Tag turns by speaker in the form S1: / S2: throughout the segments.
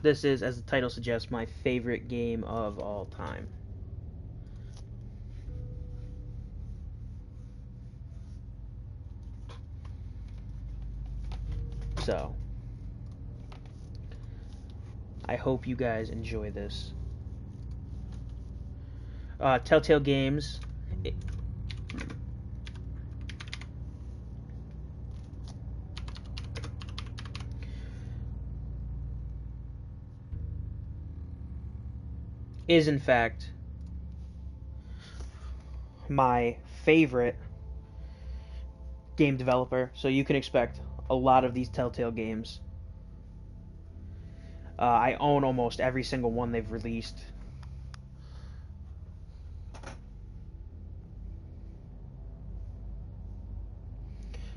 S1: this is, as the title suggests, my favorite game of all time. So, I hope you guys enjoy this. Telltale Games. Is in fact my favorite game developer, so you can expect a lot of these Telltale games. I own almost every single one they've released.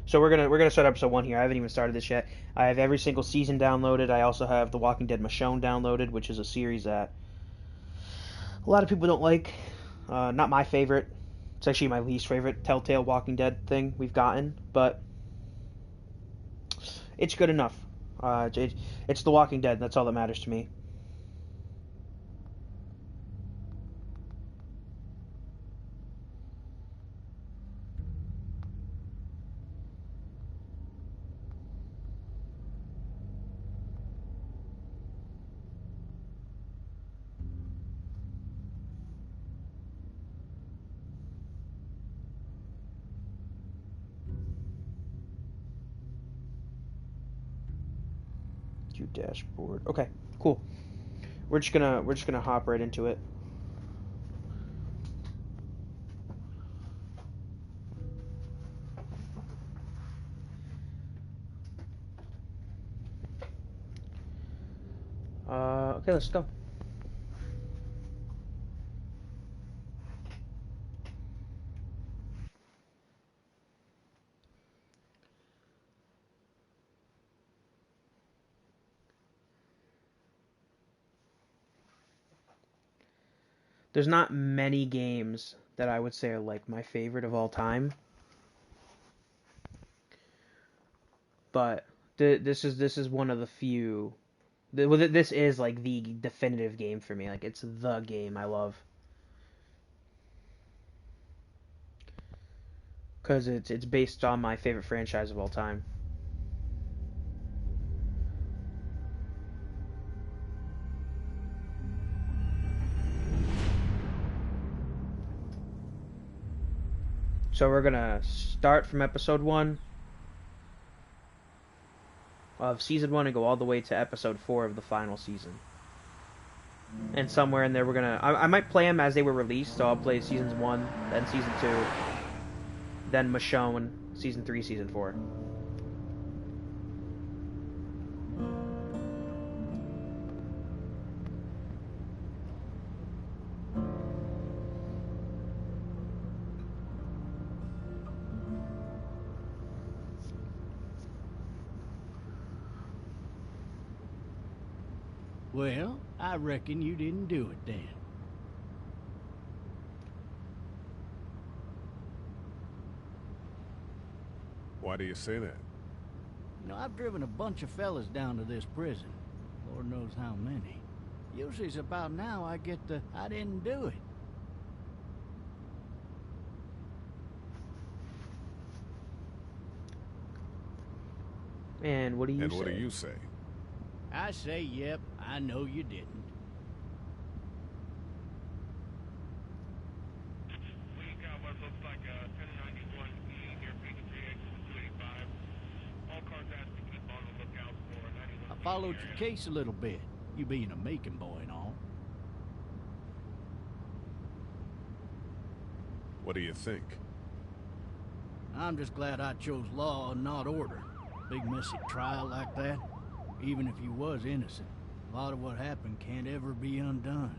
S1: So we're gonna start episode 1 here. I haven't even started this yet. I have every single season downloaded. I also have The Walking Dead Michonne downloaded, which is a series that a lot of people don't like. Not my favorite. It's actually my least favorite Telltale Walking Dead thing we've gotten, but it's good enough. It's The Walking Dead. That's all that matters to me. View dashboard. Okay, cool. We're just gonna hop right into it. Okay, let's go. There's not many games that I would say are like my favorite of all time, but this is one of the few. This is like the definitive game for me. Like it's the game I love because it's based on my favorite franchise of all time. So we're gonna start from episode 1 of season 1 and go all the way to episode 4 of the final season. And somewhere in there, I might play them as they were released. So I'll play seasons 1, then season 2, then Michonne, season 3, season 4.
S2: Well, I reckon you didn't do it then.
S3: Why do you say that?
S2: You know, I've driven a bunch of fellas down to this prison. Lord knows how many. Usually it's about now I get the, I didn't do it.
S1: And what do you say?
S3: And what do you say?
S2: I say, yep, I know you didn't.
S4: We got what looks like a 1091E here, P3X 285. All cars asked to keep on the lookout for 91.
S2: I followed your case a little bit, you being a Macon boy and all.
S3: What do you think?
S2: I'm just glad I chose law and not order. Big messy trial like that. Even if you was innocent, a lot of what happened can't ever be undone.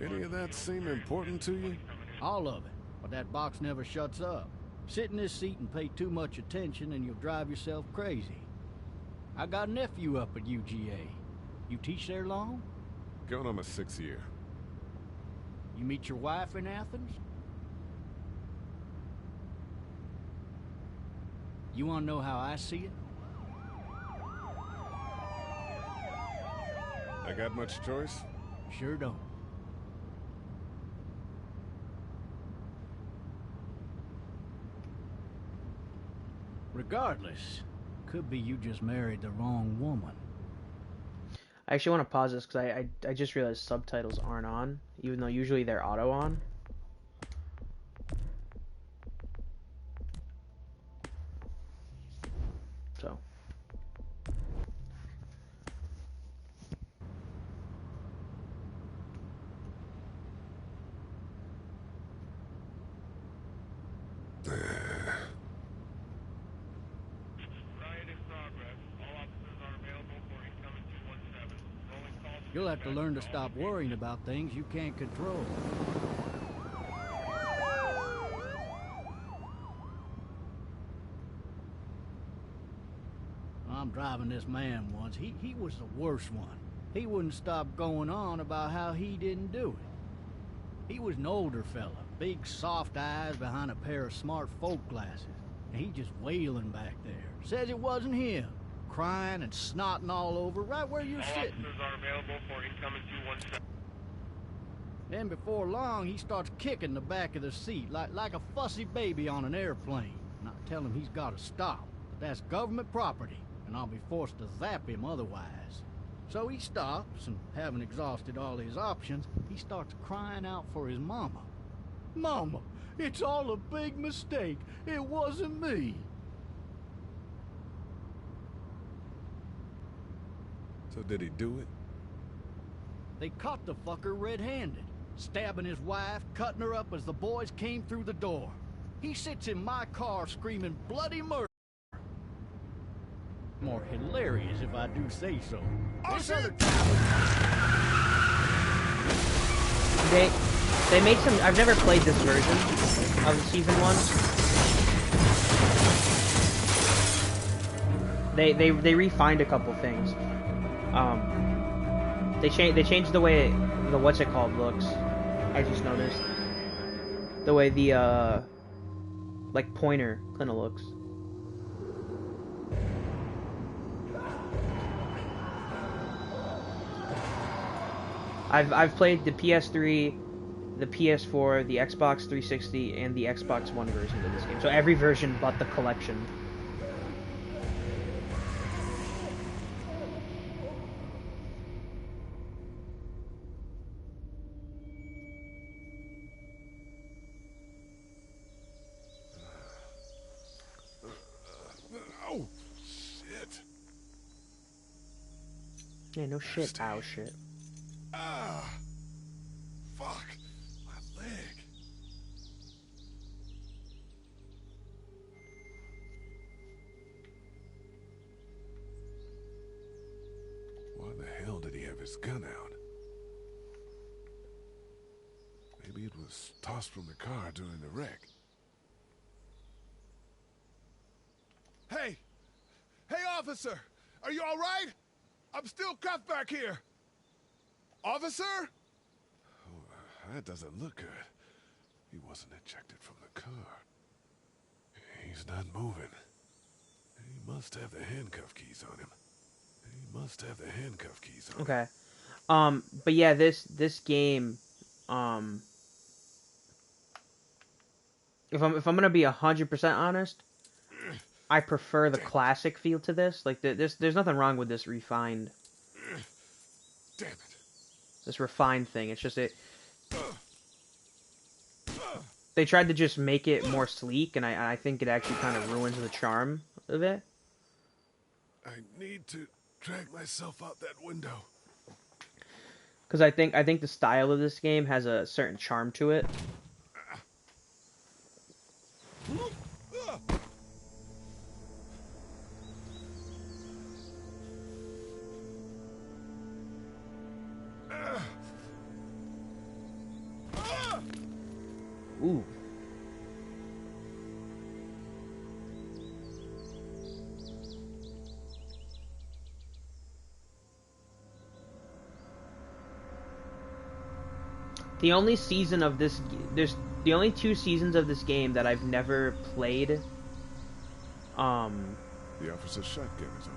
S3: Any of that seem important to you?
S2: All of it, but that box never shuts up. Sit in this seat and pay too much attention and you'll drive yourself crazy. I got a nephew up at UGA. You teach there long?
S3: Going on my 6th year.
S2: You meet your wife in Athens? You want to know how I see it?
S3: I got much choice?
S2: Sure don't. Regardless, could be you just married the wrong woman.
S1: I actually want to pause this because I just realized subtitles aren't on, even though usually they're auto on. So.
S4: Riot in progress. All officers are available for incoming 217. Rolling call.
S2: You'll have to learn to stop worrying about things you can't control. I'm driving this man once. He was the worst one. He wouldn't stop going on about how he didn't do it. He was an older fella, big soft eyes behind a pair of smart folk glasses. And he just wailing back there. Says it wasn't him. Crying and snotting all over right where you're
S4: All
S2: sitting.
S4: officers are available for incoming 217.
S2: Then before long, he starts kicking the back of the seat like a fussy baby on an airplane. And I tell him he's got to stop. But that's government property, and I'll be forced to zap him otherwise. So he stops, and having exhausted all his options, he starts crying out for his mama. Mama, it's all a big mistake. It wasn't me.
S3: So did he do it?
S2: They caught the fucker red-handed, stabbing his wife, cutting her up as the boys came through the door. He sits in my car screaming bloody murder. More hilarious if I do say so. This other time
S1: They made some. I've never played this version of the season 1. They refined a couple things. They changed the way the what's it called looks. I just noticed the way the like pointer kind of looks. I've played the PS3, the PS4, the Xbox 360, and the Xbox One versions of this game. So every version but the collection.
S3: Oh, shit.
S1: Yeah, no shit. Ow, shit.
S3: Ah, fuck, my leg. Why the hell did he have his gun out? Maybe it was tossed from the car during the wreck. Hey! Hey, officer! Are you all right? I'm still cuffed back here. Officer? Oh, that doesn't look good. He wasn't ejected from the car. He's not moving. He must have the handcuff keys on him. He must have the handcuff keys on him.
S1: Okay. But yeah, this game, if I'm gonna be 100% honest, I prefer the classic feel to this. Like there's nothing wrong with this refined.
S3: Damn it.
S1: This refined thing. It's just they tried to just make it more sleek, and I think it actually kind of ruins the charm of it.
S3: I need to drag myself out that window.
S1: Because I think the style of this game has a certain charm to it. Ooh. The only season of this, there's the only 2 seasons of this game that I've never played.
S3: The officer's shotgun is over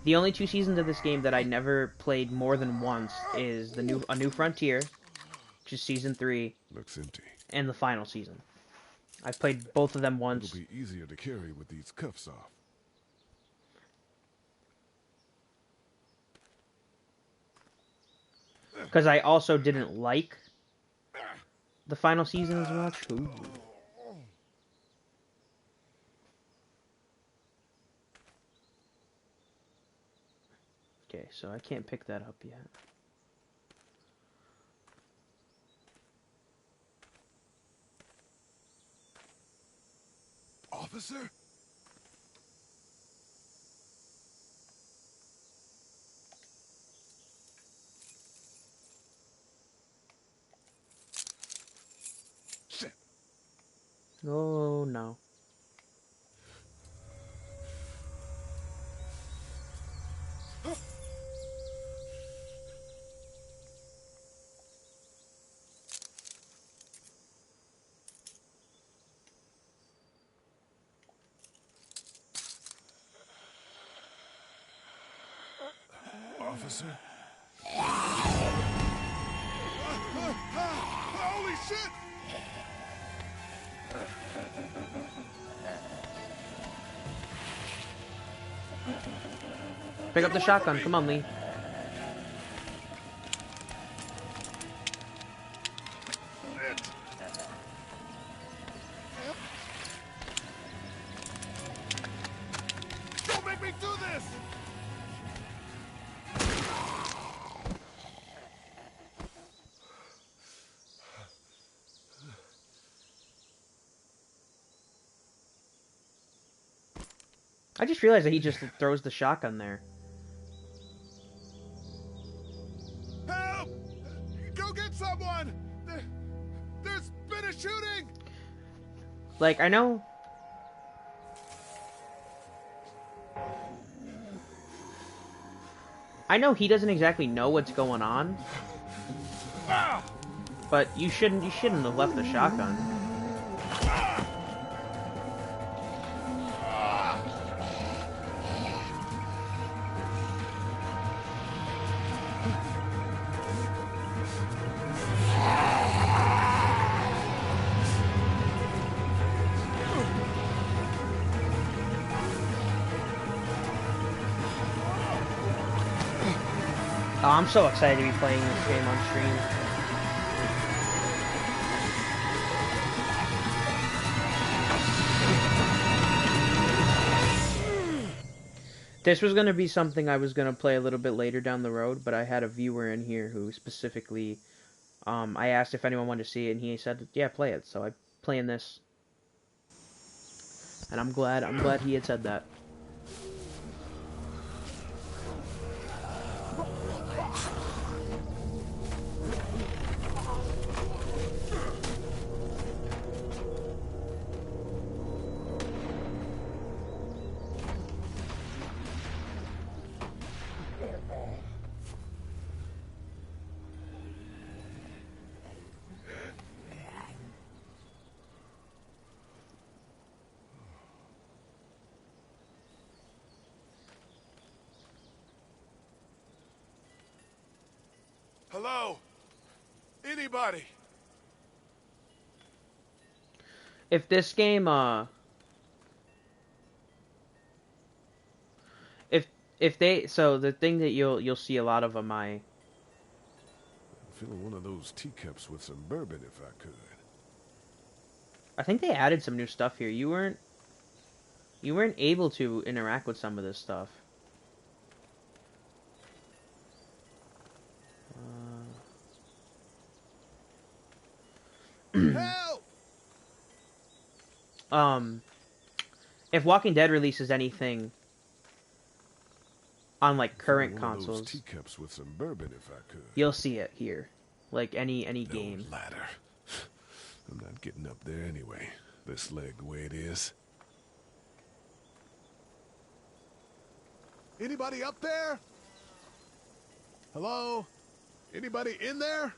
S1: The only 2 seasons of this game that I never played more than once is A New Frontier, which is season 3,
S3: Looks empty.
S1: and the final season. I've played both of them once.
S3: It'll be easier to carry with these cuffs off.
S1: Because I also didn't like the final season as much. Ooh. Okay, so I can't pick that up yet.
S3: Officer? Shit.
S1: Oh, no.
S3: Officer? Holy shit!
S1: Pick up the shotgun. Come on, Lee.
S3: Don't make me do this!
S1: I just realized that he just throws the shotgun there.
S3: Help! Go get someone! There's been a shooting!
S1: Like, I know... I know he doesn't exactly know what's going on. But you shouldn't have left the shotgun. Oh, I'm so excited to be playing this game on stream. This was going to be something I was going to play a little bit later down the road, but I had a viewer in here who specifically, I asked if anyone wanted to see it, and he said, yeah, play it. So I'm playing this. And I'm glad he had said that.
S3: Hello? Anybody?
S1: If this game, if they, so the thing that you'll see a lot of my...
S3: I'm feeling one of those teacups with some bourbon if I could.
S1: I think they added some new stuff here. You weren't able to interact with some of this stuff.
S3: Help!
S1: If Walking Dead releases anything on like current
S3: One of
S1: consoles,
S3: those teacups with some bourbon if I could.
S1: you'll see it here. Like any
S3: No
S1: game.
S3: ladder. I'm not getting up there anyway. This leg the way it is. Anybody up there? Hello? Anybody in there?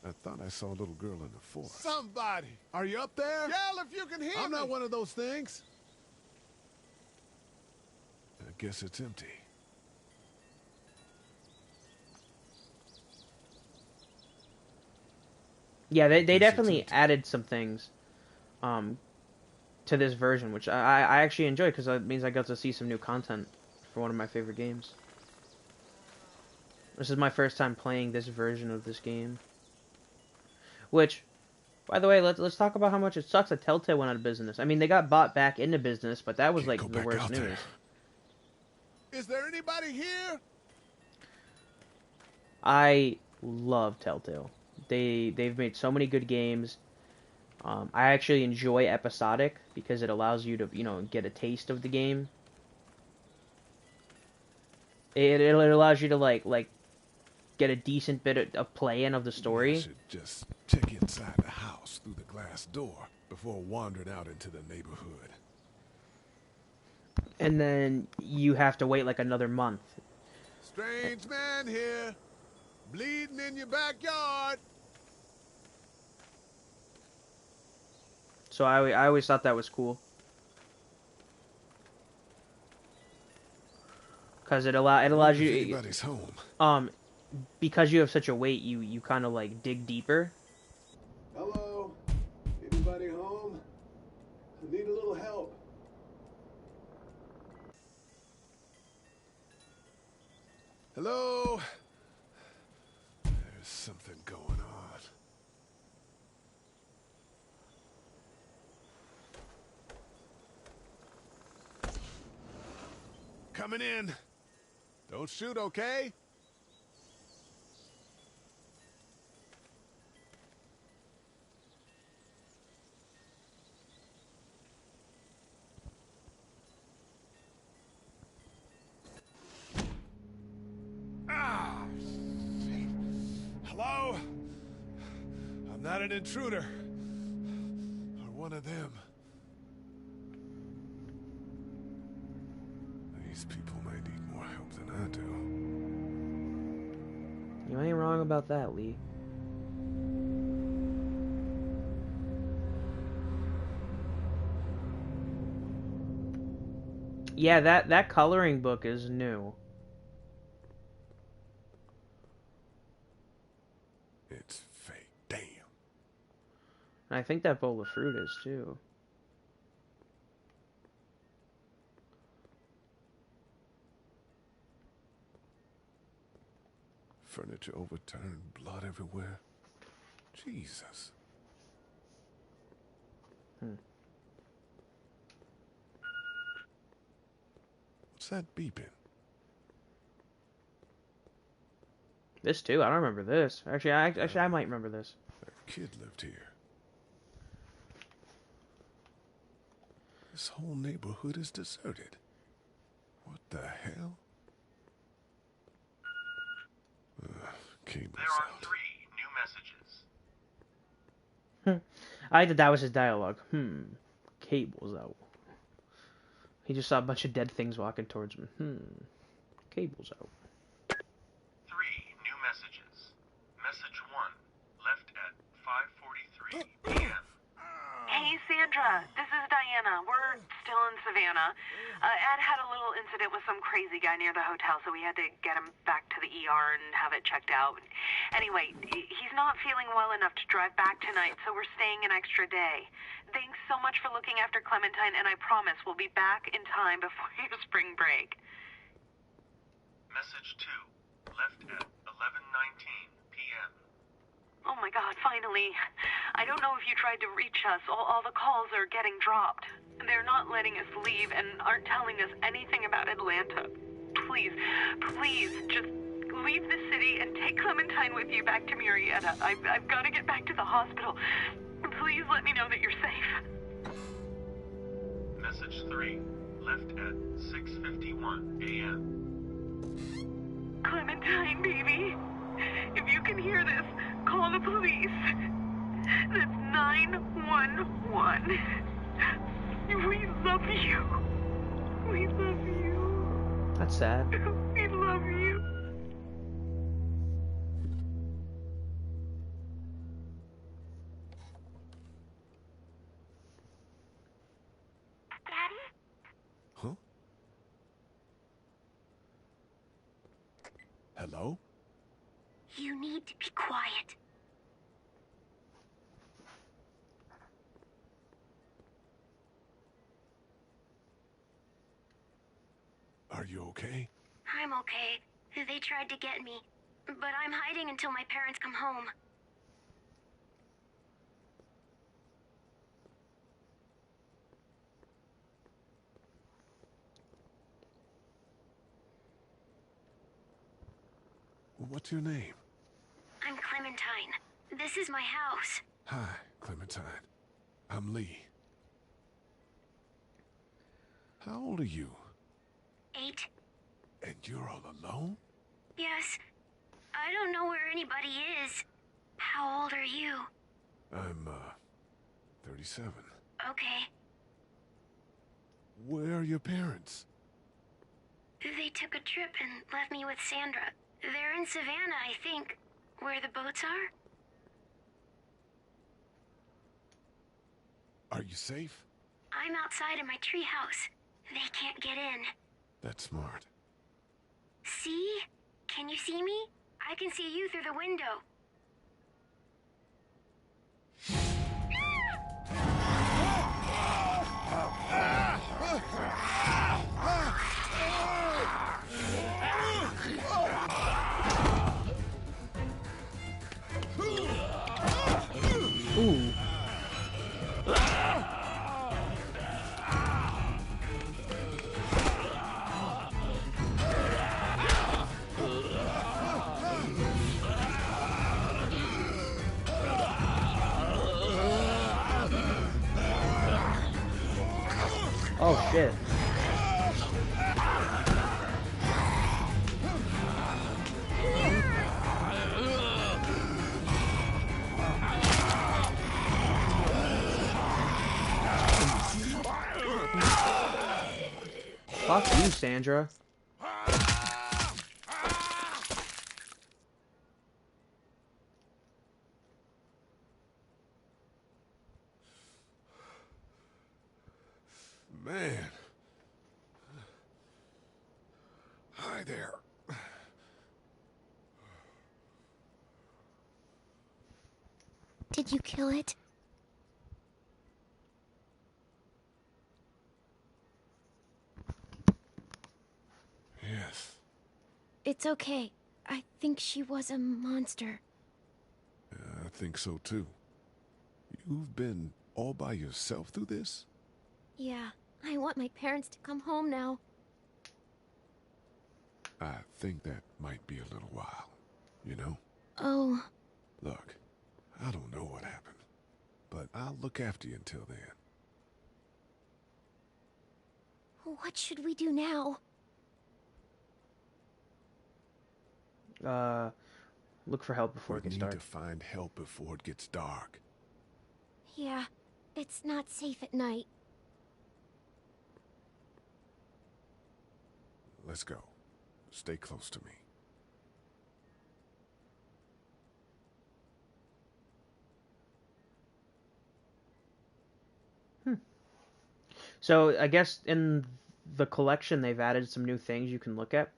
S3: I thought I saw a little girl in the forest. Somebody! Are you up there? Yell if you can hear me! I'm not one of those things. I guess it's empty.
S1: Yeah, they
S3: Guess it's
S1: definitely
S3: empty.
S1: added some things to this version, which I actually enjoy because it means I got to see some new content for one of my favorite games. This is my first time playing this version of this game. Which, by the way, let's talk about how much it sucks that Telltale went out of business. I mean, they got bought back into business, but that was
S3: Can't
S1: like
S3: go
S1: the
S3: back
S1: worst
S3: out
S1: news.
S3: there. Is there anybody here?
S1: I love Telltale. They've made so many good games. I actually enjoy episodic because it allows you to get a taste of the game. It allows you to like get a decent bit of play in of the
S3: Maybe I
S1: story.
S3: should just check inside the house through the glass door before wandering out into the neighborhood.
S1: And then you have to wait like another month.
S3: Strange man here, bleeding in your backyard.
S1: So I always thought that was cool. Because it allows
S3: Wonder if
S1: you
S3: anybody's home.
S1: because you have such a wait, you kind of like dig deeper.
S3: Hello? Anybody home? I need a little help. Hello? There's something going on. Coming in. Don't shoot, okay? Ah, shit. Hello? I'm not an intruder. Or one of them. These people may need more help than I do.
S1: You ain't wrong about that, Lee. Yeah, that coloring book is new.
S3: It's fake. Damn.
S1: And I think that bowl of fruit is too.
S3: Furniture overturned, blood everywhere. Jesus. What's that beeping?
S1: This too. I don't remember this. Actually, I might remember this.
S3: A kid lived here. This whole neighborhood is deserted. What the hell? Cable's
S5: There are
S3: out.
S5: 3 new messages.
S1: I thought that was his dialogue. Cable's out. He just saw a bunch of dead things walking towards him. Cable's out.
S5: 3 new messages. Message 1, left at 5:43 p.m.
S6: Hey, Sandra. This is Diana. We're still in Savannah. Ed had a little incident with some crazy guy near the hotel, so we had to get him back to the ER and have it checked out. Anyway, he's not feeling well enough to drive back tonight, so we're staying an extra day. Thanks so much for looking after Clementine, and I promise we'll be back in time before your spring break.
S5: Message 2, left at 11:19 p.m.
S6: Oh my God, finally. I don't know if you tried to reach us. All the calls are getting dropped. They're not letting us leave and aren't telling us anything about Atlanta. Please, please, just leave the city and take Clementine with you back to Murrieta. I've got to get back to the hospital. Please let me know that you're safe.
S5: Message 3, left at 6:51 a.m.
S6: Clementine, baby. If you can hear this, call the police. That's 911. We love you. We love you.
S1: That's sad.
S6: We love you.
S3: Huh? Hello?
S7: You need to be quiet.
S3: Are you okay?
S7: I'm okay. They tried to get me, but I'm hiding until my parents come home.
S3: What's your name?
S7: I'm Clementine. This is my house.
S3: Hi, Clementine. I'm Lee. How old are you?
S7: 8.
S3: And you're all alone?
S7: Yes. I don't know where anybody is. How old are you?
S3: I'm, 37.
S7: Okay.
S3: Where are your parents?
S7: They took a trip and left me with Sandra. They're in Savannah, I think. Where the boats are?
S3: Are you safe?
S7: I'm outside of my treehouse. They can't get in.
S3: That's smart.
S7: See? Can you see me? I can see you through the window.
S1: Ooh. Oh shit. Fuck you, Sandra.
S3: Man. Hi there.
S7: Did you kill it?
S3: Yes.
S7: It's okay. I think she was a monster.
S3: I think so too. You've been all by yourself through this?
S7: Yeah, I want my parents to come home now.
S3: I think that might be a little while, you know?
S7: Oh.
S3: Look, I don't know what happened, but I'll look after you until then.
S7: What should we do now?
S1: Look for help before it
S3: We
S1: gets
S3: need
S1: dark.
S3: to find help before it gets dark.
S7: Yeah, it's not safe at night.
S3: Let's go. Stay close to me.
S1: So I guess in the collection they've added some new things you can look at.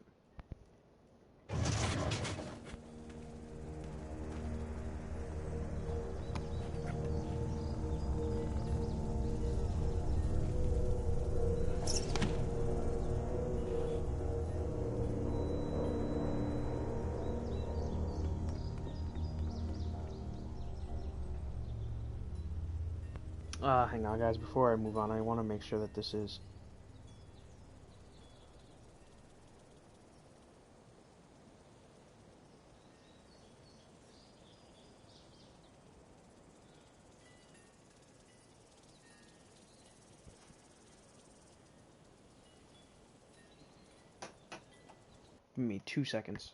S1: Hang on, guys. Before I move on, I want to make sure that this is... Give me 2 seconds.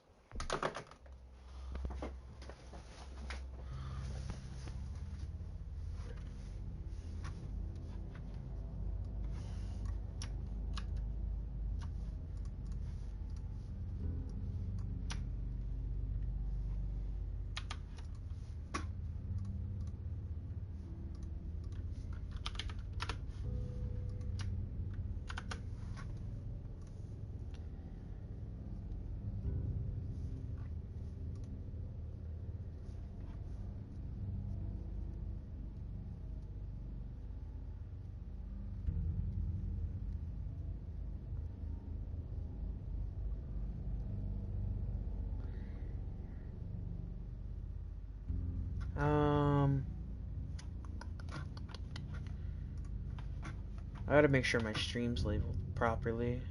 S1: gotta make sure my stream's labeled properly.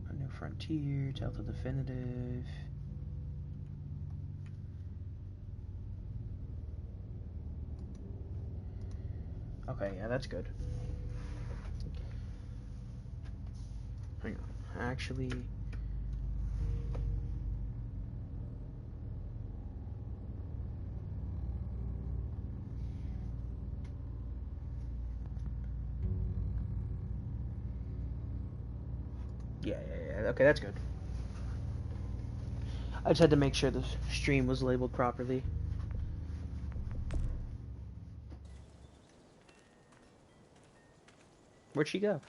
S1: A New Frontier, Delta Definitive. Okay, yeah, that's good. Hang on. Actually... Yeah. Okay, that's good. I just had to make sure the stream was labeled properly. Where'd she go?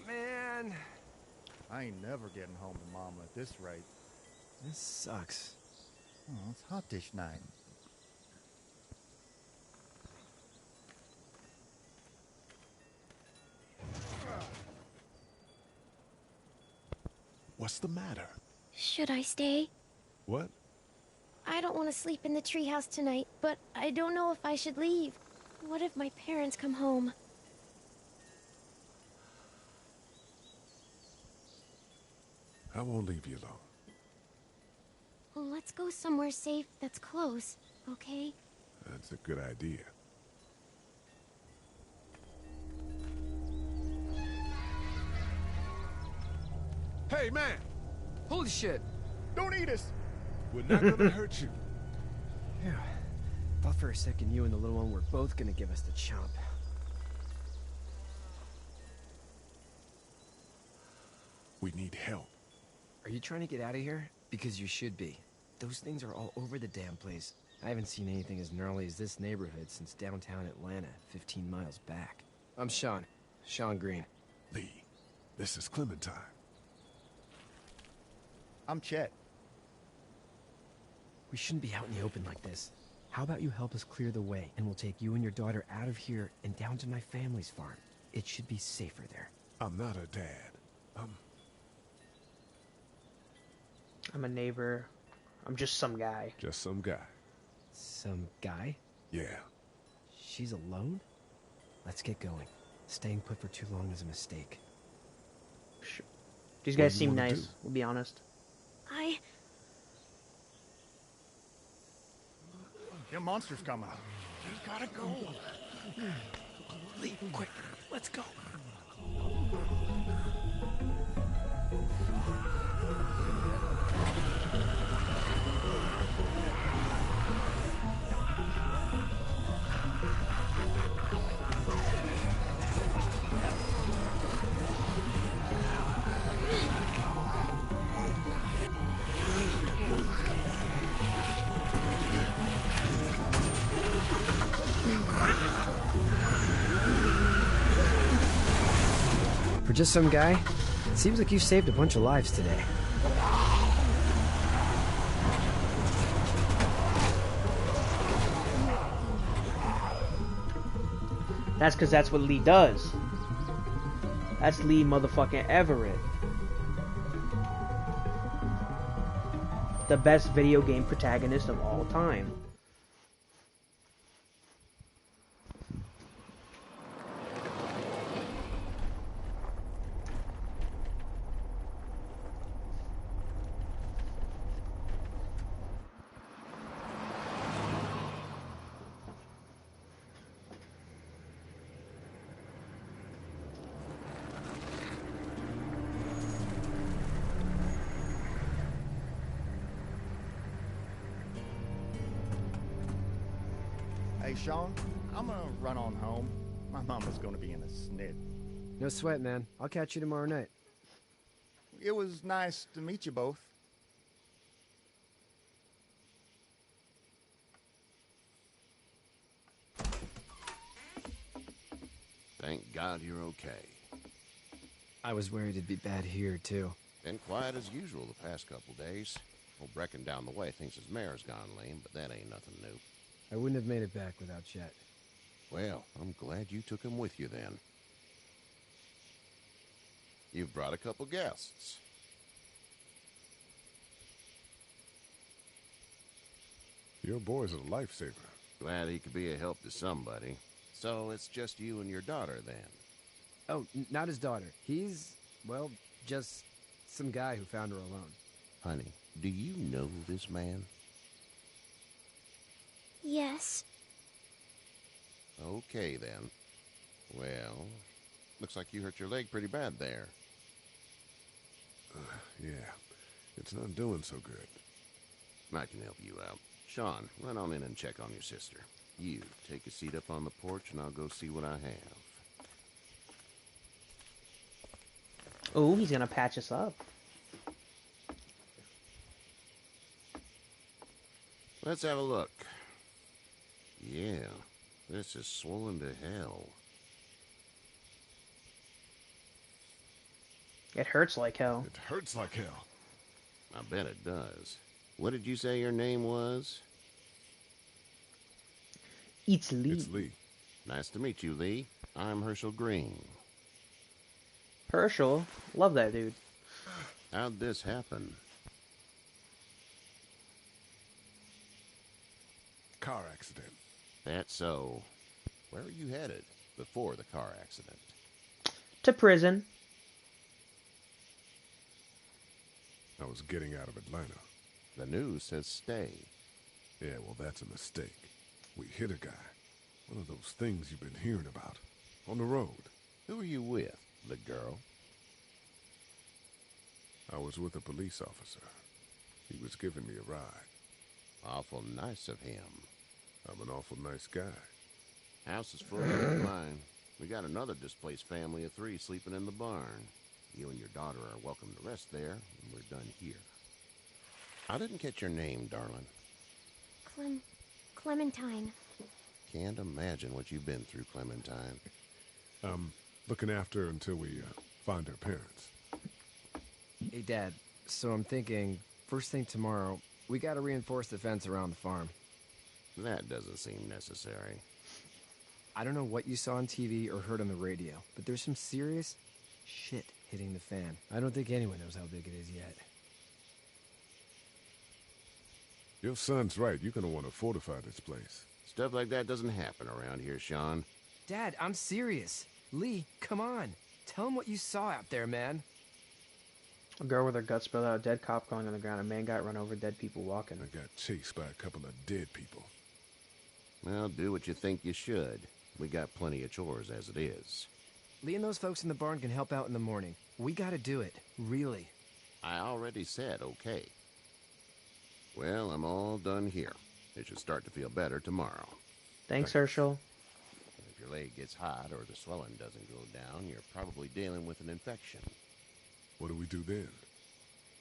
S8: Man,
S2: I ain't never getting home to Mama at this rate.
S8: this sucks.
S2: Oh, it's hot this night.
S3: What's the matter?
S7: Should I stay?
S3: What?
S7: I don't want to sleep in the treehouse tonight, but I don't know if I should leave. What if my parents come home?
S3: I won't leave you alone.
S7: Well, let's go somewhere safe that's close, okay?
S3: That's a good idea. Hey, man!
S8: Holy shit!
S2: Don't eat us!
S3: We're not gonna hurt you.
S8: Yeah. Thought for a second you and the little one were both gonna give us the chomp.
S3: We need help.
S8: Are you trying to get out of here? Because you should be. Those things are all over the damn place. I haven't seen anything as gnarly as this neighborhood since downtown Atlanta, 15 miles back. I'm Sean. Sean Green.
S3: Lee, this is Clementine.
S2: I'm Chet.
S8: We shouldn't be out in the open like this. How about you help us clear the way, and we'll take you and your daughter out of here and down to my family's farm. It should be safer there.
S3: I'm not a dad.
S1: I'm a neighbor. I'm just some guy.
S3: Just some guy.
S8: Some guy?
S3: Yeah.
S8: She's alone? Let's get going. Staying put for too long is a mistake.
S1: Sure. These
S3: What
S1: guys
S3: do you
S1: seem
S3: wanna
S1: nice,
S3: do?
S1: we'll be honest.
S2: Them monsters coming. We gotta go.
S8: Lee, quick, let's go. For just some guy, it seems like you've saved a bunch of lives today.
S1: That's because that's what Lee does. That's Lee motherfucking Everett. The best video game protagonist of all time.
S2: Hey, Sean, I'm gonna run on home. My mama's gonna be in a snit.
S8: No sweat, man. I'll catch you tomorrow night.
S2: It was nice to meet you both.
S9: Thank God you're okay.
S8: I was worried it'd be bad here, too.
S9: Been quiet as usual the past couple days. Old Brecken down the way thinks his mare's gone lame, but that ain't nothing new.
S8: I wouldn't have made it back without Chet.
S9: Well, I'm glad you took him with you then. You've brought a couple guests.
S3: Your boy's a lifesaver.
S9: Glad he could be a help to somebody. So it's just you and your daughter then?
S8: Oh, not his daughter. He's, well, just some guy who found her alone.
S9: Honey, do you know this man?
S7: Yes.
S9: Okay, then. Well, looks like you hurt your leg pretty bad there.
S3: Yeah, it's not doing so good.
S9: I can help you out. Sean, run on in and check on your sister. You, take a seat up on the porch and I'll go see what I have.
S1: Oh, he's gonna patch us up.
S9: Let's have a look. Yeah, this is swollen to hell.
S1: It hurts like hell.
S3: It hurts like hell.
S9: I bet it does. What did you say your name was?
S1: It's Lee.
S3: It's Lee.
S9: Nice to meet you, Lee. I'm Herschel Green.
S1: Herschel? Love that dude.
S9: How'd this happen?
S3: Car accident.
S9: That's so. Where were you headed before the car accident?
S1: To prison.
S3: I was getting out of Atlanta.
S9: The news says stay.
S3: Yeah, well, that's a mistake. We hit a guy. One of those things you've been hearing about. On the road.
S9: Who were you with? The girl?
S3: I was with a police officer. He was giving me a ride.
S9: Awful nice of him.
S3: I'm an awful nice guy.
S9: House is full of mine. We got another displaced family of 3 sleeping in the barn. You and your daughter are welcome to rest there, and we're done here. I didn't catch your name, darling.
S7: Clementine.
S9: Can't imagine what you've been through, Clementine.
S3: Looking after her until we find her parents.
S8: Hey, Dad, so I'm thinking, first thing tomorrow, we gotta reinforce the fence around the farm.
S9: That doesn't seem necessary.
S8: I don't know what you saw on TV or heard on the radio, but there's some serious shit hitting the fan. I don't think anyone knows how big it is yet.
S3: Your son's right. You're gonna want to fortify this place.
S9: Stuff like that doesn't happen around here, Sean.
S8: Dad, I'm serious. Lee, come on. Tell him what you saw out there, man.
S1: A girl with her guts spilled out, a dead cop going on the ground, a man got run over, dead people walking.
S3: I got chased by a couple of dead people.
S9: Well, do what you think you should. We got plenty of chores as it is.
S8: Lee and those folks in the barn can help out in the morning. We gotta do it. Really.
S9: I already said okay. Well, I'm all done here. It should start to feel better tomorrow.
S1: Thanks, Herschel.
S9: If your leg gets hot or the swelling doesn't go down, you're probably dealing with an infection.
S3: What do we do then?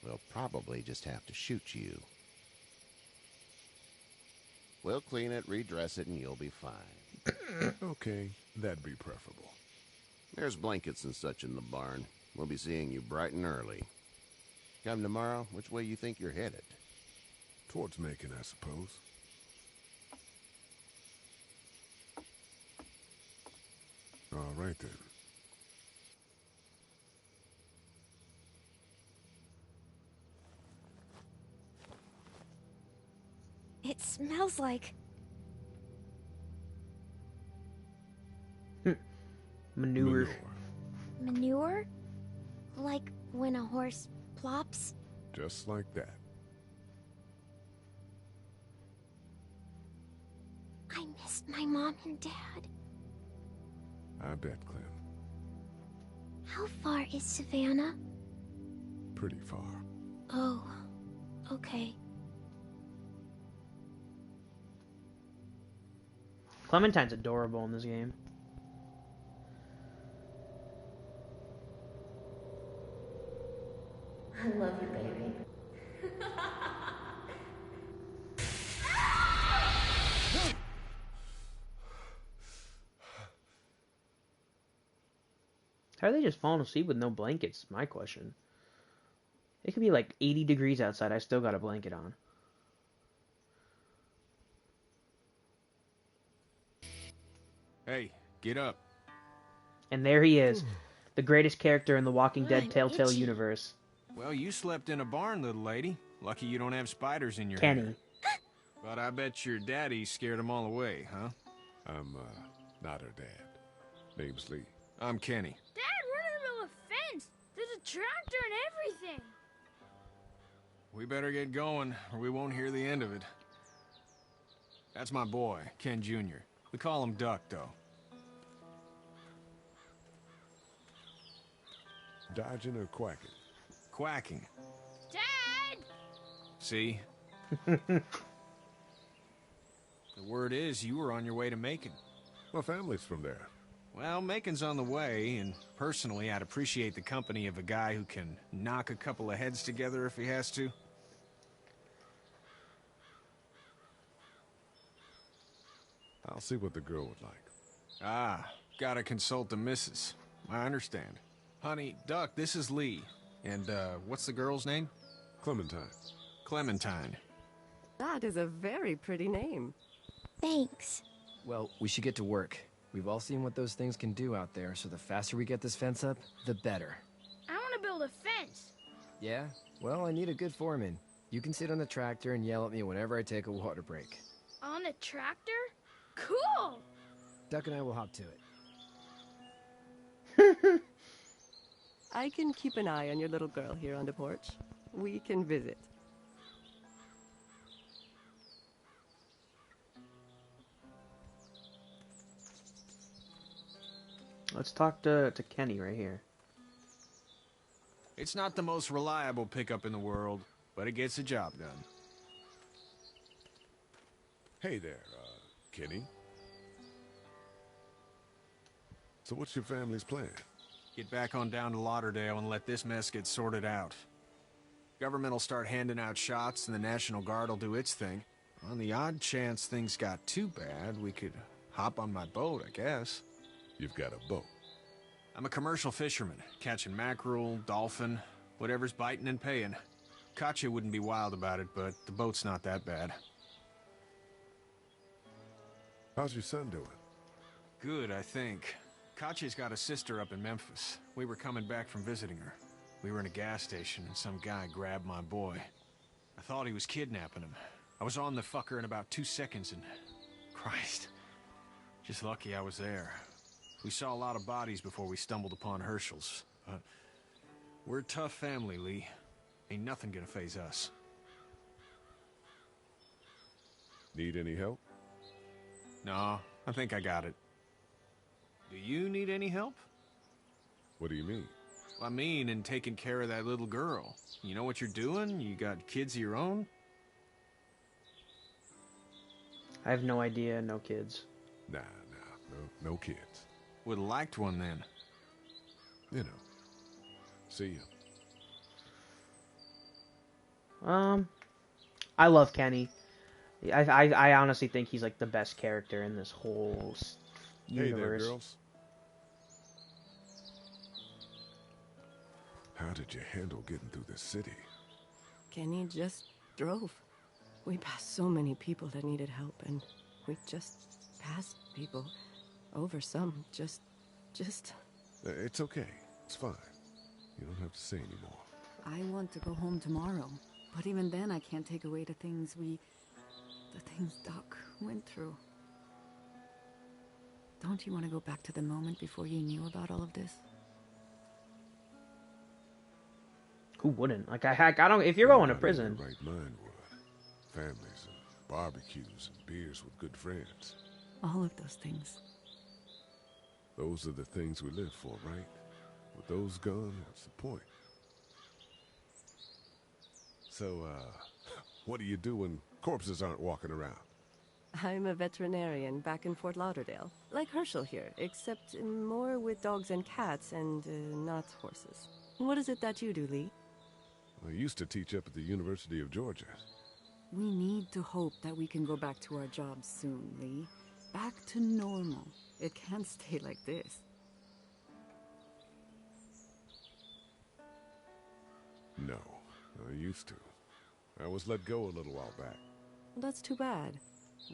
S9: We'll probably just have to shoot you. We'll clean it, redress it, and you'll be fine.
S3: Okay, that'd be preferable.
S9: There's blankets and such in the barn. We'll be seeing you bright and early. Come tomorrow, which way you think you're headed?
S3: Towards Macon, I suppose. All right, then.
S7: It smells like...
S1: Manure.
S7: manure? Like when a horse plops?
S3: Just like that.
S7: I missed my mom and dad.
S3: I bet, Clem.
S7: How far is Savannah?
S3: Pretty far.
S7: Oh, okay.
S1: Clementine's adorable in this game.
S10: I love you, baby.
S1: How are they just falling asleep with no blankets? My question. It could be like 80 degrees outside. I still got a blanket on.
S10: Hey, get up.
S1: And there he is, the greatest character in the Walking Dead
S7: I'm
S1: Telltale
S7: itchy.
S1: universe.
S10: Well, you slept in a barn, little lady. Lucky you don't have spiders in your
S1: Kenny.
S10: hair. But I bet your daddy scared them all away, huh?
S3: I'm, not her dad. Name's Lee.
S10: I'm Kenny.
S11: Dad, we're in the middle of a fence. There's a tractor and everything.
S10: We better get going, or we won't hear the end of it. That's my boy, Ken Jr. We call him Duck, though.
S3: Dodging or quacking?
S10: Quacking.
S11: Dad!
S10: See? The word is you were on your way to Macon.
S3: My family's from there.
S10: Well, Macon's on the way, and personally, I'd appreciate the company of a guy who can knock a couple of heads together if he has to.
S3: I'll see what the girl would like.
S10: Ah, gotta consult the missus. I understand. Honey, Duck, this is Lee. And, what's the girl's name?
S3: Clementine.
S10: Clementine.
S12: That is a very pretty name.
S7: Thanks.
S8: Well, we should get to work. We've all seen what those things can do out there, so the faster we get this fence up, the better.
S11: I want to build a fence.
S8: Yeah? Well, I need a good foreman. You can sit on the tractor and yell at me whenever I take a water break.
S11: On a tractor? Cool!
S8: Duck and I will hop to it.
S12: I can keep an eye on your little girl here on the porch. We can visit.
S1: Let's talk to Kenny right here.
S10: It's not the most reliable pickup in the world, but it gets the job done.
S3: Hey there, Kenny. So what's your family's plan?
S10: Get back on down to Lauderdale and let this mess get sorted out. Government will start handing out shots and the National Guard will do its thing. On the odd chance things got too bad, we could hop on my boat, I guess.
S3: You've got a boat.
S10: I'm a commercial fisherman, catching mackerel, dolphin, whatever's biting and paying. Katya wouldn't be wild about it, but the boat's not that bad.
S3: How's your son doing?
S10: Good, I think. Katya's got a sister up in Memphis. We were coming back from visiting her. We were in a gas station and some guy grabbed my boy. I thought he was kidnapping him. I was on the fucker in about 2 seconds and... Christ. Just lucky I was there. We saw a lot of bodies before we stumbled upon Herschel's. But we're a tough family, Lee. Ain't nothing gonna faze us.
S3: Need any help?
S10: No, I think I got it. Do you need any help?
S3: What do you mean?
S10: I mean, in taking care of that little girl. You know what you're doing? You got kids of your own?
S1: I have no idea, no kids.
S3: Nah, no kids.
S10: Would've liked one then.
S3: You know. See ya.
S1: I love Kenny. I honestly think he's like the best character in this whole universe.
S3: Hey there, girls. How did you handle getting through the city?
S12: Kenny just drove. We passed so many people that needed help, and we just passed people. Over some, just...
S3: It's okay. It's fine. You don't have to say anymore.
S13: I want to go home tomorrow, but even then I can't take away the things Doc went through. Don't you want to go back to the moment before you knew about all of this?
S1: Who wouldn't? Like, I don't... If you're going to prison...
S3: In their right mind would. Families and barbecues and beers with good friends.
S13: All of those things.
S3: Those are the things we live for, right? With those gone, what's the point? So, what do you do when corpses aren't walking around?
S12: I'm a veterinarian back in Fort Lauderdale. Like Herschel here, except more with dogs and cats and not horses. What is it that you do, Lee?
S3: I used to teach up at the University of Georgia.
S13: We need to hope that we can go back to our jobs soon, Lee. Back to normal. It can't stay like this.
S3: No, I used to. I was let go a little while back.
S12: Well, that's too bad.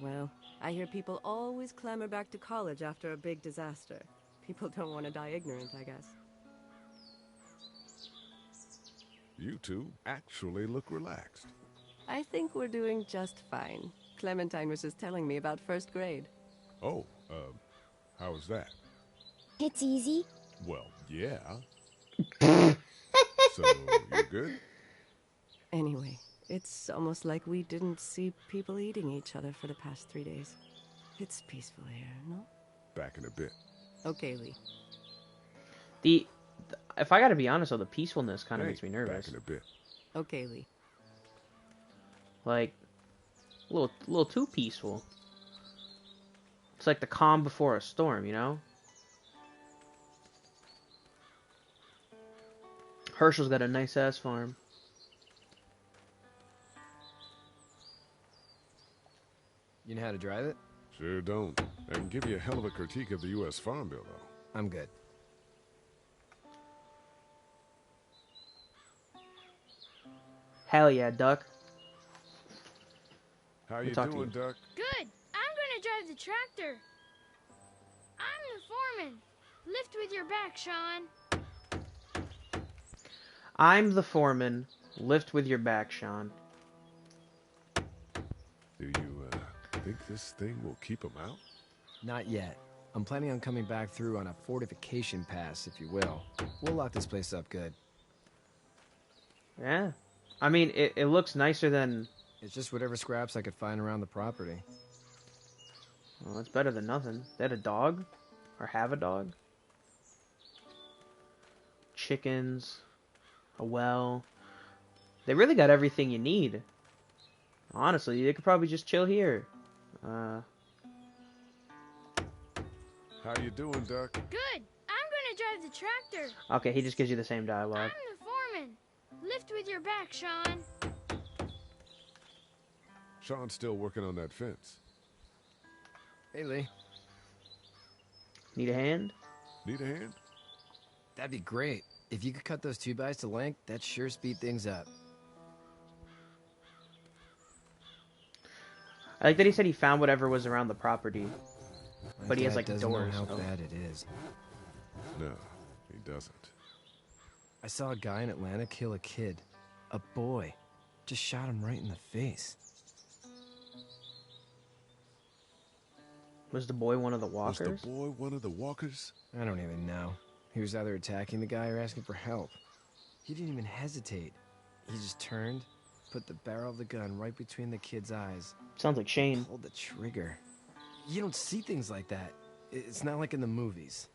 S12: Well, I hear people always clamor back to college after a big disaster. People don't want to die ignorant, I guess.
S3: You two actually look relaxed.
S12: I think we're doing just fine. Clementine was just telling me about first grade.
S3: Oh, how was that?
S14: It's easy.
S3: Well, yeah. So, you're good?
S12: Anyway, it's almost like we didn't see people eating each other for the past 3 days. It's peaceful here, no?
S3: Back in a bit.
S12: Okay, Lee.
S1: If I gotta be honest, though, the peacefulness kind of makes me nervous.
S3: Back in a bit.
S12: Okay, Lee.
S1: Like, a little too peaceful. It's like the calm before a storm, you know? Herschel's got a nice-ass farm.
S8: You know how to drive it?
S3: Sure don't. I can give you a hell of a critique of the U.S. Farm Bill, though.
S8: I'm good.
S1: Hell yeah, Duck.
S3: How you doing, Duck?
S11: Good. I'm gonna drive the tractor. I'm the foreman. Lift with your back, Sean.
S1: I'm the foreman. Lift with your back, Sean.
S3: Do you, think this thing will keep him out?
S8: Not yet. I'm planning on coming back through on a fortification pass, if you will. We'll lock this place up good.
S1: Yeah. I mean, it looks nicer than...
S8: It's just whatever scraps I could find around the property.
S1: Well, it's better than nothing. They had a dog? Or have a dog? Chickens. A well. They really got everything you need. Honestly, they could probably just chill here.
S3: How you doing, Duck?
S11: Good. I'm gonna drive the tractor.
S1: Okay, he just gives you the same dialogue.
S11: I'm the foreman. Lift with your back, Sean.
S3: Sean's still working on that fence.
S8: Hey, Lee.
S1: Need a hand?
S3: Need a hand?
S8: That'd be great. If you could cut those 2x to length, that'd sure speed things up.
S1: I like that he said he found whatever was around the property.
S8: My
S1: But he has,
S8: dad
S1: like,
S8: doesn't
S1: doors.
S8: know how
S1: Oh.
S8: bad it is.
S3: No, he doesn't.
S8: I saw a guy in Atlanta kill a kid. A boy. Just shot him right in the face.
S1: Was the boy one of the
S3: Was
S1: walkers?
S3: the boy one of the walkers?
S8: I don't even know. He was either attacking the guy or asking for help. He didn't even hesitate. He just turned, put the barrel of the gun right between the kid's eyes.
S1: Sounds like Shane.
S8: Pulled the trigger. You don't see things like that. It's not like in the movies.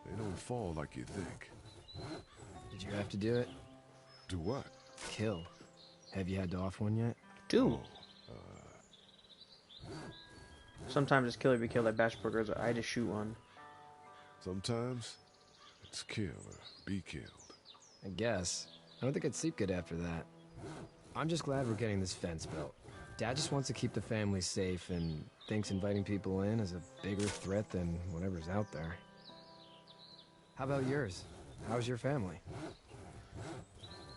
S3: They don't fall like you think.
S8: Did you have to do it?
S3: Do what?
S8: Kill. Have you had to off one yet?
S1: Two. Sometimes it's kill or be killed like bash burgers. I just shoot one.
S3: Sometimes it's kill or be killed.
S8: I guess. I don't think I'd sleep good after that. I'm just glad we're getting this fence built. Dad just wants to keep the family safe and thinks inviting people in is a bigger threat than whatever's out there. How about yours? How's your family?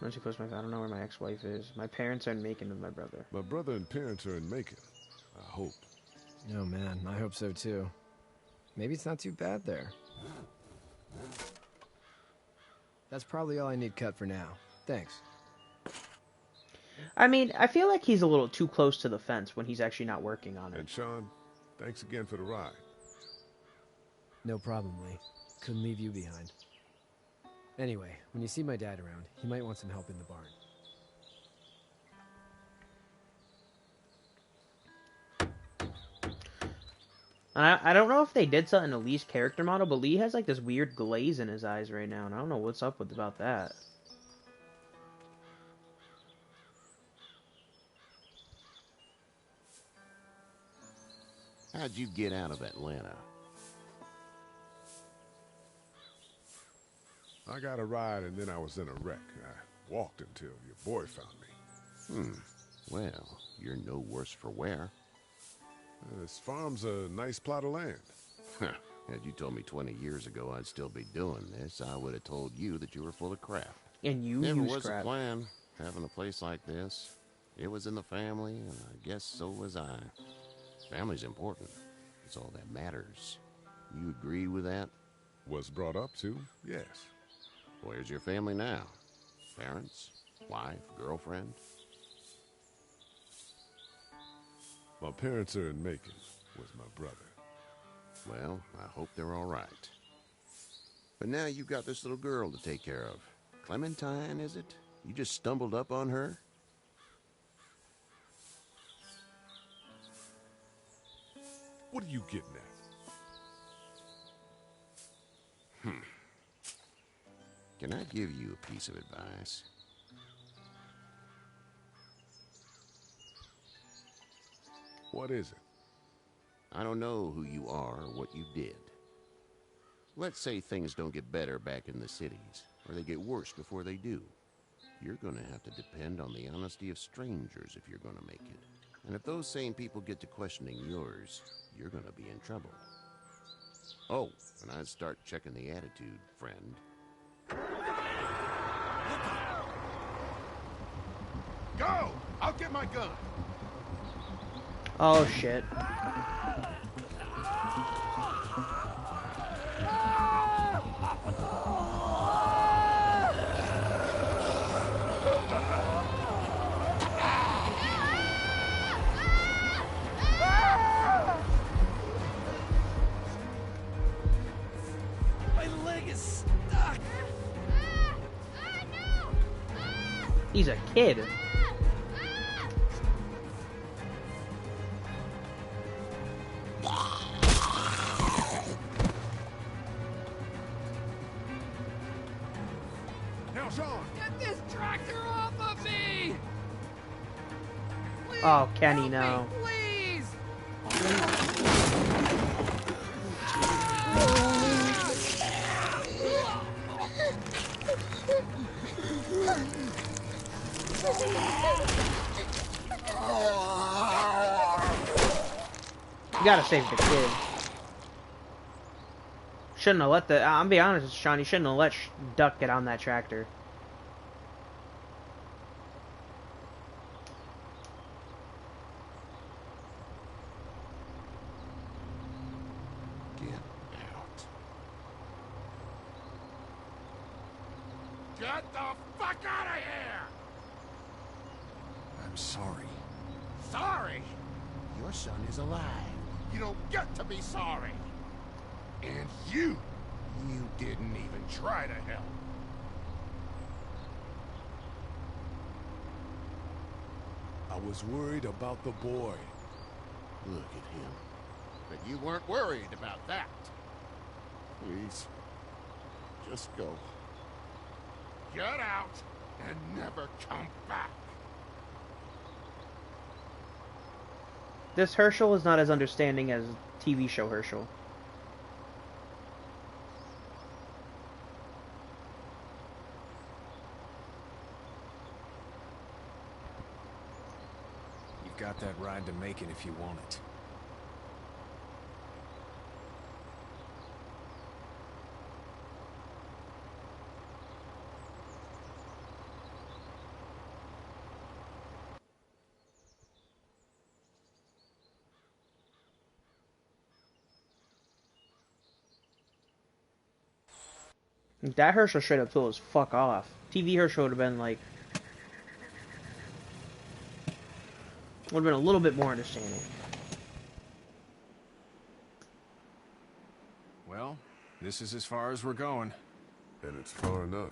S1: Once you post I don't know where my ex-wife is. My parents are in Macon with my brother.
S3: My brother and parents are in Macon. I hope.
S8: Oh man, I hope so too. Maybe it's not too bad there. That's probably all I need cut for now. Thanks.
S1: I mean, I feel like he's a little too close to the fence when he's actually not working on it.
S3: And Sean, thanks again for the ride.
S8: No problem, Lee. Couldn't leave you behind. Anyway, when you see my dad around, he might want some help in the barn.
S1: I don't know if they did something to Lee's character model, but Lee has like this weird glaze in his eyes right now, and I don't know what's up with about that.
S9: How'd you get out of Atlanta?
S3: I got a ride and then I was in a wreck. I walked until your boy found me.
S9: Well, you're no worse for wear.
S3: This farm's a nice plot of land.
S9: Had you told me 20 years ago I'd still be doing this, I would have told you that you were full of crap.
S1: And you
S9: Never
S1: use
S9: was
S1: crap.
S9: a plan, having a place like this. It was in the family, and I guess so was I. Family's important. It's all that matters. You agree with that?
S3: Was brought up to, yes.
S9: Where's your family now? Parents? Wife? Girlfriend?
S3: My parents are in Macon with my brother.
S9: Well, I hope they're all right. But now you've got this little girl to take care of. Clementine, is it? You just stumbled up on her?
S3: What are you getting at?
S9: Can I give you a piece of advice?
S3: What is it?
S9: I don't know who you are or what you did. Let's say things don't get better back in the cities, or they get worse before they do. You're gonna have to depend on the honesty of strangers if you're gonna make it. And if those same people get to questioning yours, you're gonna be in trouble. Oh, and I'd start checking the attitude, friend.
S3: Go! I'll get my gun!
S1: Oh shit.
S8: My leg is stuck.
S1: He's a kid.
S3: Now, Sean!
S8: Get this tractor off of me! Please,
S1: Oh, Kenny,
S8: help
S1: no.
S8: me, please!
S1: You gotta save the kid. Shouldn't have let the. I'm be honest, Sean. You shouldn't have let Duck get on that tractor.
S9: Get out.
S3: Get the fuck out of here!
S10: I'm sorry.
S3: Sorry? Your son is alive. You don't get to be sorry. And you didn't even try to help. I was worried about the boy.
S9: Look at him.
S3: But you weren't worried about that. Please, just go. Get out and never come back.
S1: This Herschel is not as understanding as TV show Herschel.
S10: You've got that ride to Macon if you want it.
S1: That Herschel straight up told us fuck off. TV Herschel would have been like, would have been a little bit more understanding.
S10: Well, this is as far as we're going.
S3: And it's far enough.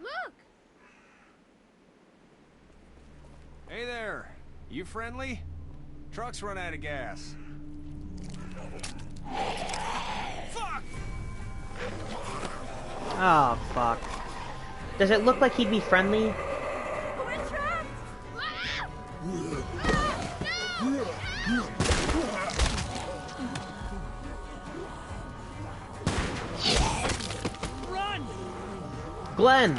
S11: Look!
S10: Hey there! You friendly? Truck's run out of gas. Fuck!
S1: Oh fuck. Does it look like he'd be friendly?
S11: We're trapped!
S1: Glenn!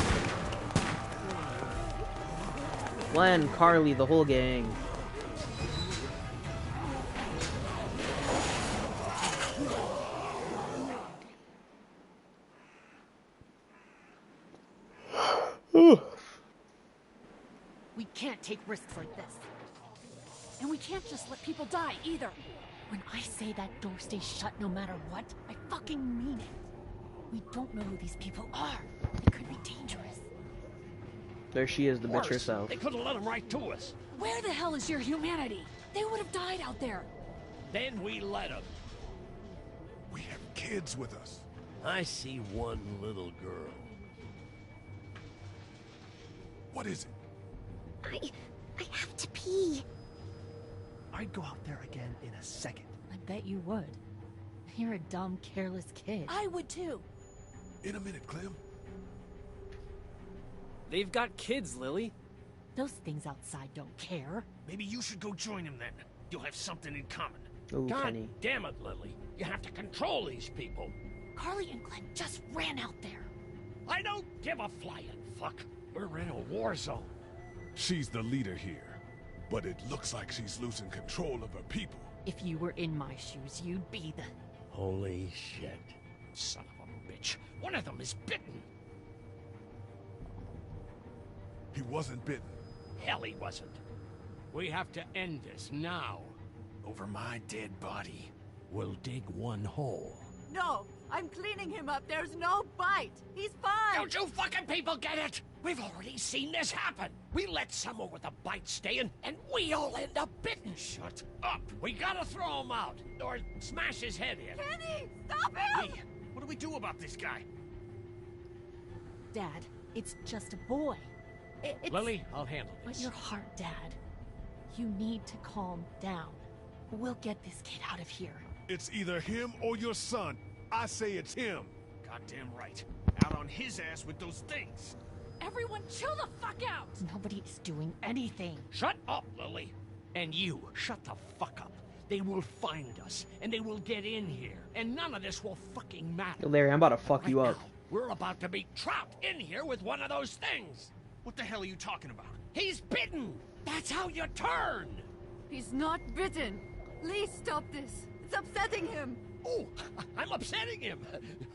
S1: Glenn, Carly, the whole gang.
S15: We can't take risks like this. And we can't just let people die, either. When I say that door stays shut no matter what, I fucking mean it. We don't know who these people are. They could be dangerous.
S1: There she is, the bitch
S16: Worse,
S1: herself.
S16: They could have let them right to us.
S15: Where the hell is your humanity? They would have died out there.
S16: Then we let them.
S3: We have kids with us.
S16: I see one little girl.
S3: What is it?
S14: I have to pee.
S17: I'd go out there again in a second.
S15: I bet you would. You're a dumb, careless kid. I would too.
S3: In a minute, Clem.
S8: They've got kids, Lily.
S15: Those things outside don't care.
S16: Maybe you should go join them then. You'll have something in common.
S1: Ooh,
S16: God
S1: Penny.
S16: damn it, Lily. You have to control these people.
S15: Carly and Glenn just ran out there.
S16: I don't give a flying fuck. We're in a war zone.
S3: She's the leader here, but it looks like she's losing control of her people.
S15: If you were in my shoes, you'd be the...
S16: Holy shit. Son of a bitch. One of them is bitten.
S3: He wasn't bitten.
S16: Hell, he wasn't. We have to end this now. Over my dead body. We'll dig one hole.
S13: No, I'm cleaning him up. There's no bite. He's fine.
S16: Don't you fucking people get it? We've already seen this happen. We let someone with a bite stay in, and we all end up bitten. Shut up. We gotta throw him out, or smash his head in.
S13: Kenny, stop him!
S16: Lee, what do we do about this guy?
S15: Dad, it's just a boy. It's...
S16: Lily, I'll handle this.
S15: But your heart, Dad. You need to calm down. We'll get this kid out of here.
S3: It's either him or your son. I say it's him.
S10: Goddamn right. Out on his ass with those things.
S15: Everyone chill the fuck out! Nobody is doing anything.
S16: Shut up, Lily. And you, shut the fuck up. They will find us, and they will get in here, and none of this will fucking matter.
S1: Larry, I'm about to fuck you up.
S16: Now, we're about to be trapped in here with one of those things.
S10: What the hell are you talking about?
S16: He's bitten. That's how you turn.
S13: He's not bitten. Lee, stop this. It's upsetting him.
S16: Oh, I'm upsetting him.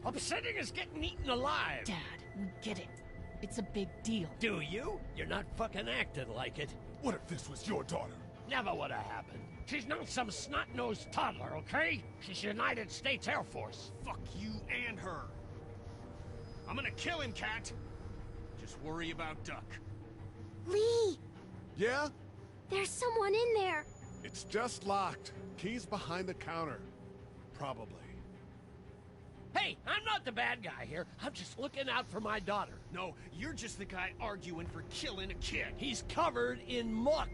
S16: Upsetting is getting eaten alive.
S15: Dad, we get it. It's a big deal.
S16: Do you? You're not fucking acting like it.
S3: What if this was your daughter?
S16: Never would have happened. She's not some snot-nosed toddler, okay? She's United States Air Force.
S10: Fuck you and her. I'm gonna kill him, Cat. Just worry about Duck.
S14: Lee,
S3: Yeah?
S14: there's someone in there.
S3: It's just locked. Key's behind the counter. Probably.
S16: Hey, I'm not the bad guy here. I'm just looking out for my daughter.
S10: No, you're just the guy arguing for killing a kid.
S16: He's covered in muck.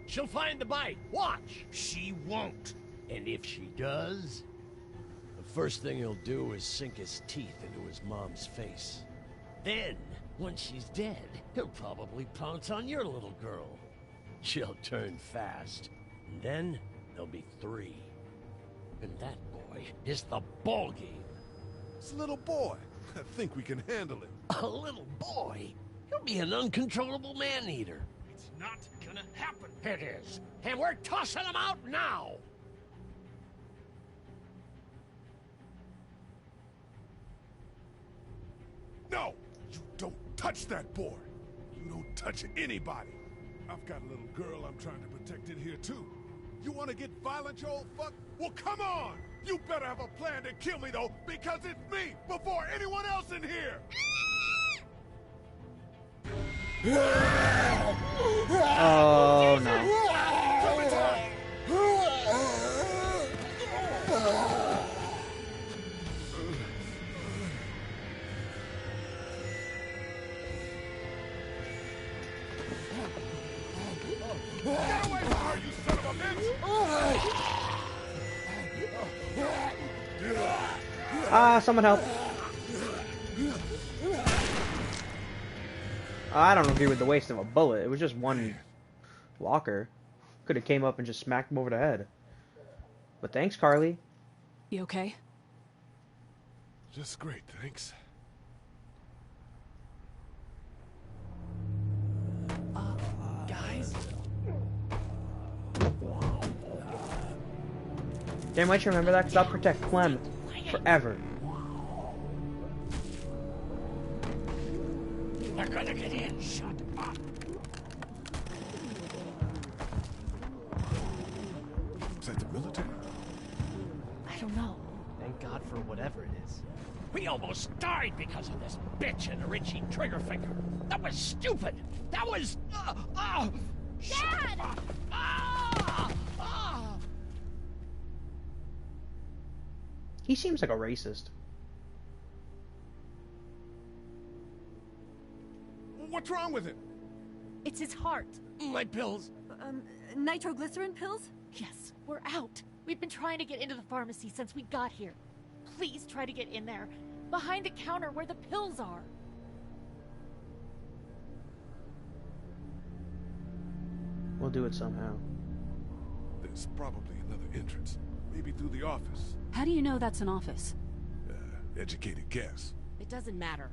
S16: She'll find the bite. Watch.
S10: She won't.
S16: And if she does, the first thing he'll do is sink his teeth into his mom's face. Then, once she's dead, he'll probably pounce on your little girl. She'll turn fast. And then, there'll be 3. And that boy is the ball game.
S3: It's a little boy. I think we can handle it.
S16: A little boy? He'll be an uncontrollable man-eater.
S10: It's not gonna happen.
S16: It is. And we're tossing him out now.
S3: No! You don't touch that boy. You don't touch anybody. I've got a little girl I'm trying to protect in here, too. You want to get violent, you old fuck? Well, come on! You better have a plan to kill me, though, because it's me before anyone else in here!
S1: Oh, no.
S3: Get away from her, you son of a bitch!
S1: Ah, someone help. I don't agree with the waste of a bullet. It was just one walker. Could have came up and just smacked him over the head. But thanks, Carly.
S15: You okay?
S3: Just great, thanks.
S1: Damn right you remember that, because I'll protect Clem forever.
S16: They're gonna get in. Shut up.
S3: Is that the military?
S15: I don't know.
S17: Thank God for whatever it is.
S16: We almost died because of this bitch and a itchy trigger finger. That was stupid. That was...
S11: Dad!
S1: He seems like a racist.
S3: What's wrong with it?
S15: It's his heart.
S16: My pills.
S13: Nitroglycerin pills?
S15: Yes, we're out. We've been trying to get into the pharmacy since we got here. Please try to get in there. Behind the counter where the pills are.
S1: We'll do it somehow.
S3: There's probably another entrance. Maybe through the office.
S13: How do you know that's an office?
S3: Educated guess.
S15: It doesn't matter.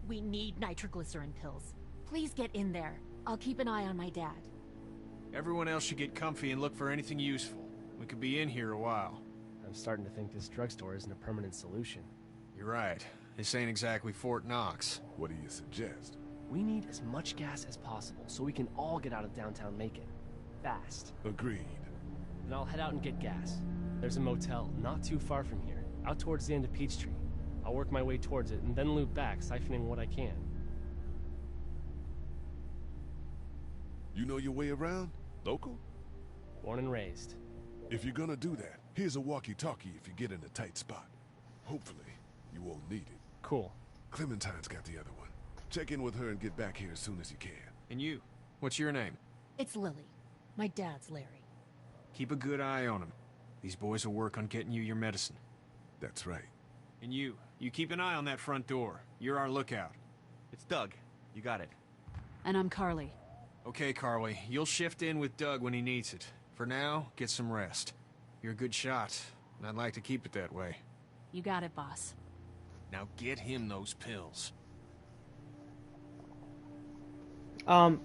S15: We need nitroglycerin pills. Please get in there. I'll keep an eye on my dad.
S10: Everyone else should get comfy and look for anything useful. We could be in here a while.
S17: I'm starting to think this drugstore isn't a permanent solution.
S10: You're right. This ain't exactly Fort Knox.
S3: What do you suggest?
S17: We need as much gas as possible so we can all get out of downtown Macon. Fast.
S3: Agreed.
S17: Then I'll head out and get gas. There's a motel not too far from here, out towards the end of Peachtree. I'll work my way towards it and then loop back, siphoning what I can.
S3: You know your way around? Local?
S17: Born and raised.
S3: If you're gonna do that, here's a walkie-talkie if you get in a tight spot. Hopefully, you won't need it.
S17: Cool.
S3: Clementine's got the other one. Check in with her and get back here as soon as you can.
S10: And you? What's your name?
S15: It's Lily. My dad's Larry.
S10: Keep a good eye on him. These boys will work on getting you your medicine.
S3: That's right.
S10: And you keep an eye on that front door. You're our lookout.
S18: It's Doug. You got it.
S13: And I'm Carly.
S10: Okay, Carly. You'll shift in with Doug when he needs it. For now, get some rest. You're a good shot, and I'd like to keep it that way.
S13: You got it, boss.
S10: Now get him those pills.
S1: A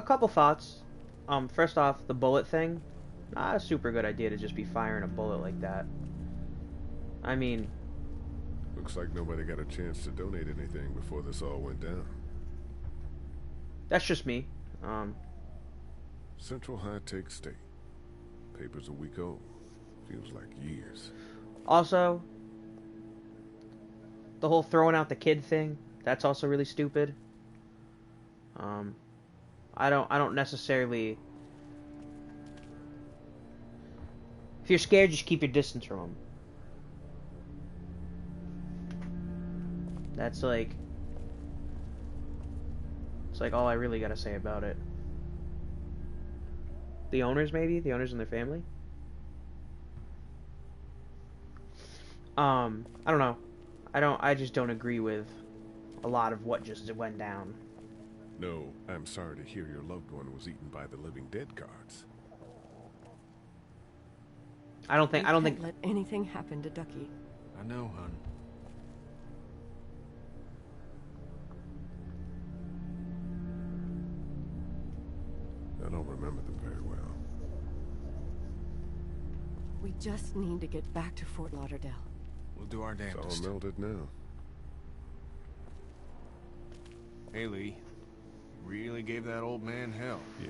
S1: couple thoughts. First off, the bullet thing. Not a super good idea to just be firing a bullet like that. I mean...
S3: Looks like nobody got a chance to donate anything before this all went down.
S1: That's just me.
S3: Central High-Tech State. Paper's a week old. Feels like years.
S1: Also, the whole throwing out the kid thing, that's also really stupid. I don't necessarily... If you're scared, just keep your distance from them. That's like... It's like all I really gotta say about it. The owners, maybe? The owners and their family? I don't know. I just don't agree with a lot of what just went down.
S3: No, I'm sorry to hear your loved one was eaten by the living dead guards.
S1: I don't think
S12: let anything happen to Ducky.
S10: I know, hon.
S3: I don't remember them very well.
S12: We just need to get back to Fort Lauderdale.
S10: We'll do our damnedest.
S3: It's all melted now.
S10: Hey, Lee. Really gave that old man hell.
S3: Yeah.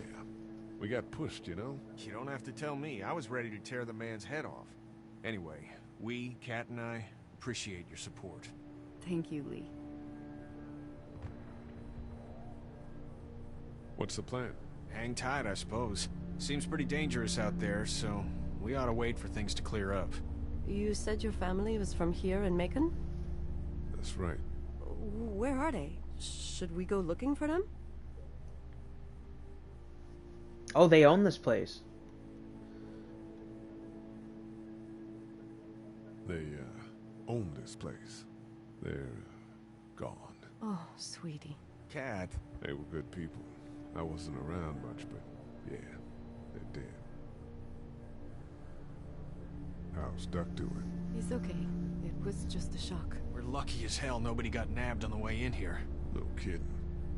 S3: We got pushed, you know?
S10: You don't have to tell me. I was ready to tear the man's head off. Anyway, we, Kat and I, appreciate your support.
S13: Thank you, Lee.
S3: What's the plan?
S10: Hang tight, I suppose. Seems pretty dangerous out there, so we ought to wait for things to clear up.
S12: You said your family was from here in Macon?
S3: That's right.
S12: Where are they? Should we go looking for them?
S1: Oh, they own this place.
S3: They, own this place. They're, gone.
S12: Oh, sweetie.
S10: Kat.
S3: They were good people. I wasn't around much, but yeah, they're dead. How's Duck doing?
S12: He's okay. It was just a shock.
S10: We're lucky as hell nobody got nabbed on the way in here.
S3: No kidding.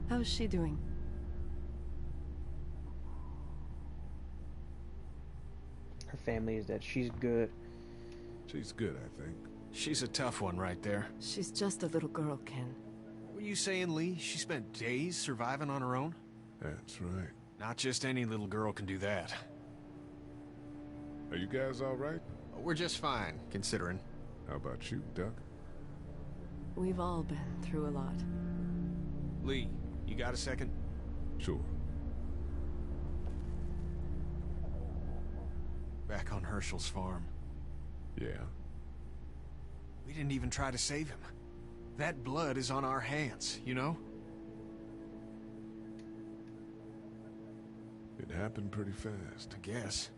S12: How's she doing?
S1: her family is dead. She's good.
S3: She's good, I think.
S10: She's a tough one right there.
S12: She's just a little girl, Ken.
S10: Were you saying, Lee, she spent days surviving on her own?
S3: That's right.
S10: Not just any little girl can do that.
S3: Are you guys all right?
S10: We're just fine, considering.
S3: How about you, Duck?
S12: We've all been through a lot.
S10: Lee, you got a second?
S3: Sure.
S10: Back on Herschel's farm.
S3: Yeah.
S10: We didn't even try to save him. That blood is on our hands, you know?
S3: It happened pretty fast.
S10: I guess.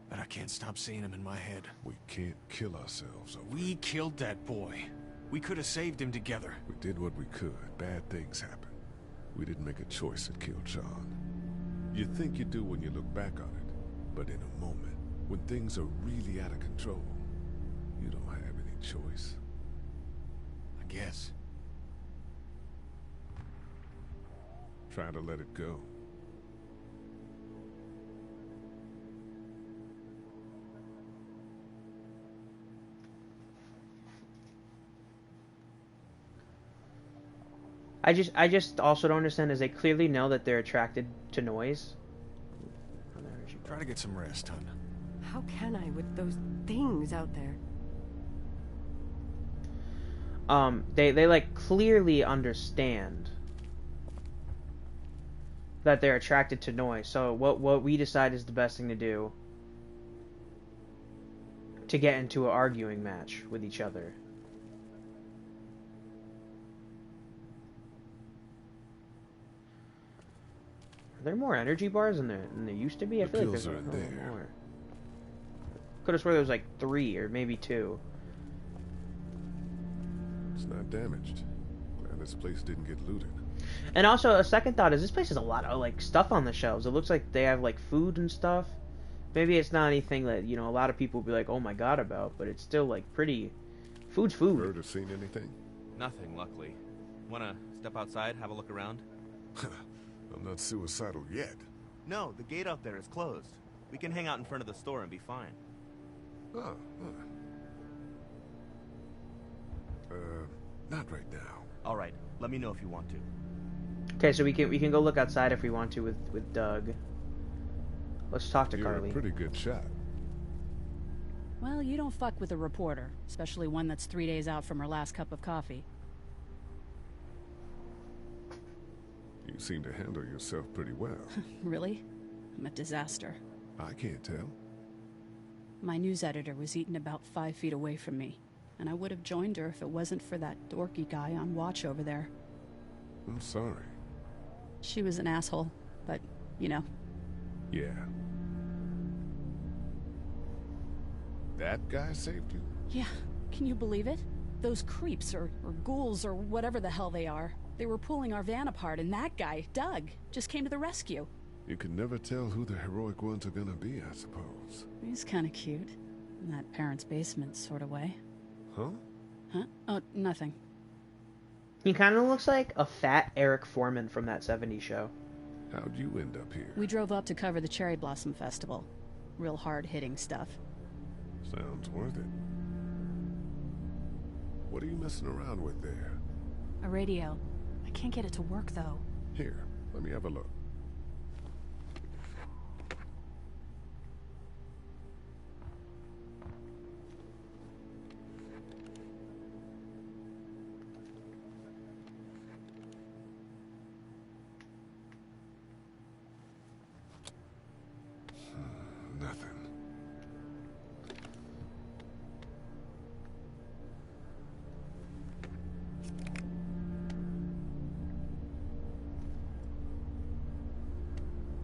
S10: But I can't stop seeing him in my head.
S3: We can't kill ourselves over
S10: We killed that boy. We could have saved him together.
S3: We did what we could. Bad things happen. We didn't make a choice that killed Sean. You think you do when you look back on it. But in a moment, when things are really out of control, you don't have any choice.
S10: I guess.
S3: Try to let it go.
S1: I just also don't understand is they clearly know that they're attracted to noise.
S10: Try to get some rest, hon.
S12: How can I with those things out there?
S1: They like clearly understand that they're attracted to noise. So what we decide is the best thing to do to get into an arguing match with each other. Are there more energy bars than there used to be? I feel like there's more. Could have swore there was like 3 or maybe 2.
S3: It's not damaged. Glad this place didn't get looted.
S1: And also, a second thought is this place has a lot of like stuff on the shelves. It looks like they have like food and stuff. Maybe it's not anything that, you know, a lot of people would be like, oh my god about, but it's still like pretty... Food's food.
S3: Heard or seen anything?
S18: Nothing, luckily. Wanna step outside, have a look around?
S3: I'm not suicidal yet.
S18: No, the gate out there is closed. We can hang out in front of the store and be fine.
S3: Not right now.
S18: All right, let me know if you want to.
S1: Okay, so we can go look outside if we want to with Doug. Let's talk to Carly.
S3: You're a pretty good shot.
S15: Well, you don't fuck with a reporter, especially one that's 3 days out from her last cup of coffee.
S3: You seem to handle yourself pretty well.
S15: Really? I'm a disaster.
S3: I can't tell.
S15: My news editor was eaten about 5 feet away from me, and I would have joined her if it wasn't for that dorky guy on watch over there.
S3: I'm sorry.
S15: She was an asshole, but, you know.
S3: Yeah. That guy saved you?
S15: Yeah, can you believe it? Those creeps, or ghouls, or whatever the hell they are. They were pulling our van apart, and that guy, Doug, just came to the rescue.
S3: You can never tell who the heroic ones are gonna be, I suppose.
S15: He's kind of cute. In that parents' basement sort of way.
S3: Huh?
S15: Huh? Oh, nothing.
S1: He kind of looks like a fat Eric Foreman from that 70s show.
S3: How'd you end up here?
S15: We drove up to cover the Cherry Blossom Festival. Real hard-hitting stuff.
S3: Sounds worth it. What are you messing around with there?
S15: A radio. I can't get it to work, though.
S3: Here, let me have a look. Nothing.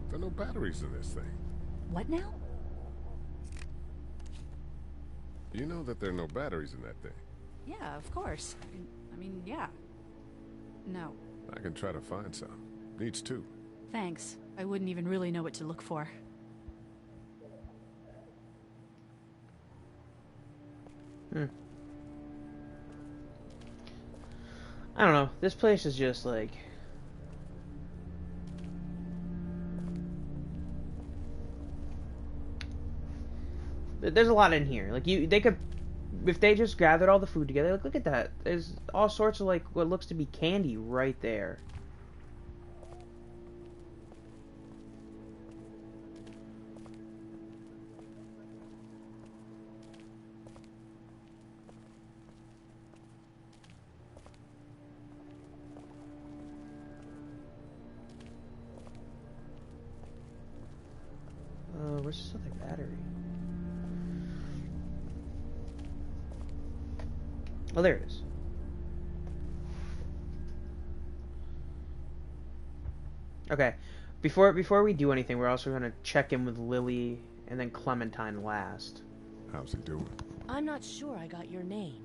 S3: There are no batteries in this thing.
S15: What now?
S3: You know that there are no batteries in that thing.
S15: Yeah, of course. I mean, yeah. No.
S3: I can try to find some. Needs 2.
S15: Thanks. I wouldn't even really know what to look for.
S1: I don't know. This place is just like... There's a lot in here. Like they could, if they just gathered all the food together. Like, look at that. There's all sorts of like what looks to be candy right there. Where's this other battery? Oh, there it is. Okay. Before we do anything, we're also gonna check in with Lily and then Clementine last.
S3: How's he doing?
S15: I'm not sure I got your name.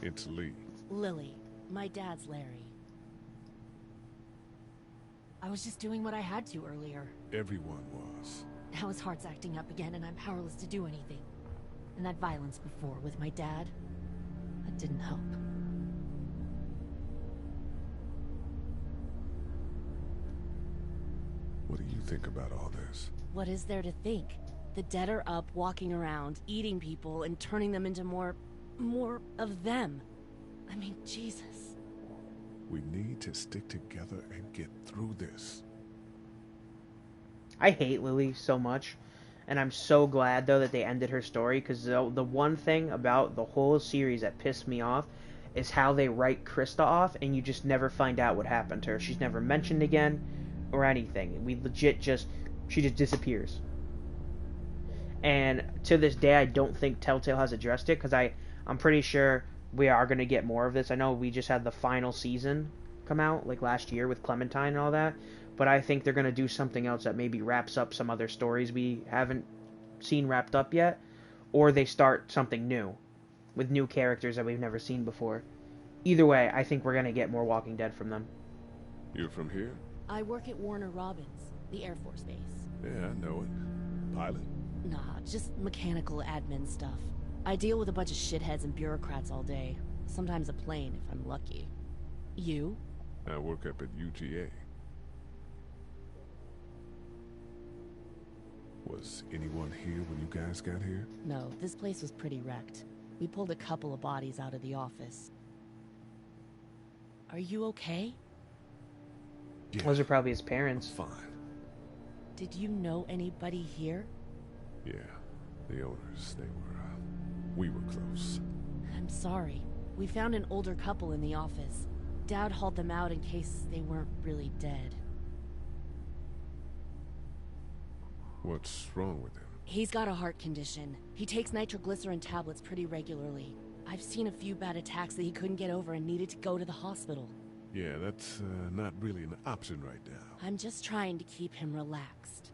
S3: It's Lee.
S15: Lily. My dad's Larry. I was just doing what I had to earlier.
S3: Everyone was.
S15: Now his heart's acting up again and I'm powerless to do anything. And that violence before with my dad, that didn't help.
S3: What do you think about all this?
S15: What is there to think? The dead are up, walking around, eating people, and turning them into more of them. I mean, Jesus.
S3: We need to stick together and get through this.
S1: I hate Lily so much, and I'm so glad though that they ended her story, because the one thing about the whole series that pissed me off is how they write Krista off and you just never find out what happened to her. She's never mentioned again or anything. We legit she just disappears. And to this day I don't think Telltale has addressed it, because I'm pretty sure we are going to get more of this. I know we just had the final season come out like last year with Clementine and all that. But I think they're going to do something else that maybe wraps up some other stories we haven't seen wrapped up yet. Or they start something new with new characters that we've never seen before. Either way, I think we're going to get more Walking Dead from them.
S3: You're from here?
S15: I work at Warner Robins, the Air Force Base.
S3: Yeah, I know it. Pilot?
S15: Nah, just mechanical admin stuff. I deal with a bunch of shitheads and bureaucrats all day. Sometimes a plane, if I'm lucky. You?
S3: I work up at UGA. Was anyone here when you guys got here?
S15: No, this place was pretty wrecked. We pulled a couple of bodies out of the office. Are you okay?
S3: Yeah,
S1: those are probably his parents.
S3: Fine.
S15: Did you know anybody here?
S3: Yeah, the owners, we were close.
S15: I'm sorry. We found an older couple in the office. Dad hauled them out in case they weren't really dead.
S3: What's wrong with him?
S15: He's got a heart condition. He takes nitroglycerin tablets pretty regularly. I've seen a few bad attacks that he couldn't get over and needed to go to the hospital.
S3: Yeah, that's not really an option right now.
S15: I'm just trying to keep him relaxed.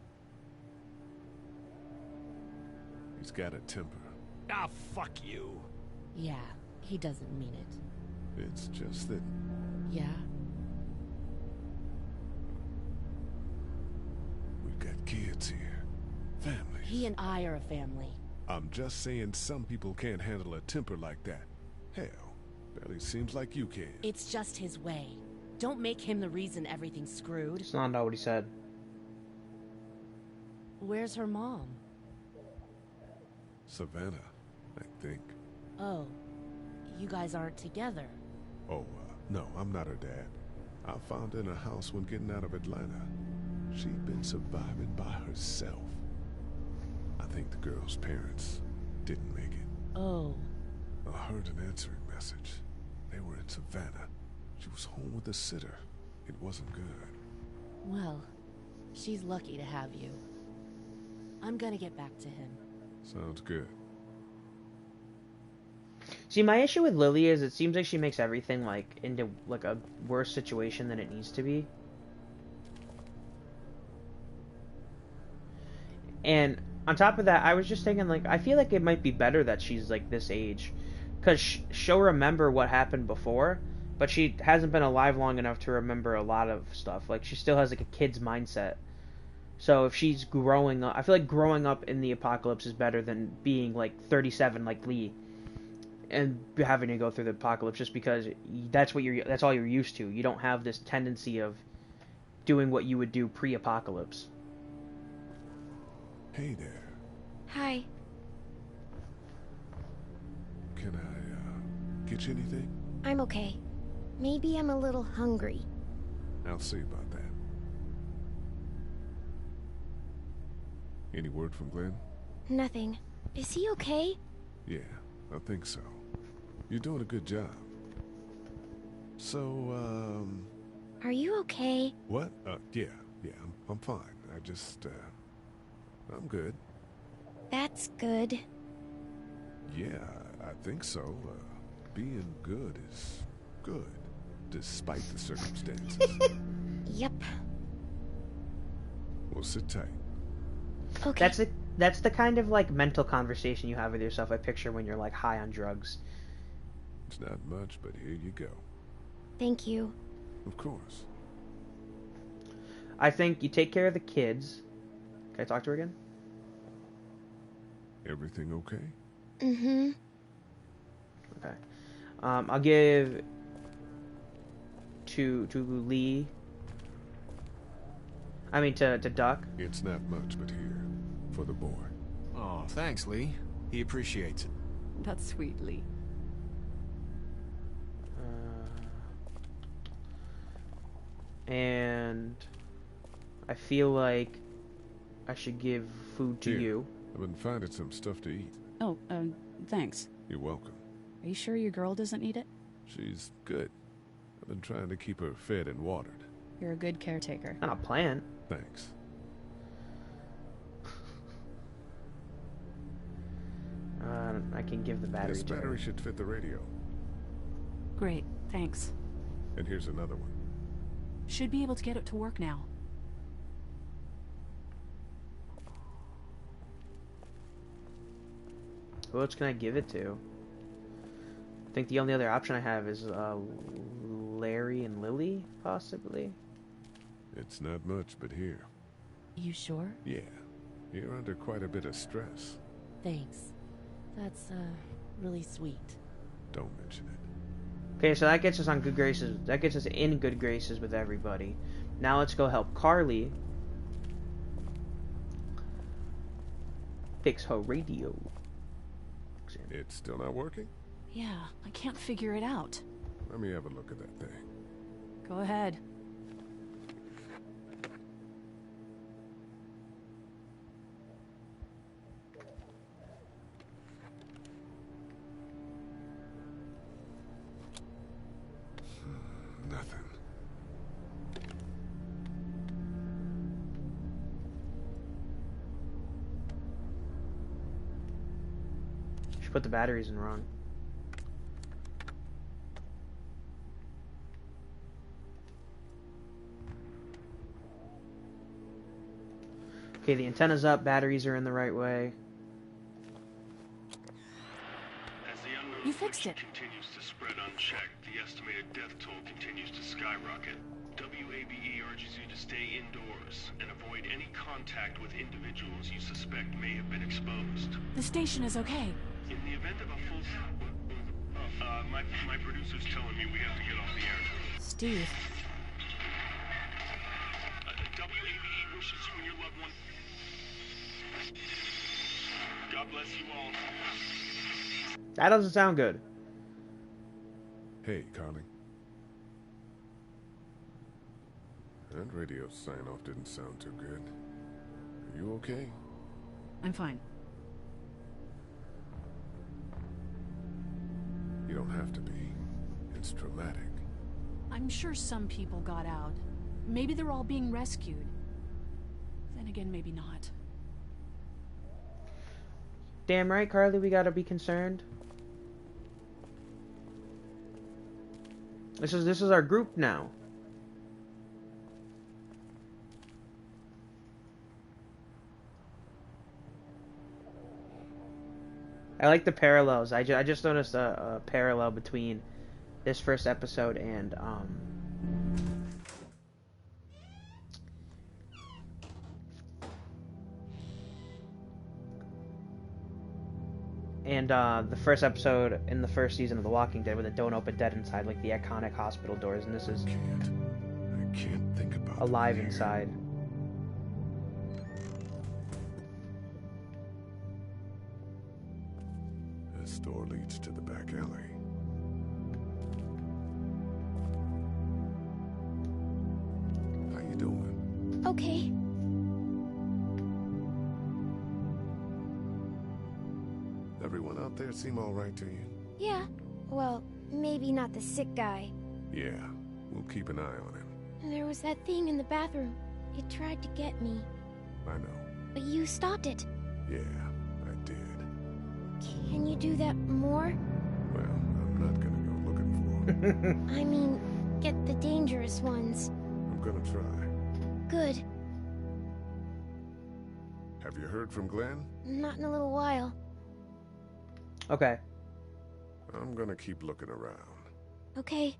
S3: He's got a temper.
S16: Ah, fuck you.
S15: Yeah, he doesn't mean it.
S3: It's just that...
S15: Yeah?
S3: We've got kids here. Families.
S15: He and I are a family.
S3: I'm just saying some people can't handle a temper like that. Hell, barely seems like you can.
S15: It's just his way. Don't make him the reason everything's screwed.
S1: It's not what he said.
S15: Where's her mom?
S3: Savannah, I think.
S15: Oh, you guys aren't together.
S3: Oh, no, I'm not her dad. I found her in a house when getting out of Atlanta. She'd been surviving by herself. I think the girl's parents didn't make it.
S15: Oh.
S3: I heard an answering message. They were in Savannah. She was home with a sitter. It wasn't good.
S15: Well, she's lucky to have you. I'm gonna get back to him.
S3: Sounds good.
S1: See, my issue with Lily is it seems like she makes everything like into like a worse situation than it needs to be. And on top of that, I was just thinking like I feel like it might be better that she's like this age, because she'll remember what happened before, but she hasn't been alive long enough to remember a lot of stuff. Like she still has like a kid's mindset. So if she's growing up, I feel like growing up in the apocalypse is better than being like 37 like Lee and having to go through the apocalypse, just because that's all you're used to. You don't have this tendency of doing what you would do pre-apocalypse.
S3: Hey there.
S14: Hi.
S3: Get you anything?
S14: I'm okay. Maybe I'm a little hungry.
S3: I'll see about that. Any word from Glenn?
S14: Nothing. Is he okay?
S3: Yeah, I think so. You're doing a good job. So,
S14: Are you okay?
S3: What? Yeah, I'm fine. I just, I'm good.
S14: That's good.
S3: Yeah, I think so. Being good is good, despite the circumstances.
S14: Yep.
S3: Well, sit tight.
S14: Okay.
S1: That's the kind of like mental conversation you have with yourself. I picture when you're like high on drugs.
S3: It's not much, but here you go.
S14: Thank you.
S3: Of course.
S1: I think you take care of the kids. Can I talk to her again?
S3: Everything okay?
S14: Mm-hmm.
S1: Okay. I'll give to Lee. I mean to Duck.
S3: It's not much, but here for the boy.
S10: Oh, thanks, Lee. He appreciates it.
S13: That's sweet, Lee.
S1: And I feel like I should give food to
S3: Here,
S1: you.
S3: I've been finding some stuff to eat.
S13: Oh, thanks.
S3: You're welcome.
S13: Are you sure your girl doesn't need it?
S3: She's good. I've been trying to keep her fed and watered.
S13: You're a good caretaker.
S1: Not a plant.
S3: Thanks.
S1: I can give the battery
S3: This
S1: to her.
S3: battery should fit the radio.
S13: Great, thanks.
S3: And here's another one.
S13: Should be able to get it to work now.
S1: Who else can I give it to? I think the only other option I have is Larry and Lily, possibly.
S3: It's not much, but here.
S15: You sure?
S3: Yeah. You're under quite a bit of stress.
S15: Thanks. That's, really sweet.
S3: Don't mention it.
S1: Okay, so that gets us on good graces. That gets us in good graces with everybody. Now let's go help Carly fix her radio.
S3: It's still not working?
S13: Yeah, I can't figure it out.
S3: Let me have a look at that thing.
S13: Go ahead.
S3: Nothing.
S1: She put the batteries in wrong. Okay, the antenna's up, batteries are in the right way.
S19: As the unknown
S13: You fixed it.
S19: continues to spread unchecked, the estimated death toll continues to skyrocket. WABE urges you to stay indoors and avoid any contact with individuals you suspect may have been exposed.
S13: The station is okay.
S19: In the event of a full... my producer's telling me we have to get off the air.
S13: Steve.
S19: WABE wishes you and your loved one... God bless you all.
S1: That doesn't sound good.
S3: Hey, Carly. That radio sign-off didn't sound too good. Are you okay?
S13: I'm fine.
S3: You don't have to be. It's traumatic.
S13: I'm sure some people got out. Maybe they're all being rescued. Then again, maybe not.
S1: Damn right, Carly, we gotta be concerned. This is our group now. I like the parallels. I just noticed a parallel between this first episode and the first episode in the first season of The Walking Dead with a Don't Open Dead inside, like the iconic hospital doors, and this is
S3: I can't think about
S1: alive inside.
S3: This door leads to the back alley.
S14: okay?
S3: Everyone out there seem all right to you?
S14: Yeah. Well, maybe not the sick guy.
S3: Yeah, we'll keep an eye on him.
S14: There was that thing in the bathroom. It tried to get me.
S3: I know.
S14: But you stopped it.
S3: Yeah, I did.
S14: Can you do that more?
S3: Well, I'm not gonna go looking for him.
S14: I mean, get the dangerous ones.
S3: I'm gonna try.
S14: Good.
S3: Have you heard from Glenn?
S14: Not in a little while.
S1: Okay.
S3: I'm gonna keep looking around.
S14: Okay.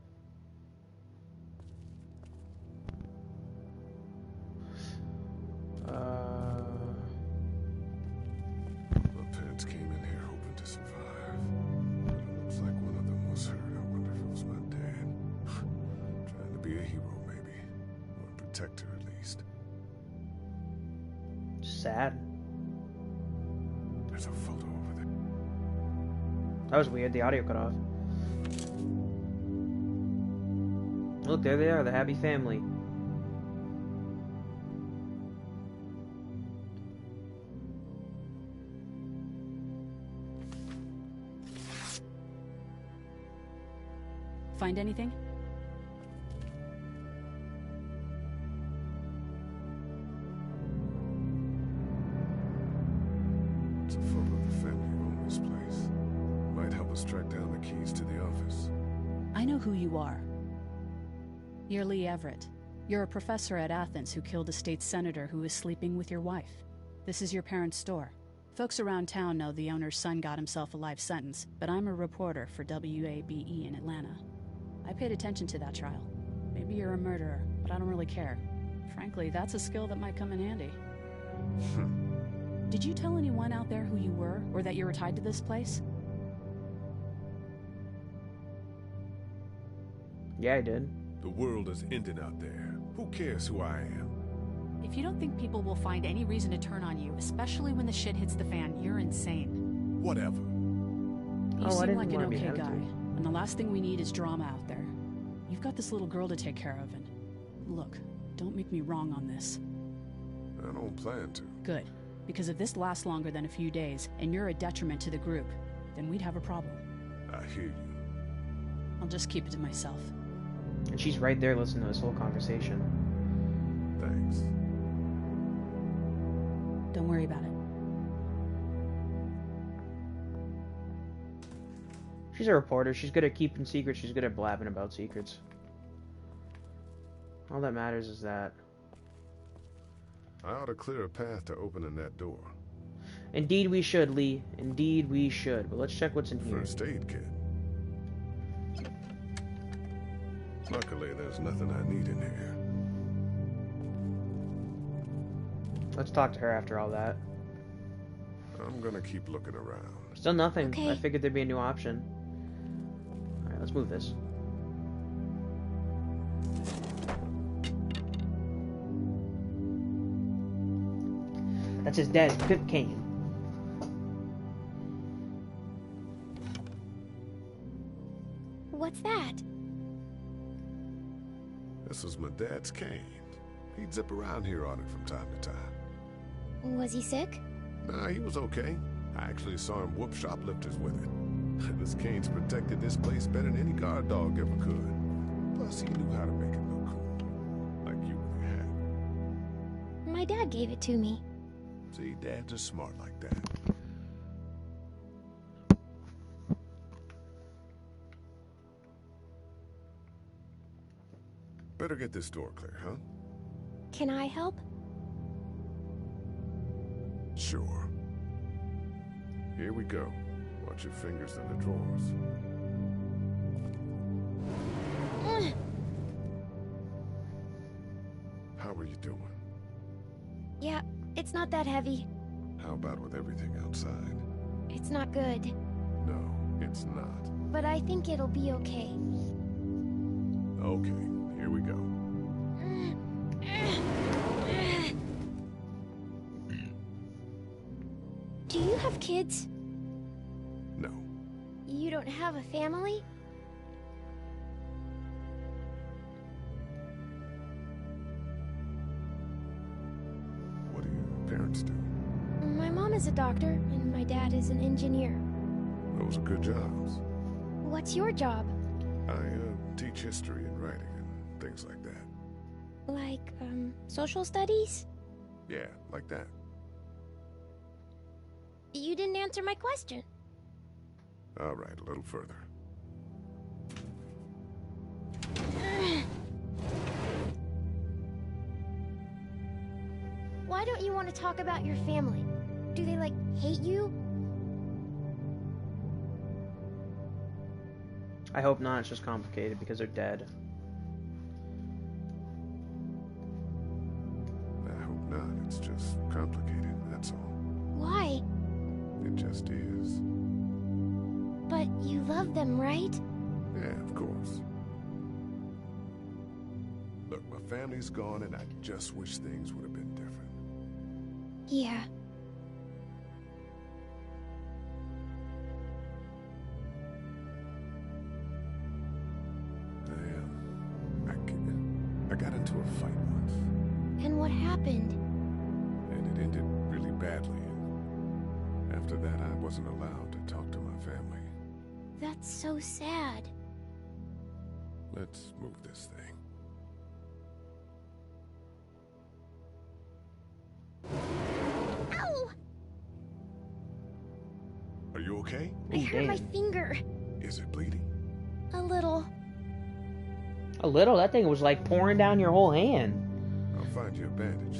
S3: My parents came in here hoping to survive. But it looks like one of them was hurt. I wonder if it was my dad. Trying to be a hero, maybe. Or a protector, at least.
S1: Sad.
S3: There's a photo over there.
S1: That was weird. The audio cut off. Look, there they are, the happy family.
S15: Find anything?
S3: It's a photo of the family who own this place. Might help us track down the keys to the office.
S15: I know who you are. You're Lee Everett. You're a professor at Athens who killed a state senator who was sleeping with your wife. This is your parents' store. Folks around town know the owner's son got himself a life sentence, but I'm a reporter for WABE in Atlanta. I paid attention to that trial. Maybe you're a murderer, but I don't really care. Frankly, that's a skill that might come in handy. Did you tell anyone out there who you were, or that you were tied to this place?
S1: Yeah, I did.
S3: The world is ending out there. Who cares who I am?
S15: If you don't think people will find any reason to turn on you, especially when the shit hits the fan, you're insane.
S3: Whatever.
S15: You seem like an okay guy, and the last thing we need is drama out there. You've got this little girl to take care of, and look, don't make me wrong on this.
S3: I don't plan to.
S15: Good, because if this lasts longer than a few days, and you're a detriment to the group, then we'd have a problem.
S3: I hear you.
S15: I'll just keep it to myself.
S1: And she's right there listening to this whole conversation.
S3: Thanks.
S15: Don't worry about it.
S1: She's a reporter. She's good at keeping secrets. She's good at blabbing about secrets. All that matters is that.
S3: I ought to clear a path to opening that door.
S1: Indeed we should, Lee. Indeed we should. But let's check what's in here.
S3: First aid kit. Luckily, there's nothing I need in here.
S1: Let's talk to her after all that.
S3: I'm gonna keep looking around.
S1: Still nothing.
S14: Okay.
S1: I figured there'd be a new option. Alright, let's move this. That's his dad's pip cane.
S14: What's that?
S3: This was my dad's cane. He'd zip around here on it from time to time.
S14: Was he sick?
S3: Nah, he was okay. I actually saw him whoop shoplifters with it. This cane's protected this place better than any guard dog ever could. Plus, he knew how to make it look cool. Like you really had.
S14: My dad gave it to me.
S3: See, dads are smart like that. Better get this door clear, huh?
S14: Can I help?
S3: Sure. Here we go. Watch your fingers in the drawers. How are you doing?
S14: Yeah, it's not that heavy.
S3: How about with everything outside?
S14: It's not good.
S3: No, it's not.
S14: But I think it'll be okay.
S3: Okay, here we go.
S14: Do you have kids?
S3: No.
S14: You don't have a family?
S3: parents do?
S14: My mom is a doctor, and my dad is an engineer.
S3: Those are good jobs.
S14: What's your job?
S3: I teach history and writing and things like that.
S14: Like, social studies?
S3: Yeah, like that.
S14: You didn't answer my question.
S3: All right, a little further.
S14: Why don't you want to talk about your family? Do they, like, hate you?
S1: I hope not. It's just complicated because they're dead.
S3: I hope not. It's just complicated, that's all.
S14: Why?
S3: It just is.
S14: But you love them, right?
S3: Yeah, of course. Look, my family's gone and I just wish things would have been different.
S14: Yeah.
S3: I got into a fight once.
S14: And what happened?
S3: And it ended really badly. And after that, I wasn't allowed to talk to my family.
S14: That's so sad.
S3: Let's move this thing.
S14: Ow!
S3: Are you okay?
S14: I hurt my finger.
S3: Is it bleeding?
S14: A little.
S1: A little? That thing was like pouring down your whole hand.
S3: I'll find you a bandage.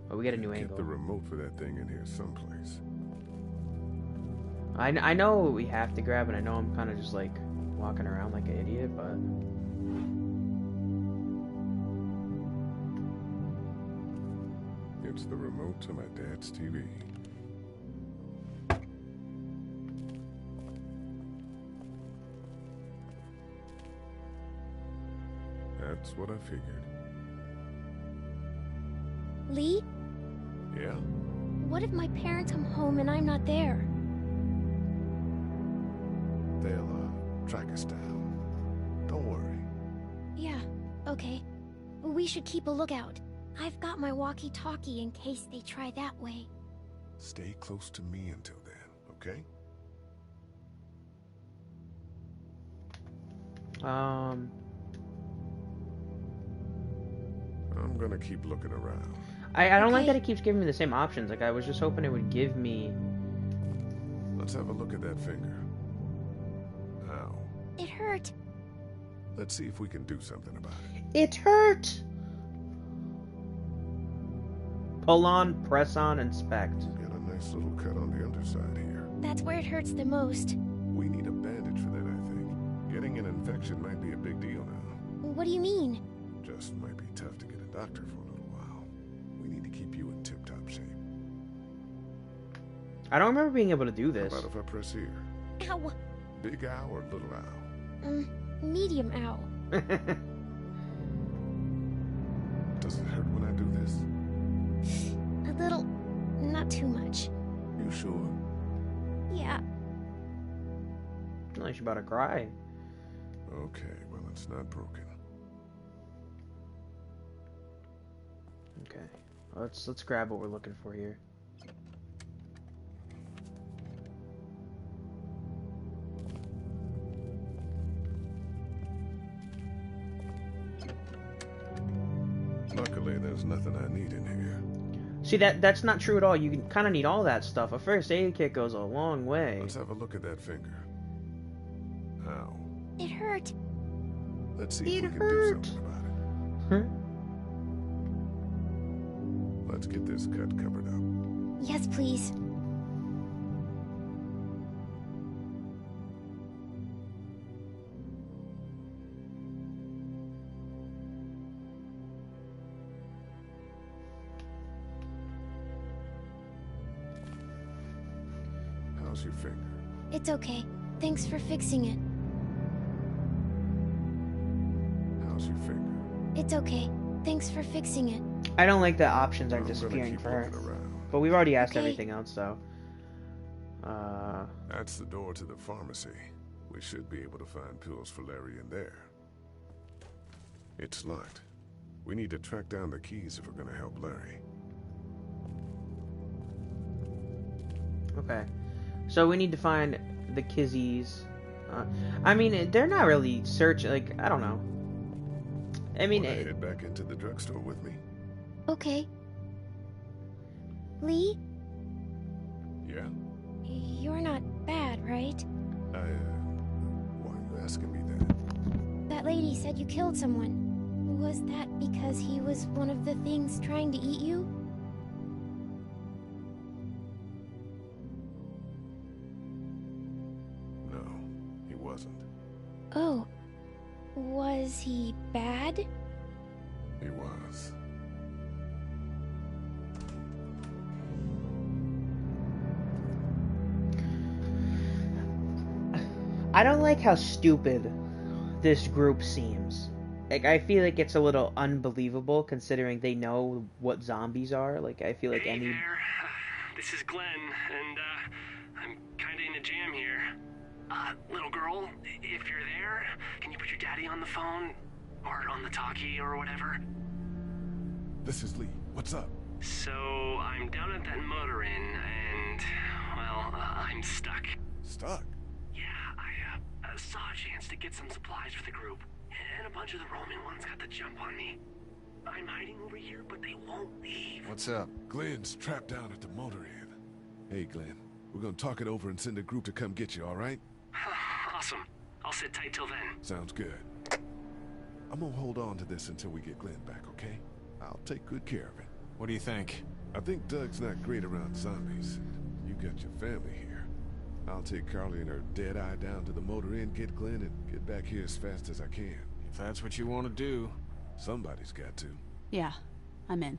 S1: Oh, we got a new angle.
S3: Get the remote for that thing in here someplace.
S1: I know we have to grab it. I know I'm kind of just like walking around like an idiot, but...
S3: It's the remote to my dad's TV. That's what I figured.
S14: Lee?
S3: Yeah?
S14: What if my parents come home and I'm not there?
S3: They'll, track us down. Don't worry.
S14: Yeah, okay. We should keep a lookout. I've got my walkie-talkie in case they try that way.
S3: Stay close to me until then, okay? I'm gonna keep looking around.
S1: I don't like that it keeps giving me the same options. Like, I was just hoping it would give me...
S3: Let's have a look at that finger. Ow.
S14: It hurt.
S3: Let's see if we can do something about it.
S1: It hurt! Pull on, press on, inspect.
S3: Got a nice little cut on the underside here.
S14: That's where it hurts the most.
S3: We need a bandage for that, I think. Getting an infection might be a big deal now.
S14: What do you mean?
S3: Just might be tough to get a doctor for a little while. We need to keep you in tip-top shape.
S1: I don't remember being able to do this.
S3: How about if I press here?
S14: Ow.
S3: Big ow or little ow?
S14: Medium ow.
S3: Does it hurt when I do this?
S14: A little. Not too much.
S3: You sure?
S14: Yeah.
S1: Like she's about to cry.
S3: Okay, well, it's not broken.
S1: Okay. Let's grab what we're looking for here.
S3: Luckily, there's nothing I need in here.
S1: See, that's not true at all. You kind of need all that stuff. A first aid kit goes a long way.
S3: Let's have a look at that finger. Ow.
S14: It hurt.
S3: Let's see if we can do something about it.
S1: Huh?
S3: Let's get this cut covered up.
S14: Yes, please.
S3: How's your finger?
S14: It's okay. Thanks for fixing it.
S3: How's your finger?
S14: It's okay. Thanks for fixing it.
S1: I don't like that options are disappearing for her. But we've already asked everything else, so...
S3: That's the door to the pharmacy. We should be able to find pills for Larry in there. It's locked. We need to track down the keys if we're gonna help Larry.
S1: Okay. So we need to find the Kizzies. I mean, they're not really searching, like, I don't know. I mean...
S3: Wanna head back into the drugstore with me?
S14: Okay. Lee?
S3: Yeah?
S14: You're not bad, right?
S3: Why are you asking me that?
S14: That lady said you killed someone. Was that because he was one of the things trying to eat you?
S3: No, he wasn't.
S14: Oh. Was he bad?
S3: He was.
S1: I don't like how stupid this group seems. Like, I feel like it's a little unbelievable considering they know what zombies are. Like, I feel like any...
S17: there. This is Glenn, and I'm kinda in a jam here. Little girl, if you're there, can you put your daddy on the phone? Or on the talkie or whatever?
S3: This is Lee. What's up?
S17: So, I'm down at that motor inn, and, well, I'm stuck.
S3: Stuck?
S17: Yeah, I saw a chance to get some supplies for the group, and a bunch of the Roman ones got the jump on me. I'm hiding over here, but they won't leave.
S3: What's up? Glenn's trapped down at the motor inn. Hey, Glenn. We're gonna talk it over and send a group to come get you, all right?
S17: Awesome. I'll sit tight till then.
S3: Sounds good. I'm gonna hold on to this until we get Glenn back, okay? I'll take good care of it.
S10: What do you think?
S3: I think Doug's not great around zombies. You got your family here. I'll take Carly and her dead eye down to the motor inn, get Glenn, and get back here as fast as I can.
S10: If that's what you want to do.
S3: Somebody's got to.
S15: Yeah, I'm in.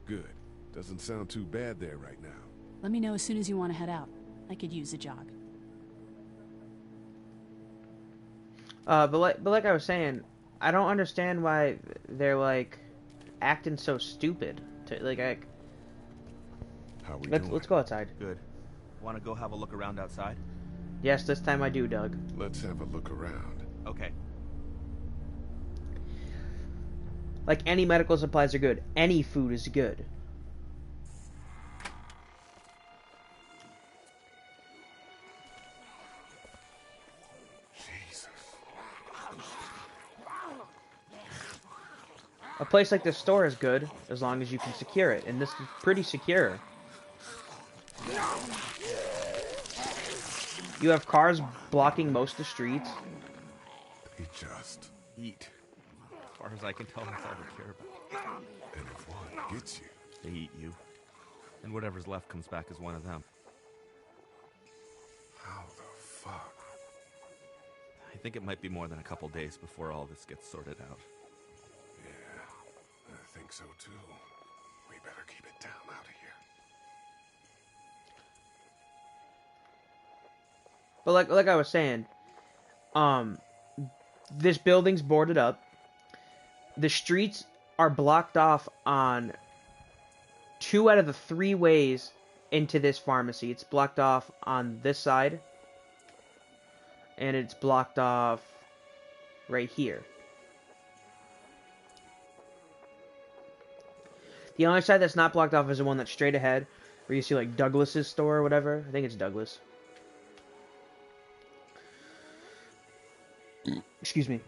S3: Good. Doesn't sound too bad there right now.
S15: Let me know as soon as you want to head out. I could use a jog.
S1: But like I was saying, I don't understand why they're, like, acting so stupid.
S3: How we
S1: doing? Let's go outside.
S18: Good. Want to go have a look around outside?
S1: Yes, this time I do, Doug.
S3: Let's have a look around.
S18: Okay.
S1: Like, any medical supplies are good. Any food is good. A place like this store is good, as long as you can secure it, and this is pretty secure. You have cars blocking most of the streets.
S3: They just
S18: eat. As far as I can tell, that's all they care about.
S3: And if one gets you,
S18: they eat you. And whatever's left comes back as one of them.
S3: How the fuck?
S18: I think it might be more than a couple days before all this gets sorted out.
S3: Yeah, I think so too. We better keep it down out of here.
S1: But like I was saying, this building's boarded up. The streets are blocked off on 2 out of the 3 ways into this pharmacy. It's blocked off on this side, and it's blocked off right here. The only side that's not blocked off is the one that's straight ahead, where you see like Douglas's store or whatever. I think it's Douglas. Excuse me.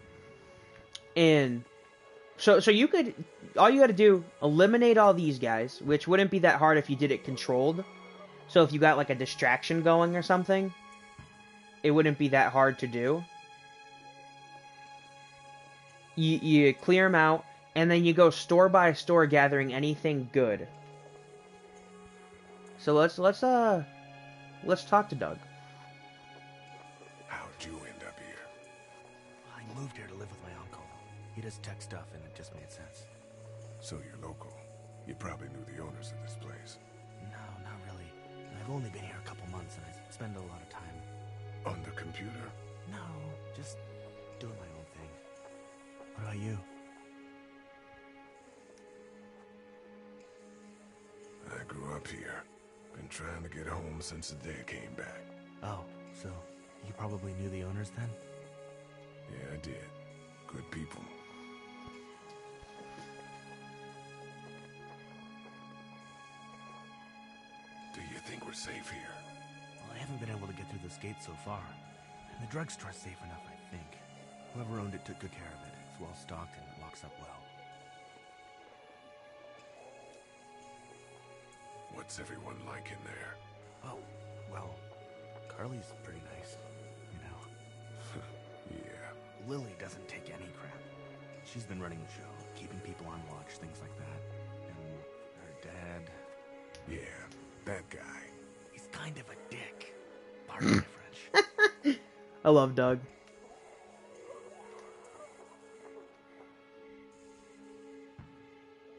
S1: And so you could, all you got to do, eliminate all these guys, which wouldn't be that hard if you did it controlled. So if you got like a distraction going or something, it wouldn't be that hard to do. You clear them out, and then you go store by store gathering anything good. So let's talk to Doug.
S3: How'd you end up here?
S18: I moved here to live with my uncle. He does tech stuff, and it just made sense.
S3: So you're local. You probably knew the owners of this place.
S18: No, not really. I've only been here a couple months, and I spend a lot of time...
S3: On the computer?
S18: No, just doing my own thing. What about you?
S3: I grew up here. Been trying to get home since the day I came back.
S18: Oh, so you probably knew the owners then?
S3: Yeah, I did. Good people. safe here?
S18: Well, I haven't been able to get through this gate so far. And the drugstore's safe enough, I think. Whoever owned it took good care of it. It's well stocked and it locks up well.
S3: What's everyone like in there?
S18: Oh, well, Carly's pretty nice, you know.
S3: Yeah.
S18: Lily doesn't take any crap. She's been running the show, keeping people on watch, things like that. And her dad...
S3: Yeah, that guy.
S18: He's kind of a dick. Pardon my French.
S1: I love Doug.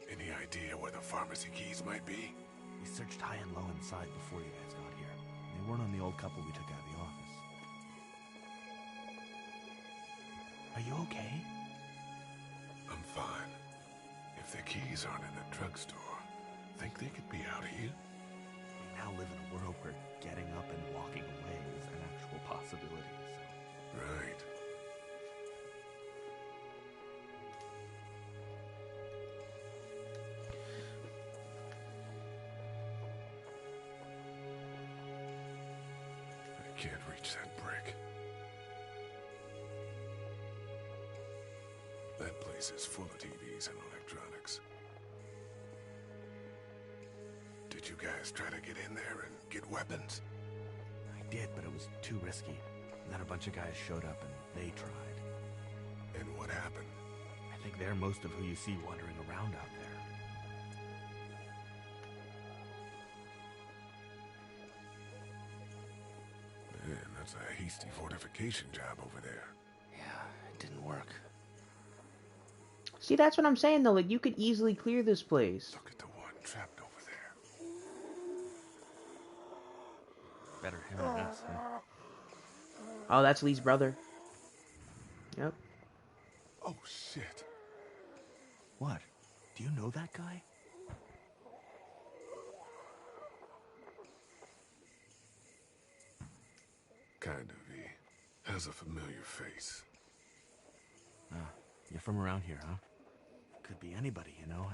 S3: Any idea where the pharmacy keys might be?
S18: We searched high and low inside before you guys got here. They weren't on the old couple we took out of the office. Are you okay?
S3: I'm fine. If the keys aren't in the drugstore, think they could be out here?
S18: We now live in a world where getting up and walking away is an actual possibility, so...
S3: Right. I can't reach that brick. That place is full of TVs and electronics. Did you guys try to get in there and get weapons?
S18: I did, but it was too risky. And then a bunch of guys showed up and they tried.
S3: And what happened?
S18: I think they're most of who you see wandering around out there.
S3: Man, that's a hasty fortification job over there.
S18: Yeah, it didn't work.
S1: See, that's what I'm saying, though. Like, you could easily clear this place.
S3: Look at the one trapped over there.
S18: Better him than us, huh?
S1: Oh, that's Lee's brother. Yep.
S3: Oh, shit.
S18: What? Do you know that guy?
S3: Kind of. He has a familiar face.
S18: Ah, you're from around here, huh? Could be anybody, you know.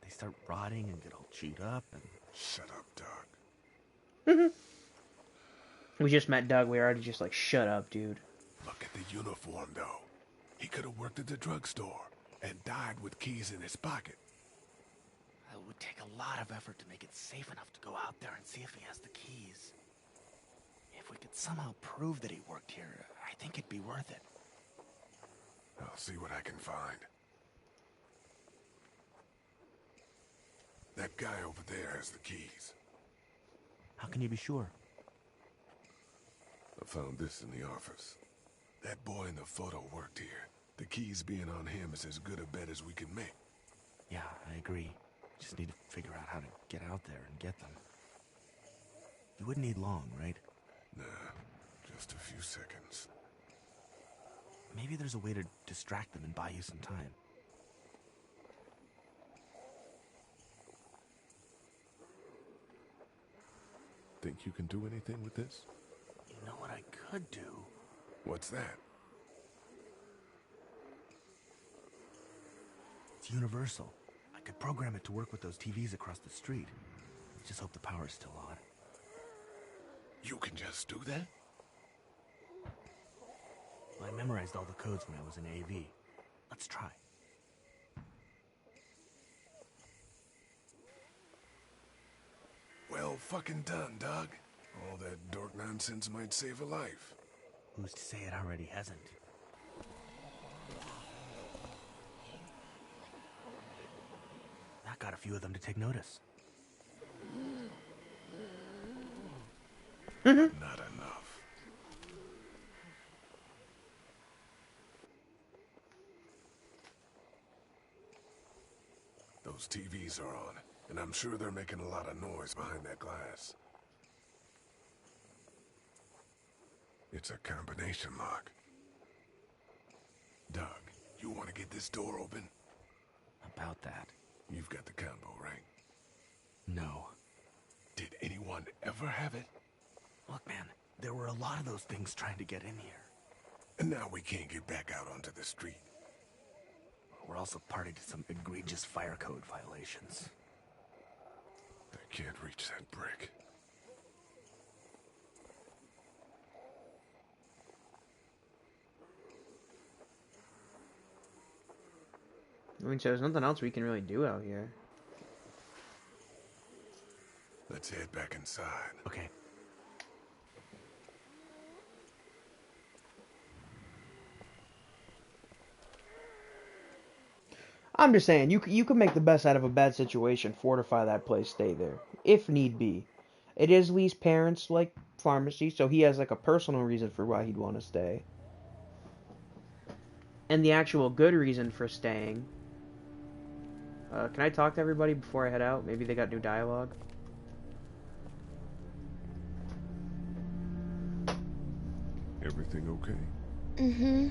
S18: They start rotting and get all chewed up and...
S3: Shut up, Doug.
S1: We just met Doug. We were already just like, shut up, dude.
S3: Look at the uniform, though. He could have worked at the drugstore and died with keys in his pocket.
S18: It would take a lot of effort to make it safe enough to go out there and see if he has the keys. If we could somehow prove that he worked here, I think it'd be worth it.
S3: I'll see what I can find. That guy over there has the keys.
S18: How can you be sure?
S3: I found this in the office. That boy in the photo worked here. The keys being on him is as good a bet as we can make.
S18: Yeah, I agree. Just need to figure out how to get out there and get them. You wouldn't need long, right?
S3: Nah, just a few seconds.
S18: Maybe there's a way to distract them and buy you some time.
S3: Think you can do anything with this?
S18: You know what I could do?
S3: What's that?
S18: It's universal. I could program it to work with those TVs across the street. Just hope the power's still on.
S3: You can just do that?
S18: Well, I memorized all the codes when I was in AV. Let's try.
S3: Well fucking done, Doug. All that dork nonsense might save a life.
S18: Who's to say it already hasn't? That got a few of them to take notice.
S3: Not enough. Those TVs are on, and I'm sure they're making a lot of noise behind that glass. It's a combination lock. Doug, you want to get this door open?
S18: About that.
S3: You've got the combo, right?
S18: No.
S3: Did anyone ever have it?
S18: Look, man, there were a lot of those things trying to get in here.
S3: And now we can't get back out onto the street.
S18: We're also party to some egregious fire code violations.
S3: I can't reach that brick.
S1: I mean, so there's nothing else we can really do out here.
S3: Let's head back inside.
S18: Okay.
S1: I'm just saying, you can make the best out of a bad situation, fortify that place, stay there, if need be. It is Lee's parents' like pharmacy, so he has like a personal reason for why he'd want to stay. And the actual good reason for staying. Can I talk to everybody before I head out? Maybe they got new dialogue.
S3: Everything okay?
S14: Mm-hmm.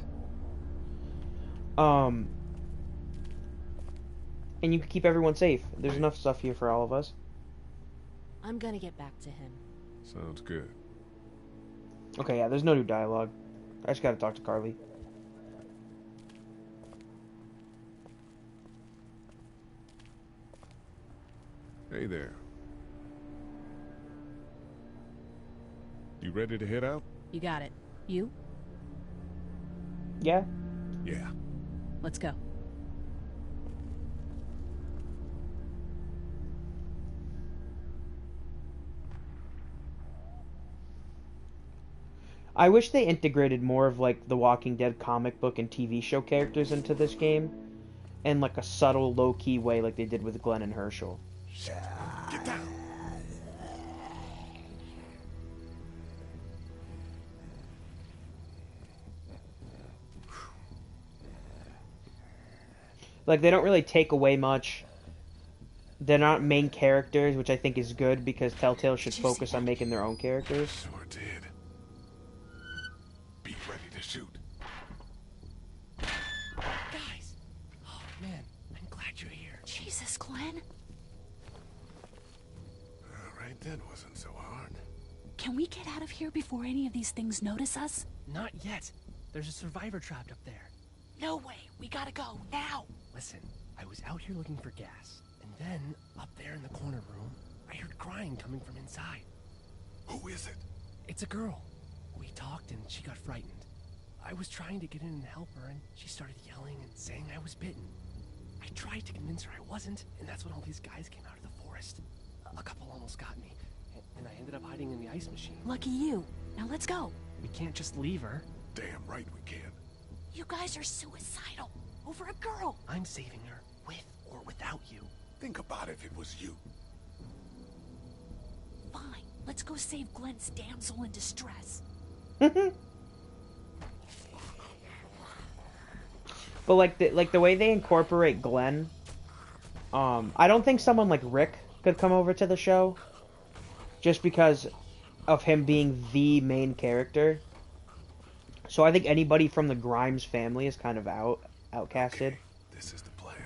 S1: And you can keep everyone safe. There's enough stuff here for all of us.
S15: I'm gonna get back to him.
S3: Sounds good.
S1: Okay, yeah, there's no new dialogue. I just gotta talk to Carly.
S3: Hey there. You ready to head out?
S15: You got it. You?
S1: Yeah?
S3: Yeah.
S15: Let's go.
S1: I wish they integrated more of like the Walking Dead comic book and TV show characters into this game in like a subtle, low-key way like they did with Glenn and Herschel.
S3: Get down.
S1: Like, they don't really take away much. They're not main characters, which I think is good because Telltale should focus on making their own characters.
S3: Sure did. Be ready to shoot.
S18: Guys! Oh, man. I'm glad you're here.
S15: Jesus, Glenn.
S3: Alright, that wasn't so hard.
S15: Can we get out of here before any of these things notice us?
S18: Not yet. There's a survivor trapped up there.
S15: No way. We gotta go, now.
S18: Listen, I was out here looking for gas, and then, up there in the corner room, I heard crying coming from inside.
S3: Who is it?
S18: It's a girl. We talked and she got frightened. I was trying to get in and help her, and she started yelling and saying I was bitten. I tried to convince her I wasn't, and that's when all these guys came out of the forest. A couple almost got me, and I ended up hiding in the ice machine.
S15: Lucky you. Now let's go.
S18: We can't just leave her.
S3: Damn right we can.
S15: You guys are suicidal. Over a girl.
S18: I'm saving her, with or without you.
S3: Think about if it was you.
S15: Fine. Let's go save Glenn's damsel in distress.
S1: But like the way they incorporate Glenn, I don't think someone like Rick could come over to the show, just because of him being the main character. So I think anybody from the Grimes family is kind of outcasted.
S3: Okay, this is the plan.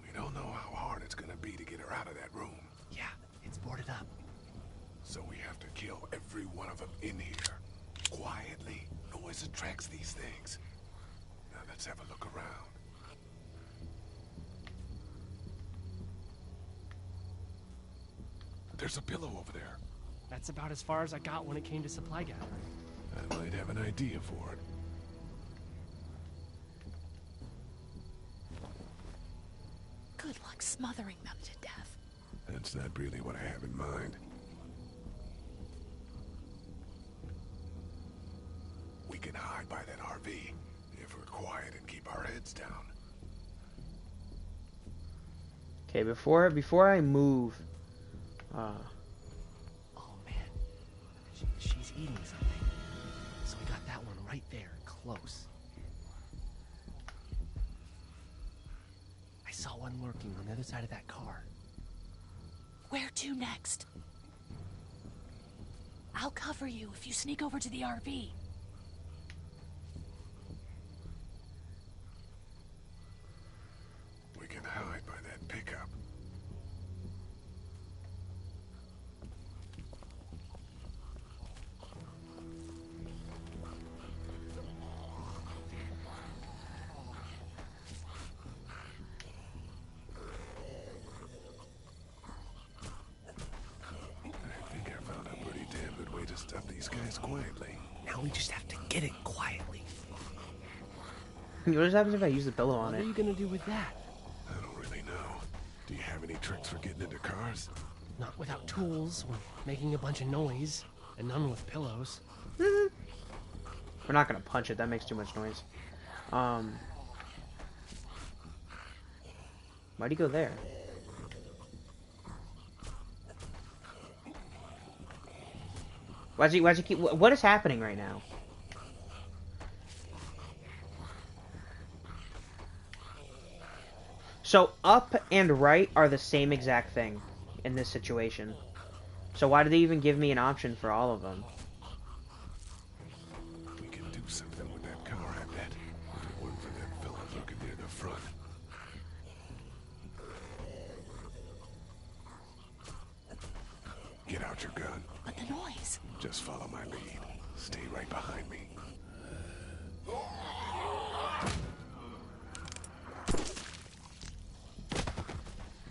S3: We don't know how hard it's gonna be to get her out of that room.
S18: Yeah, it's boarded up.
S3: So we have to kill every one of them in here. Quietly. Noise attracts these things. Now let's have a look around. There's a pillow over there.
S18: That's about as far as I got when it came to supply gathering.
S3: I might have an idea for it.
S15: Good luck smothering them to death.
S3: That's not really what I have in mind. We can hide by that RV if we're quiet and keep our heads down.
S1: Okay, before I move,
S18: Oh man, she's eating something. So we got that one right there, close. I saw one lurking on the other side of that car.
S15: Where to next? I'll cover you if you sneak over to the RV.
S3: We can hide by that pickup. Stop these guys quietly.
S18: Now we just have to get it quietly.
S1: what happens if I use the pillow on
S18: What
S1: it?
S18: are you gonna do with that?
S3: Do you have any tricks for getting into cars?
S18: Not without tools, or making a bunch of noise, and none with pillows.
S1: We're not gonna punch it, that makes too much noise. Why'd he go there? Why's he keep... What is happening right now? So, up and right are the same exact thing in this situation. So why do they even give me an option for all of them?
S3: We can do something with that car, I bet. We'll get one for that fella lurking near the front. Get out your gun.
S15: But the noise.
S3: Just follow my lead. Stay right behind me.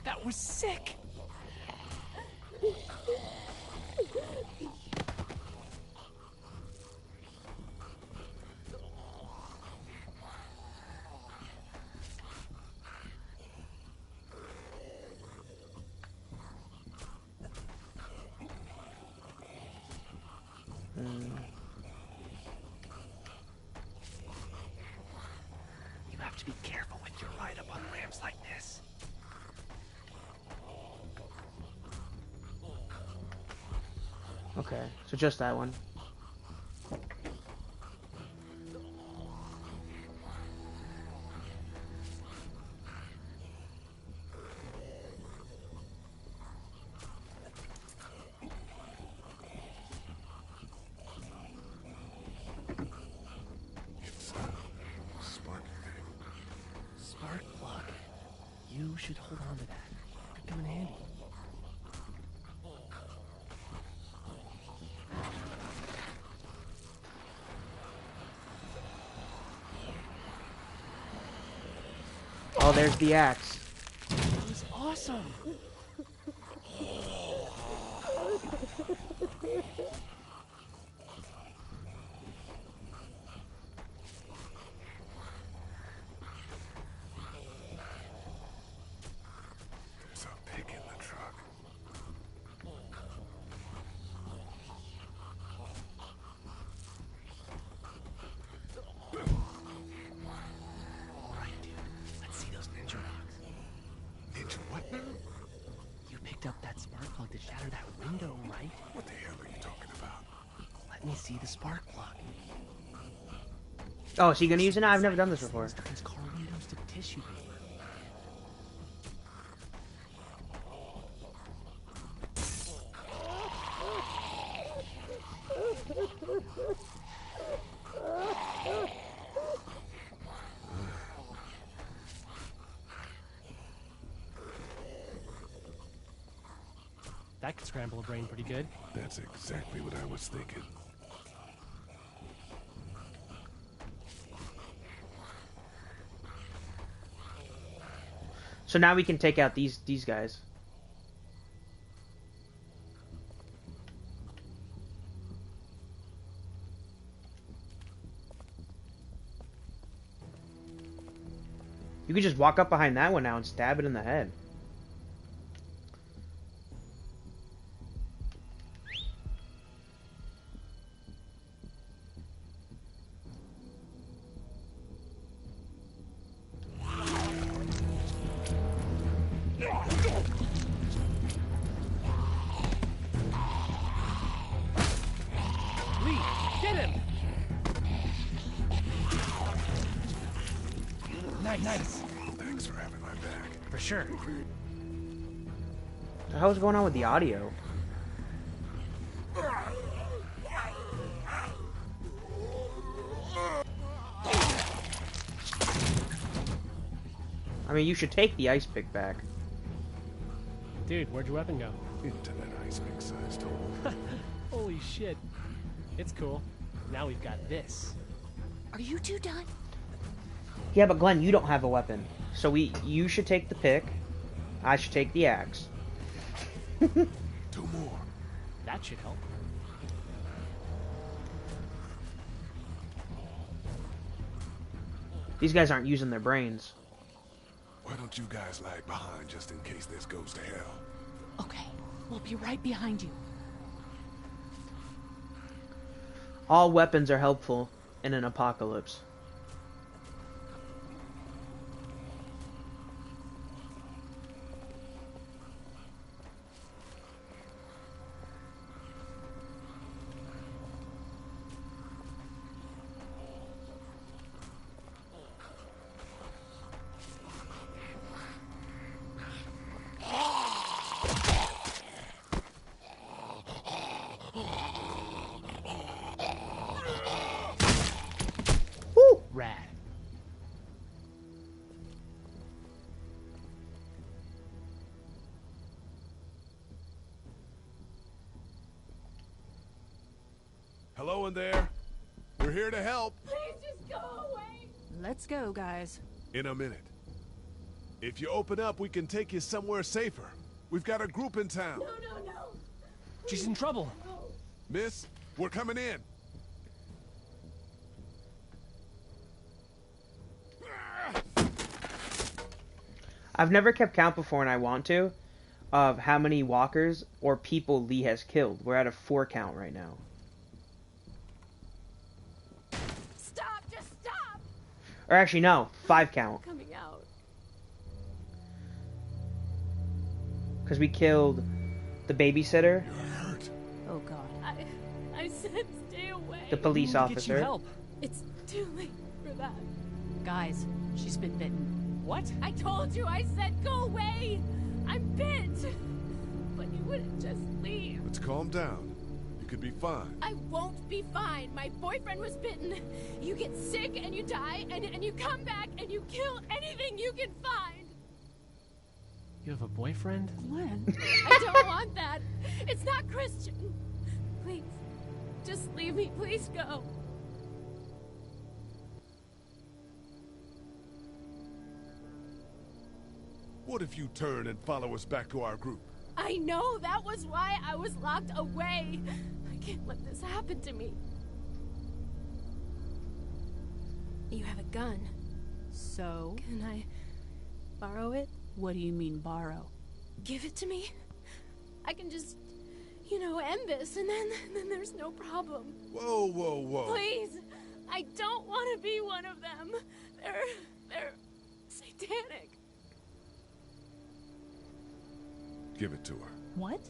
S18: That was sick! You have to be careful with your ride up on ramps like this.
S1: Okay, so just that one.
S3: It's a spark thing.
S18: Spark plug. You should hold on to that. Could come in handy.
S1: Oh, there's the axe.
S18: That was awesome!
S3: There's a pig in the truck.
S18: Alright, dude. Let's see those ninja rocks.
S3: Ninja what now?
S18: You picked up that spark plug that shattered that window, right?
S3: What the hell are you talking about?
S18: Let me see the spark plug.
S1: Oh, is he gonna use it now? I've never done this before.
S18: Turns car windows to tissue paper. That could scramble a brain pretty good.
S3: That's exactly what I was thinking.
S1: So now we can take out these guys. You could just walk up behind that one now and stab it in the head.
S18: Lee, get him! Nice.
S3: Thanks for having my back.
S18: For sure.
S1: What the hell is going on with the audio? I mean, you should take the ice pick back.
S18: Dude, where'd your weapon go?
S3: Into that ice pick sized hole.
S18: Holy shit. It's cool. Now we've got this.
S15: Are you two done?
S1: Yeah, but Glenn, you don't have a weapon. So you should take the pick. I should take the axe.
S3: 2 more.
S18: That should help.
S1: These guys aren't using their brains.
S3: Why don't don't you guys lag behind just in case this goes to hell?
S15: Okay, we'll be right behind you.
S1: All weapons are helpful in an apocalypse.
S18: Rad.
S3: Hello in there. We're here to help.
S11: Please just go away.
S13: Let's go, guys.
S3: In a minute. If you open up, we can take you somewhere safer. We've got a group in town.
S11: No.
S18: She's in trouble.
S3: Miss, we're coming in.
S1: I've never kept count before, and I want to, of how many walkers or people Lee has killed. We're at a 4 count right now.
S11: Stop! Just stop!
S1: Or actually, no, 5 count.
S11: Coming out.
S1: Because we killed the babysitter,
S13: Oh God.
S11: I said stay away.
S1: the police
S18: Get you
S1: officer.
S18: help.
S11: It's too late for that.
S15: Guys, she's been bitten.
S18: What?
S11: I told you, I said go away! I'm bit! But you wouldn't just leave.
S3: Let's calm down. You could be fine.
S11: I won't be fine. My boyfriend was bitten. You get sick and you die, and you come back and you kill anything you can find.
S18: You have a boyfriend?
S13: Glenn.
S11: I don't want that. It's not Christian. Please, just leave me. Please go.
S3: What if you turn and follow us back to our group?
S11: I know, that was why I was locked away. I can't let this happen to me. You have a gun.
S15: So?
S11: Can I borrow it?
S15: What do you mean, borrow?
S11: Give it to me. I can just, end this, and then there's no problem.
S3: Whoa.
S11: Please, I don't want to be one of them. They're satanic.
S3: Give it to her.
S15: What?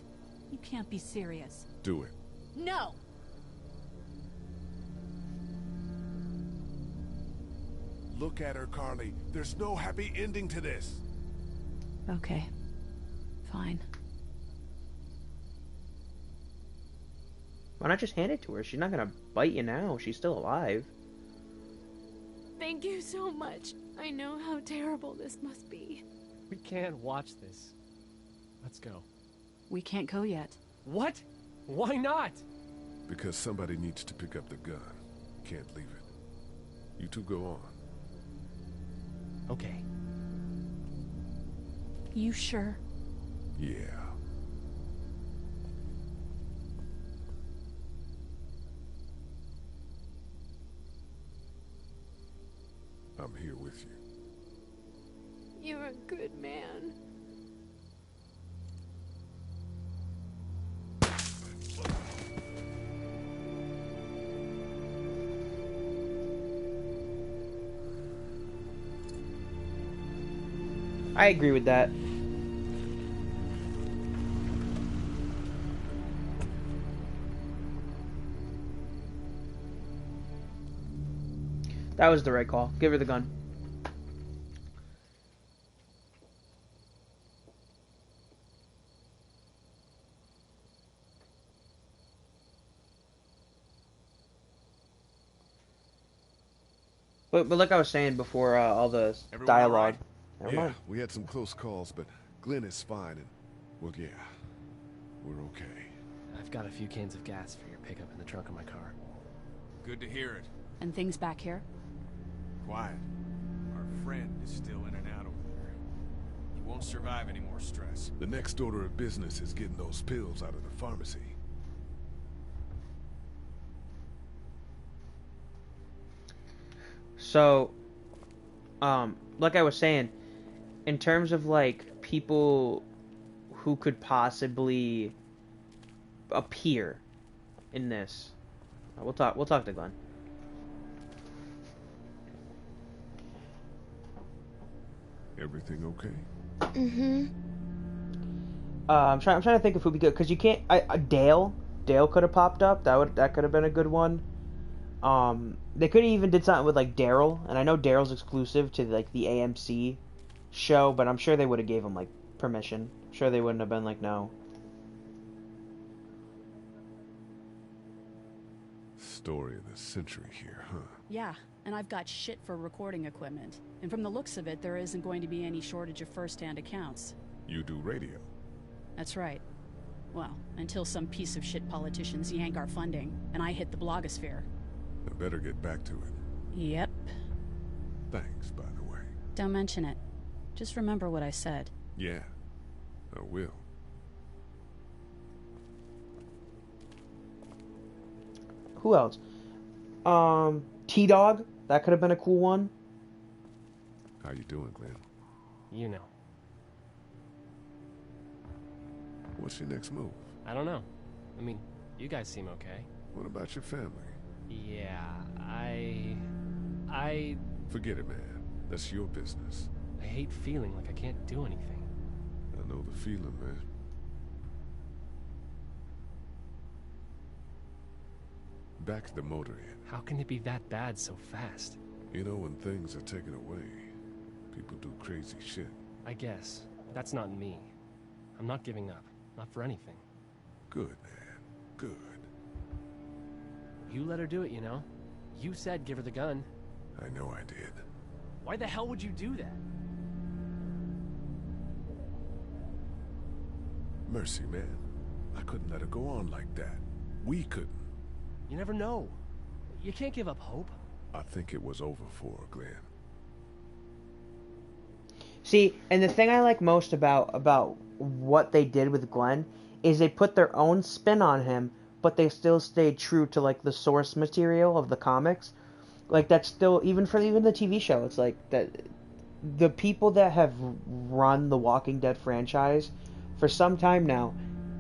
S15: You can't be serious.
S3: Do it.
S11: No.
S3: Look at her, Carly. There's no happy ending to this.
S15: Okay. Fine.
S1: Why not just hand it to her? She's not gonna bite you now. She's still alive.
S11: Thank you so much. I know how terrible this must be.
S18: We can't watch this. Let's go.
S15: We can't go yet.
S18: What? Why not?
S3: Because somebody needs to pick up the gun. Can't leave it. You two go on.
S18: Okay.
S15: You sure?
S3: Yeah. I'm here with you.
S11: You're a good man.
S1: I agree with that. That was the right call. Give her the gun. But like I was saying before, all the
S3: Everyone
S1: dialogue.
S3: all right?
S1: Never
S3: Yeah,
S1: mind.
S3: we had some close calls, but Glenn is fine, and, well, yeah, we're okay.
S18: I've got a few cans of gas for your pickup in the trunk of my car.
S10: Good to hear it.
S15: And things back here?
S10: Quiet. Our friend is still in and out over there. He won't survive any more stress.
S3: The next order of business is getting those pills out of the pharmacy.
S1: So, like I was saying, in terms of like people who could possibly appear in this, we'll talk to Glenn.
S3: Everything okay?
S14: Mm-hmm.
S1: I'm trying to think if who would be good, because you can't. Dale could have popped up. That could have been a good one. They could have even did something with like Daryl, and I know Daryl's exclusive to like the AMC show, but I'm sure they would have gave him like permission. I'm sure they wouldn't have been like no.
S3: Story of the century here, huh?
S20: Yeah, and I've got shit for recording equipment. And from the looks of it, there isn't going to be any shortage of first-hand accounts.
S3: You do radio?
S20: That's right. Well, until some piece of shit politicians yank our funding, and I hit the blogosphere.
S3: I better get back to it.
S20: Yep.
S3: Thanks, by the way.
S20: Don't mention it. Just remember what I said.
S3: Yeah, I will.
S1: Who else? T-Dog. That could have been a cool one.
S3: How you doing, Glenn?
S18: You know.
S3: What's your next move?
S18: I don't know. I mean, you guys seem okay.
S3: What about your family?
S18: Yeah, I...
S3: Forget it, man. That's your business.
S18: I hate feeling like I can't do anything.
S3: I know the feeling, man. Back to the motor inn.
S18: How can it be that bad so fast?
S3: You know, when things are taken away, people do crazy shit.
S18: I guess. That's not me. I'm not giving up. Not for anything.
S3: Good, man. Good.
S18: You let her do it, you know? You said give her the gun.
S3: I know I did.
S18: Why the hell would you do that?
S3: Mercy, man. I couldn't let her go on like that. We couldn't.
S18: You never know. You can't give up hope.
S3: I think it was over for her, Glenn.
S1: See, and the thing I like most about what they did with Glenn is they put their own spin on him, but they still stayed true to like the source material of the comics. Like that's still even the TV show. It's like that the people that have run the Walking Dead franchise for some time now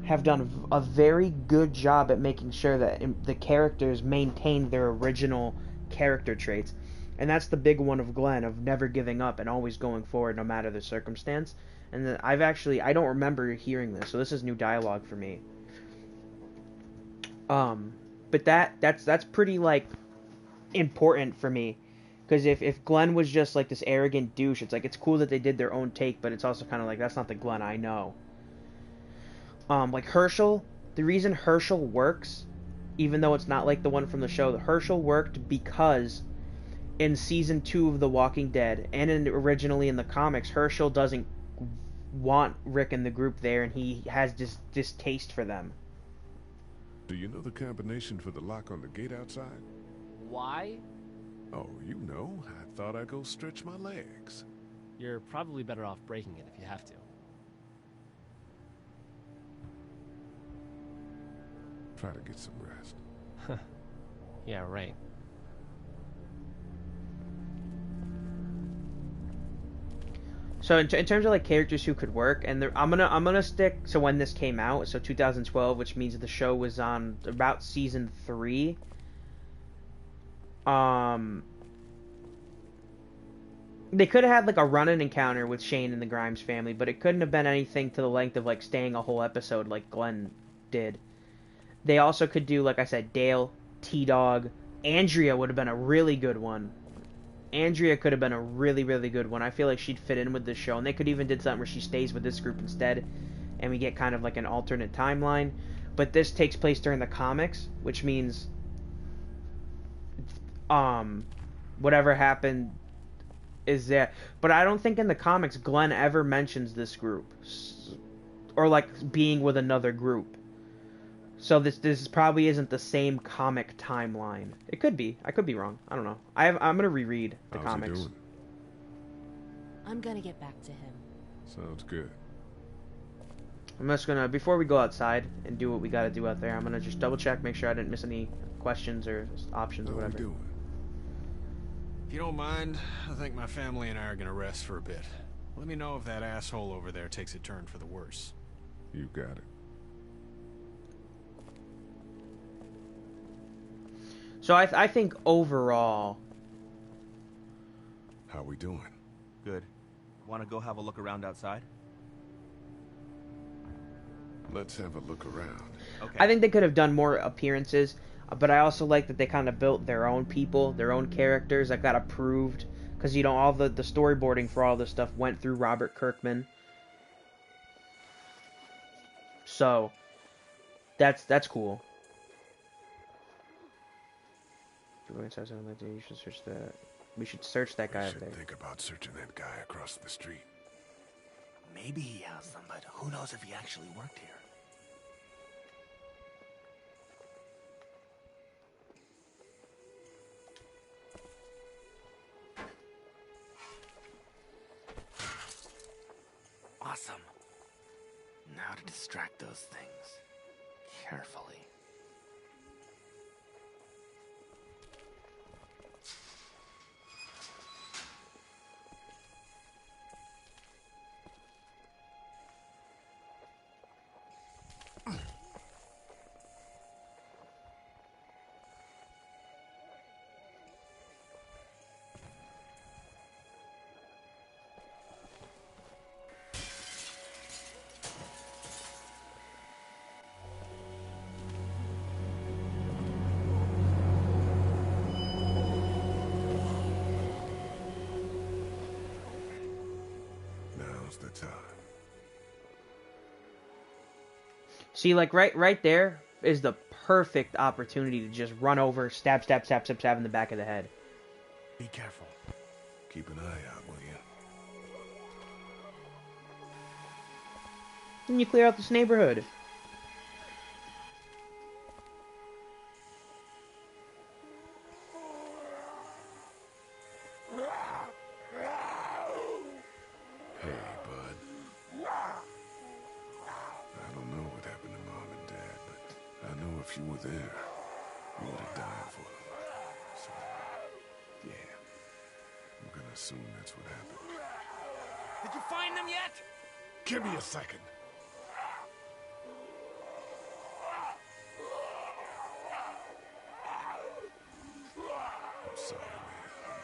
S1: have done a very good job at making sure that the characters maintain their original character traits. And that's the big one of Glenn, of never giving up and always going forward no matter the circumstance. And then I don't remember hearing this, so this is new dialogue for me. But that's pretty like important for me, because if Glenn was just like this arrogant douche, it's like it's cool that they did their own take, but it's also kind of like that's not the Glenn I know. Like Herschel, the reason Herschel works, even though it's not like the one from the show, Herschel worked because in season 2 of The Walking Dead and originally in the comics, Herschel doesn't want Rick and the group there, and he has this distaste for them.
S3: Do you know the combination for the lock on the gate outside?
S18: Why?
S3: Oh, you know. I thought I'd go stretch my legs.
S18: You're probably better off breaking it if you have to.
S3: Try to get some rest.
S18: Yeah, right.
S1: So in terms of like characters who could work, and I'm gonna stick to when this came out, so 2012, which means the show was on about season 3. They could have had like a run-in encounter with Shane and the Grimes family, but it couldn't have been anything to the length of like staying a whole episode like Glenn did. They also could do, like I said, Dale, T-Dog, Andrea would have been a really good one. Andrea could have been a really, really good one. I feel like she'd fit in with this show, and they could even did something where she stays with this group instead, and we get kind of like an alternate timeline. But this takes place during the comics, which means whatever happened is there. But I don't think in the comics Glenn ever mentions this group or like being with another group. So this probably isn't the same comic timeline. It could be. I could be wrong. I don't know. I'm gonna reread the comics.
S3: How's he doing?
S15: I'm gonna get back to him.
S3: Sounds good.
S1: I'm just gonna, before we go outside and do what we gotta do out there, I'm gonna just double check, make sure I didn't miss any questions or options or whatever.
S3: How are we doing?
S10: If you don't mind, I think my family and I are gonna rest for a bit. Let me know if that asshole over there takes a turn for the worse.
S3: You got it.
S1: So I think overall...
S3: How we doing?
S21: Good. Want to go have a look around outside?
S3: Let's have a look around.
S21: Okay.
S1: I think they could have done more appearances, but I also like that they kind of built their own people, their own characters that got approved. Because, you know, all the storyboarding for all this stuff went through Robert Kirkman. So, that's cool. You should search that. We should search that guy over there.
S3: Think about searching that guy across the street.
S21: Maybe he has them, but who knows if he actually worked here. Awesome. Now to distract those things. Carefully.
S3: The time.
S1: See, like right there is the perfect opportunity to just run over, stab in the back of the head.
S21: Be careful.
S3: Keep an eye out, will you?
S1: And you clear out this neighborhood.
S3: If you were there, you would have died for them. So, yeah. I'm gonna assume that's what happened.
S21: Did you find them yet?
S3: Give me a second. I'm sorry, man.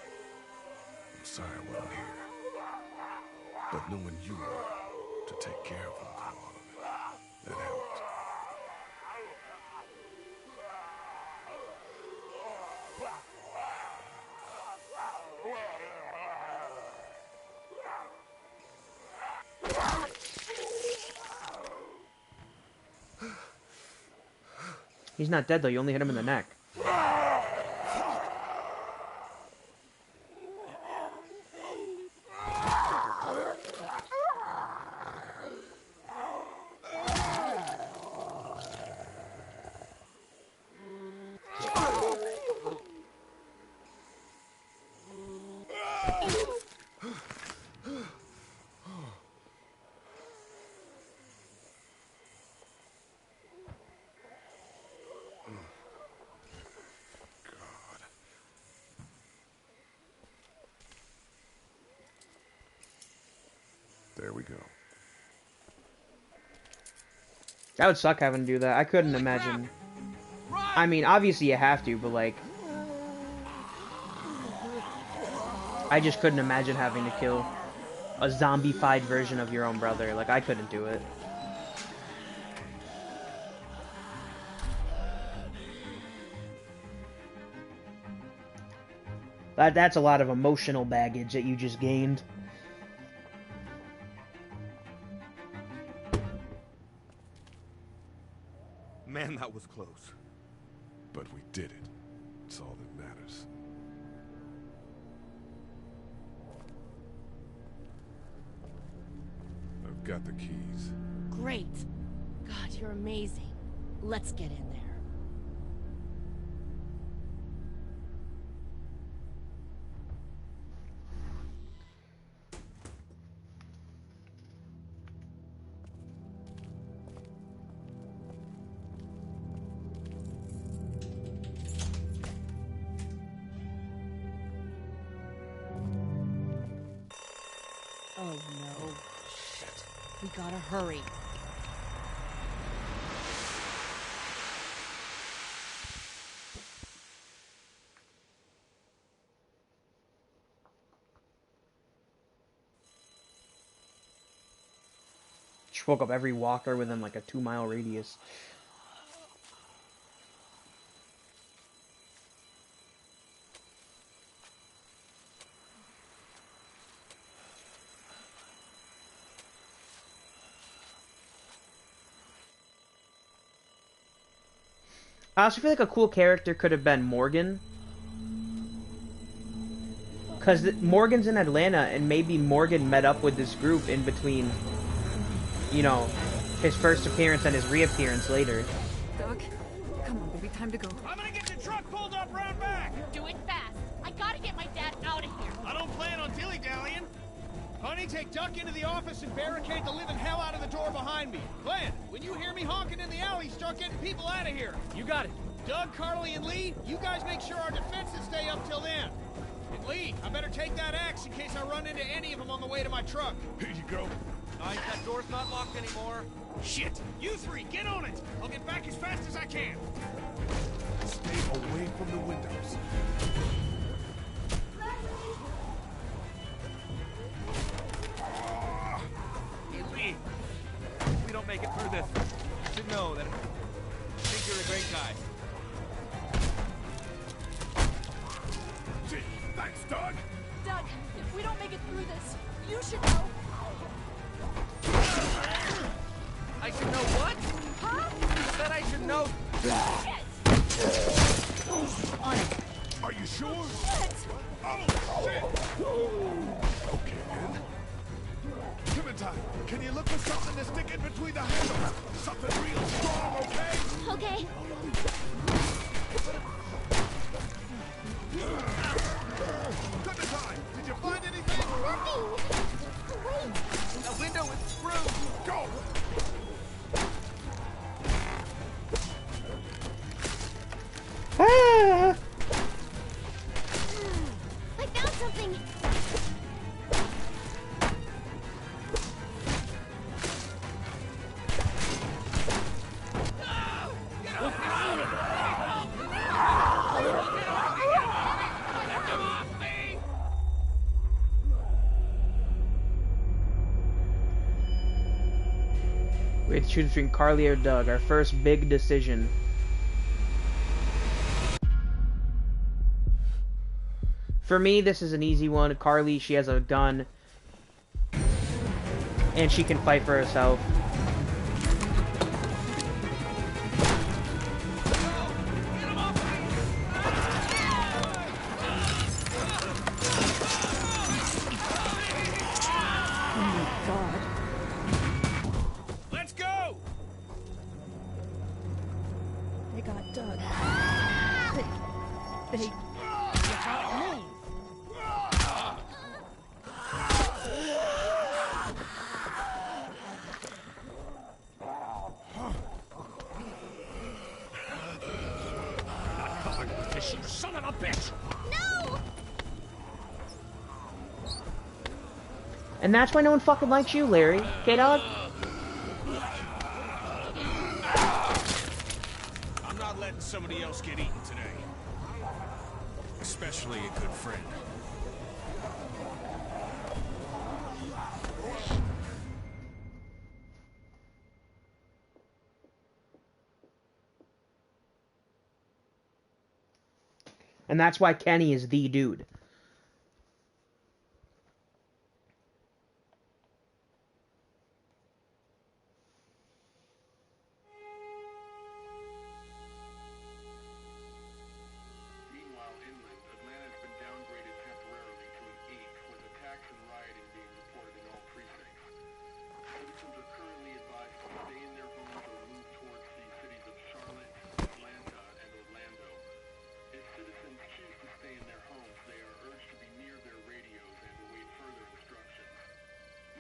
S3: I'm sorry I wasn't here. But knowing you were to take care of them through all of it, that helped.
S1: He's not dead though, you only hit him in the neck.
S3: There we go.
S1: That would suck having to do that. I couldn't imagine. I mean, obviously you have to, but like... I just couldn't imagine having to kill a zombified version of your own brother. Like, I couldn't do it. That's a lot of emotional baggage that you just gained.
S21: Man, that was close.
S3: But we did it. It's all that matters. I've got the keys.
S15: Great. God, you're amazing. Let's get in there. no. Shit. We gotta hurry.
S1: Just woke up every walker within like a 2-mile radius. I also feel like a cool character could have been Morgan. Because Morgan's in Atlanta, and maybe Morgan met up with this group in between, you know, his first appearance and his reappearance later.
S13: Doug, come on, baby, time to go.
S10: I'm gonna get the truck pulled up round back!
S15: Do it fast. I gotta get my dad out of here.
S10: I don't plan on dilly-dallying. Honey, take Duck into the office and barricade the living hell out of the door behind me. Glenn, when you hear me honking in the alley, start getting people out of here. You got it. Doug, Carly, and Lee, you guys make sure our defenses stay up till then. And Lee, I better take that axe in case I run into any of them on the way to my truck.
S3: Here you go.
S10: Nice, that door's not locked anymore. Shit! You three, get on it! I'll get back as fast as I can.
S3: Stay away from the windows.
S10: Hey, Lee. If we don't make it through this, you should know that I think you're a great guy.
S3: Gee, thanks, Doug.
S11: Doug, if we don't make it through this, you should know.
S10: I should know what?
S11: Huh?
S10: You said I should know.
S15: On it.
S3: Are you sure?
S11: Yes.
S3: Oh, shit. Okay, then. Clementine, can you look for something to stick in between the handles? Something real strong, okay?
S14: Okay.
S3: Clementine, did you find anything?
S14: Nothing. Wait.
S10: The window is screwed.
S3: Go!
S1: Ah!
S14: I found something.
S1: We had to choose between Carly or Doug, our first big decision. For me, this is an easy one. Carly, she has a gun. And she can fight for herself.
S10: Let's go!
S12: They got Doug. They
S10: Move! You son of a bitch!
S14: No!
S1: And that's why no one fucking likes you, Larry. Okay, dog?
S10: I'm not letting somebody else get eaten today. Especially a good friend.
S1: And that's why Kenny is the dude.
S19: Meanwhile, inland, Atlanta has been downgraded temporarily to an 8, with attacks and rioting being reported in all precincts. Citizens are currently advised to stay in their homes or move towards the cities of Charlotte, Atlanta, and Orlando. If citizens choose to stay in their homes, they are urged to be near their radios and await further instructions.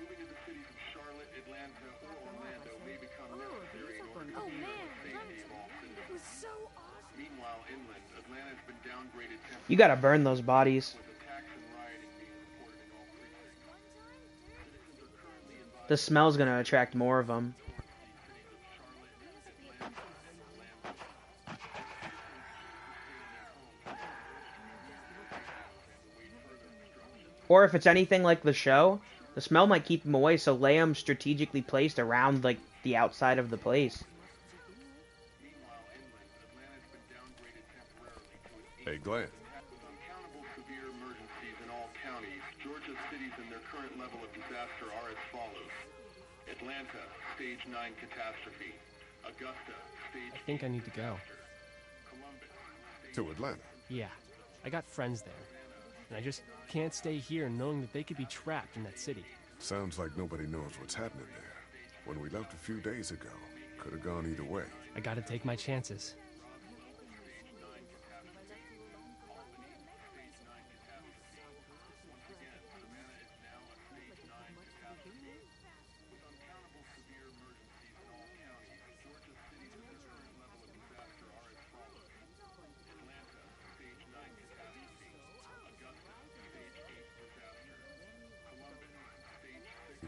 S19: Moving to the cities of Charlotte, Atlanta, or Orlando may become necessary in order to ensure the safety of all citizens.
S11: It was so awesome.
S19: Meanwhile, inland, Atlanta has been downgraded temporarily.
S1: You gotta burn those bodies.
S19: With attacks and rioting being reported in all precincts.
S1: The smell's gonna attract more of them. Or if it's anything like the show, the smell might keep them away, so lay them strategically placed around, like, the outside of the place.
S3: Hey, Glenn.
S19: Uncountable severe emergencies in all counties. Georgia's cities and their current level of disaster are as follows. Atlanta, stage 9 catastrophe. Augusta, stage
S18: I think I need to go.
S3: To Atlanta?
S18: Yeah, I got friends there. And I just can't stay here knowing that they could be trapped in that city.
S3: Sounds like nobody knows what's happening there. When we left a few days ago, could have gone either way.
S18: I gotta take my chances.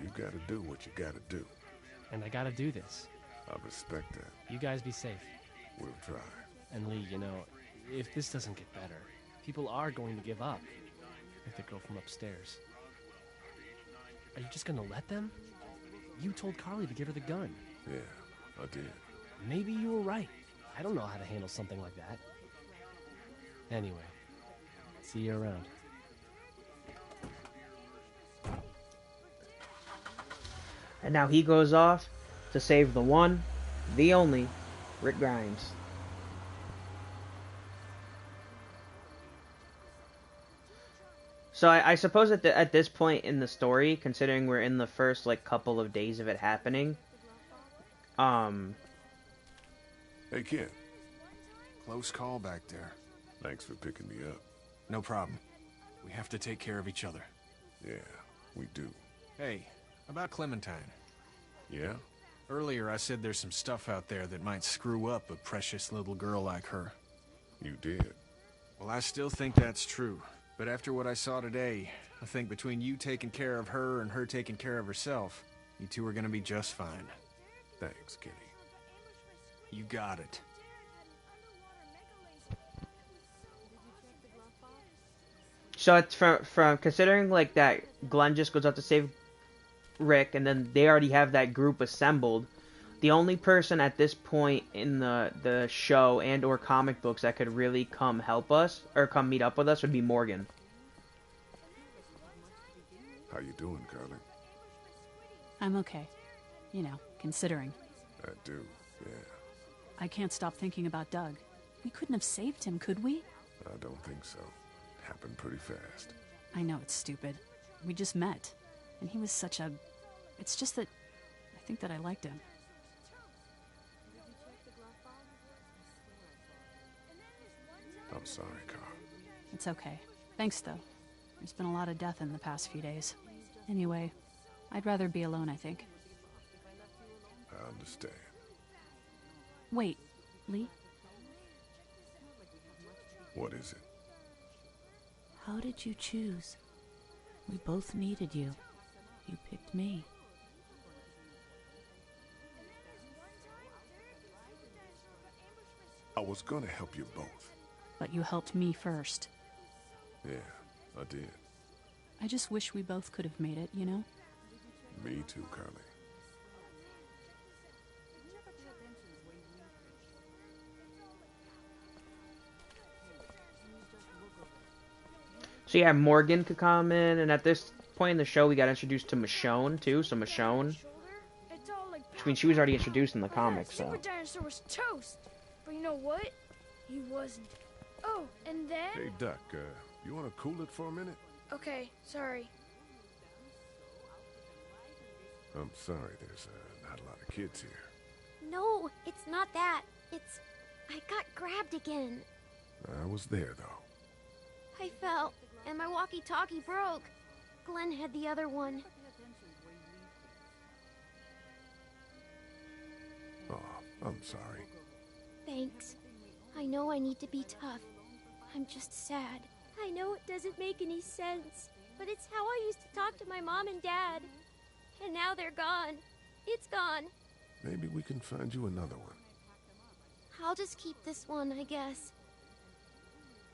S3: You gotta do what you gotta do.
S18: And I gotta do this.
S3: I respect that.
S18: You guys be safe.
S3: We'll try.
S18: And Lee, you know, if this doesn't get better, people are going to give up. Like the girl from upstairs. Are you just gonna let them? You told Carly to give her the gun.
S3: Yeah, I did.
S18: Maybe you were right. I don't know how to handle something like that. Anyway, see you around.
S1: And now he goes off to save the one, the only, Rick Grimes. So I suppose at this point in the story, considering we're in the first like couple of days of it happening,
S3: Hey, kid.
S10: Close call back there.
S3: Thanks for picking me up.
S10: No problem. We have to take care of each other.
S3: Yeah, we do.
S10: Hey, about Clementine.
S3: Yeah?
S10: Earlier I said there's some stuff out there that might screw up a precious little girl like her.
S3: You did.
S10: Well, I still think that's true. But after what I saw today, I think between you taking care of her and her taking care of herself, you two are gonna be just fine.
S3: Thanks, Kenny.
S10: You got it.
S1: So it's from considering like that Glenn just goes out to save Rick, and then they already have that group assembled. The only person at this point in the show and or comic books that could really come help us or come meet up with us would be Morgan.
S3: How you doing, Carly?
S20: I'm okay. You know, considering.
S3: I do, yeah.
S20: I can't stop thinking about Doug. We couldn't have saved him, could we?
S3: I don't think so. It happened pretty fast.
S20: I know it's stupid. We just met. And he was such a... It's just that... I think that I liked him.
S3: I'm sorry, Carl.
S20: It's okay. Thanks, though. There's been a lot of death in the past few days. Anyway, I'd rather be alone, I think.
S3: I understand.
S20: Wait, Lee?
S3: What is it?
S4: How did you choose? We both needed you. You picked me.
S3: I was gonna help you both.
S20: But you helped me first.
S3: Yeah, I did.
S20: I just wish we both could have made it, you know?
S3: Me too, Carly.
S1: So yeah, Morgan could come in, and at this point in the show, we got introduced to Michonne too. So Michonne, which means she was already introduced in the comics. So
S22: Super Dinosaur was toast, but you know what? He wasn't. Oh, and then...
S3: Hey, Duck, you wanna cool it for a minute?
S22: Okay, sorry.
S3: I'm sorry, there's not a lot of kids here.
S14: No, it's not that. It's... I got grabbed again.
S3: I was there, though.
S14: I fell, and my walkie-talkie broke. Glenn had the other one.
S3: Oh, I'm sorry.
S14: Thanks. I know I need to be tough. I'm just sad. I know it doesn't make any sense, but it's how I used to talk to my mom and dad. and now they're gone. It's gone.
S3: Maybe we can find you another one.
S14: I'll just keep this one, I guess.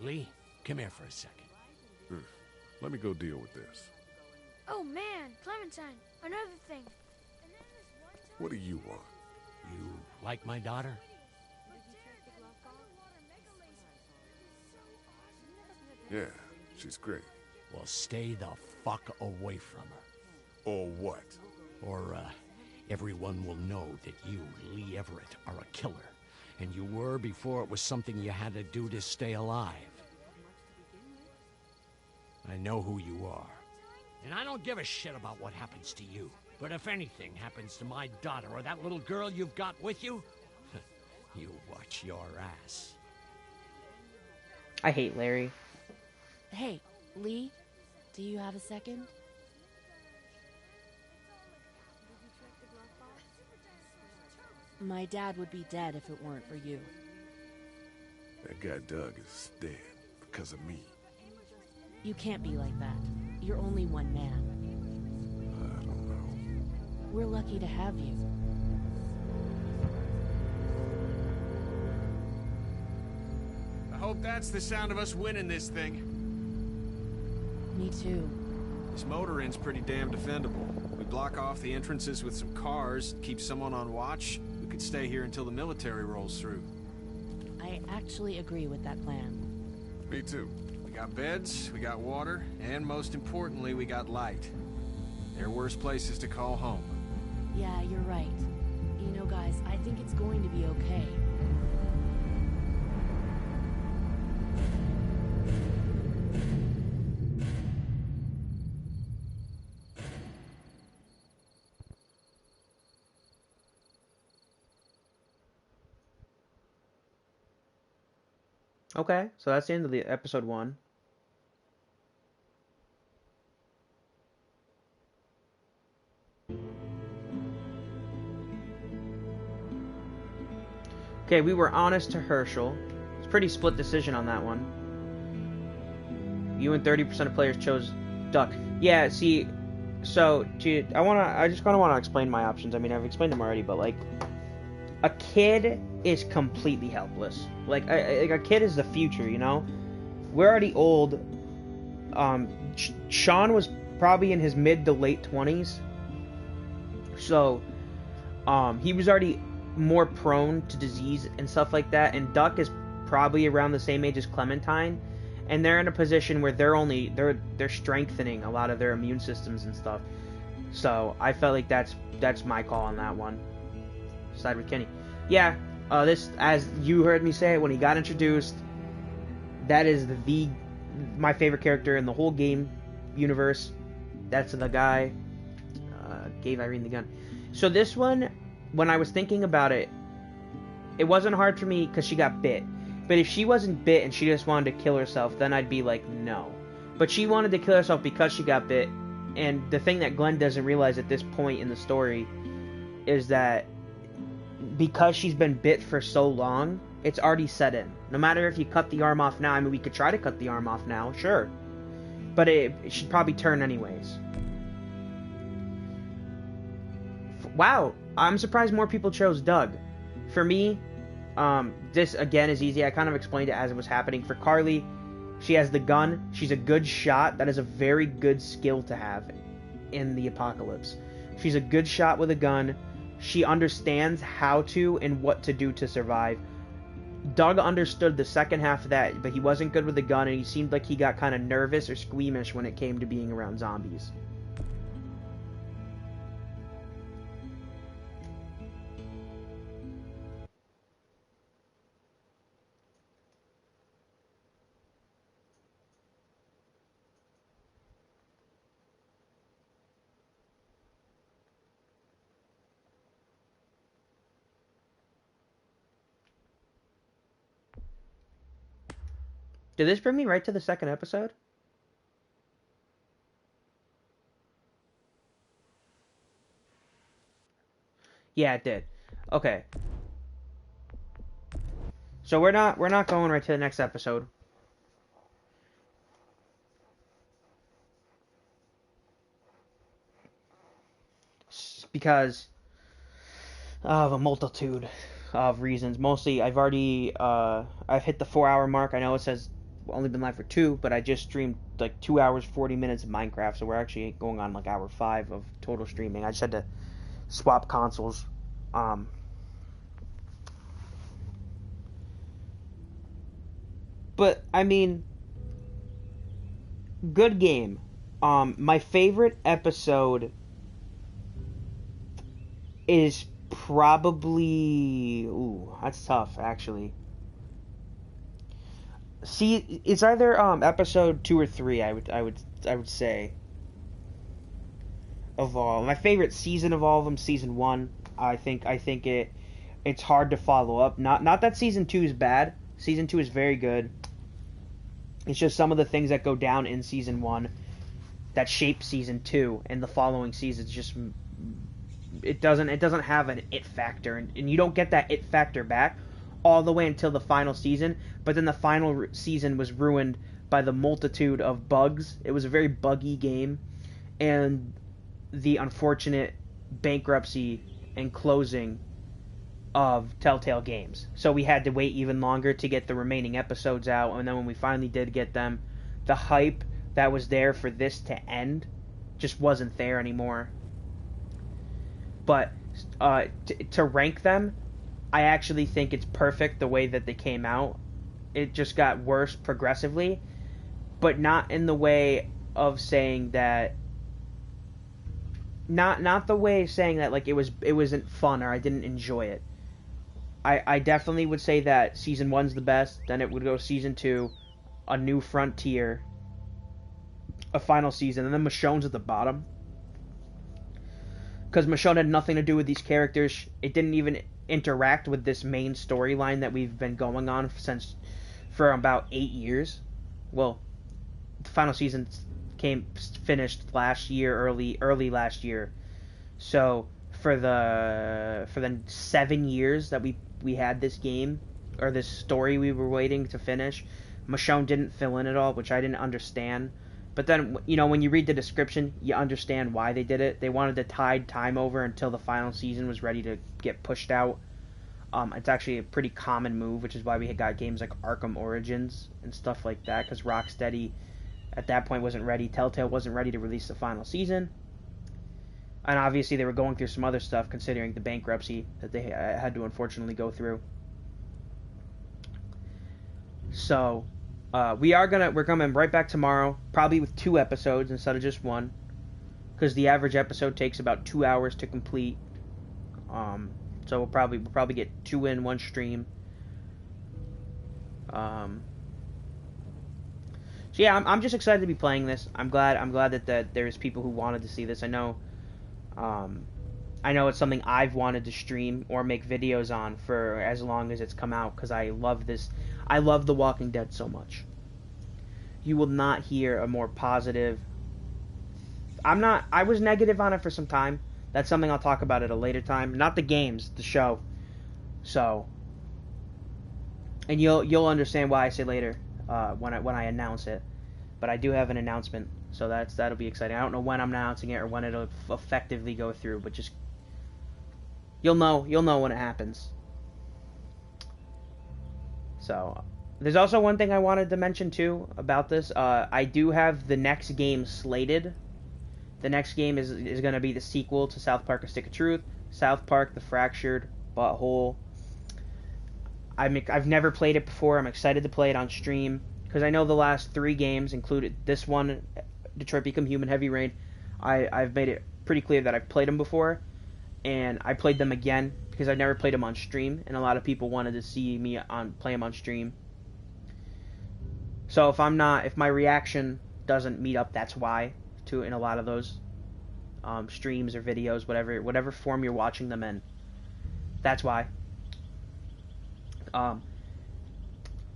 S16: Lee, come here for a second.
S3: Let me go deal with this.
S22: Oh man, Clementine, another thing.
S3: What do you want?
S16: You like my daughter?
S3: Yeah, she's great.
S16: Well, stay the fuck away from her.
S3: Or what?
S16: Or, everyone will know that you, Lee Everett, are a killer. And you were before it was something you had to do to stay alive. I know who you are. And I don't give a shit about what happens to you. But if anything happens to my daughter or that little girl you've got with you, you watch your ass.
S1: I hate Larry.
S15: Hey, Lee, do you have a second? My dad would be dead if it weren't for you.
S3: That guy Doug is dead because of me.
S15: You can't be like that. You're only one man.
S3: I don't know.
S15: We're lucky to have you.
S10: I hope that's the sound of us winning this thing.
S15: Me too.
S10: This motor inn's pretty damn defendable. We block off the entrances with some cars, keep someone on watch. We could stay here until the military rolls through.
S15: I actually agree with that plan.
S3: Me too.
S10: We got beds, we got water, and most importantly, we got light. There are worse places to call home.
S15: Yeah, you're right. You know, guys, I think it's going to be okay.
S1: Okay, so that's the end of the episode 1. Okay, we were honest to Herschel. It's a pretty split decision on that one. You and 30% of players chose Duck. Yeah, see, so I just kind of want to explain my options. I mean, I've explained them already, but like, a kid is completely helpless. Like a kid is the future, you know? We're already old. Sean was probably in his mid to late 20s. So, he was already more prone to disease and stuff like that. And Duck is probably around the same age as Clementine. And they're in a position where they're strengthening a lot of their immune systems and stuff. So, I felt like that's my call on that one. Side with Kenny. Yeah, this, as you heard me say when he got introduced, that is my favorite character in the whole game universe. That's the guy gave Irene the gun. So this one, when I was thinking about it, it wasn't hard for me because she got bit. But if she wasn't bit and she just wanted to kill herself, then I'd be like, no. But she wanted to kill herself because she got bit. And the thing that Glenn doesn't realize at this point in the story is that because she's been bit for so long, it's already set in. No matter if you cut the arm off now, I mean, we could try to cut the arm off now, sure. But it should probably turn anyways. Wow, I'm surprised more people chose Doug. For me, this again is easy. I kind of explained it as it was happening. For Carly, she has the gun. She's a good shot. That is a very good skill to have in the apocalypse. She's a good shot with a gun. She understands how to and what to do to survive. Doug understood the second half of that, but he wasn't good with the gun, and he seemed like he got kind of nervous or squeamish when it came to being around zombies. Did this bring me right to the second episode? Yeah, it did. Okay. So we're not going right to the next episode. because of a multitude of reasons. Mostly, I've already I've hit the 4-hour mark. I know it says only been live for 2, but I just streamed like 2 hours 40 minutes of Minecraft, so we're actually going on like hour 5 of total streaming. I just had to swap consoles. But I mean, good game. My favorite episode is probably... Ooh, that's tough, actually. See, it's either episode 2 or 3. I would say of all. My favorite season of all of them, season 1. I think it's hard to follow up. Not that season 2 is bad. Season 2 is very good. It's just some of the things that go down in season 1 that shape season 2 and the following seasons. Just it doesn't have an it factor, and you don't get that it factor back all the way until the final season. But then the final season was ruined by the multitude of bugs. It was a very buggy game, and the unfortunate bankruptcy and closing of Telltale Games. So we had to wait even longer to get the remaining episodes out, and then when we finally did get them, the hype that was there for this to end just wasn't there anymore. But to rank them, I actually think it's perfect the way that they came out. It just got worse progressively, but not in the way of saying that not the way of saying that like it wasn't fun or I didn't enjoy it. I definitely would say that season 1's the best, then it would go season 2, A New Frontier, a final season, and then Michonne's at the bottom. Because Michonne had nothing to do with these characters. It didn't even interact with this main storyline that we've been going on for about 8 years. Well, the final season finished last year, early last year. So for the 7 years that we had this game, or this story we were waiting to finish, Michonne didn't fill in at all, which I didn't understand. But then, when you read the description, you understand why they did it. They wanted to tide time over until the final season was ready to get pushed out. It's actually a pretty common move, which is why we had got games like Arkham Origins and stuff like that, because Rocksteady at that point wasn't ready. Telltale wasn't ready to release the final season. And obviously they were going through some other stuff, considering the bankruptcy that they had to unfortunately go through. So, we're coming right back tomorrow, probably with 2 episodes instead of just 1, because the average episode takes about 2 hours to complete. So we'll probably get 2 in 1 stream. So yeah, I'm just excited to be playing this. I'm glad that there's people who wanted to see this. I know it's something I've wanted to stream or make videos on for as long as it's come out, because I love this. I love The Walking Dead so much. You will not hear a more positive... I was negative on it for some time. That's something I'll talk about at a later time. Not the games, the show. So, and you'll understand why I say later when I announce it. But I do have an announcement, so that'll be exciting. I don't know when I'm announcing it or when it'll effectively go through, but just you'll know when it happens. So, there's also one thing I wanted to mention too about this. I do have the next game slated. The next game is going to be the sequel to South Park: A Stick of Truth, South Park: The Fractured Butthole. I've never played it before. I'm excited to play it on stream, because I know the last 3 games, included this one, Detroit Become Human, Heavy Rain, I've made it pretty clear that I've played them before, and I played them again because I've never played them on stream, and a lot of people wanted to see me play them on stream. So if my reaction doesn't meet up, that's why. In a lot of those streams or videos, whatever form you're watching them in, that's why.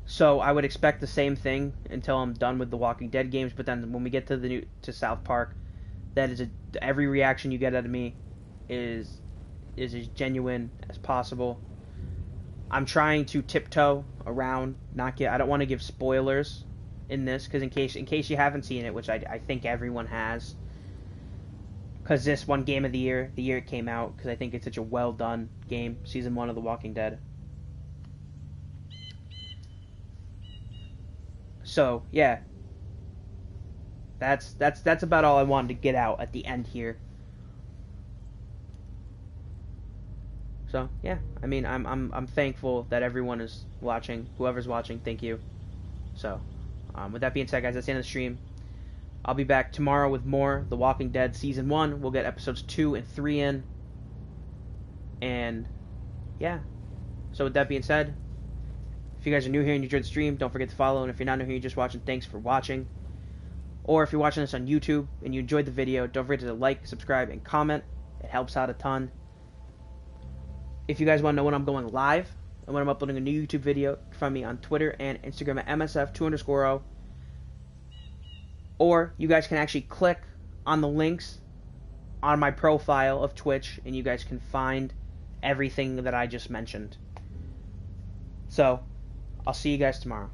S1: So I would expect the same thing until I'm done with the Walking Dead games. But then when we get to South Park, that is every reaction you get out of me is as genuine as possible. I'm trying to tiptoe around, I don't want to give spoilers in this, because in case you haven't seen it, which I think everyone has, because this won Game of the year it came out, because I think it's such a well done game, Season 1 of The Walking Dead. So, yeah. That's about all I wanted to get out at the end here. So, yeah. I mean, I'm thankful that everyone is watching. Whoever's watching, thank you. So, with that being said, guys, that's the end of the stream. I'll be back tomorrow with more The Walking Dead Season 1. We'll get episodes 2 and 3 in. And, yeah. So with that being said, if you guys are new here and you enjoyed the stream, don't forget to follow. And if you're not new here and you're just watching, thanks for watching. Or if you're watching this on YouTube and you enjoyed the video, don't forget to like, subscribe, and comment. It helps out a ton. If you guys want to know when I'm going live and when I'm uploading a new YouTube video, you can find me on Twitter and Instagram at MSF2_0. Or you guys can actually click on the links on my profile of Twitch and you guys can find everything that I just mentioned. So, I'll see you guys tomorrow.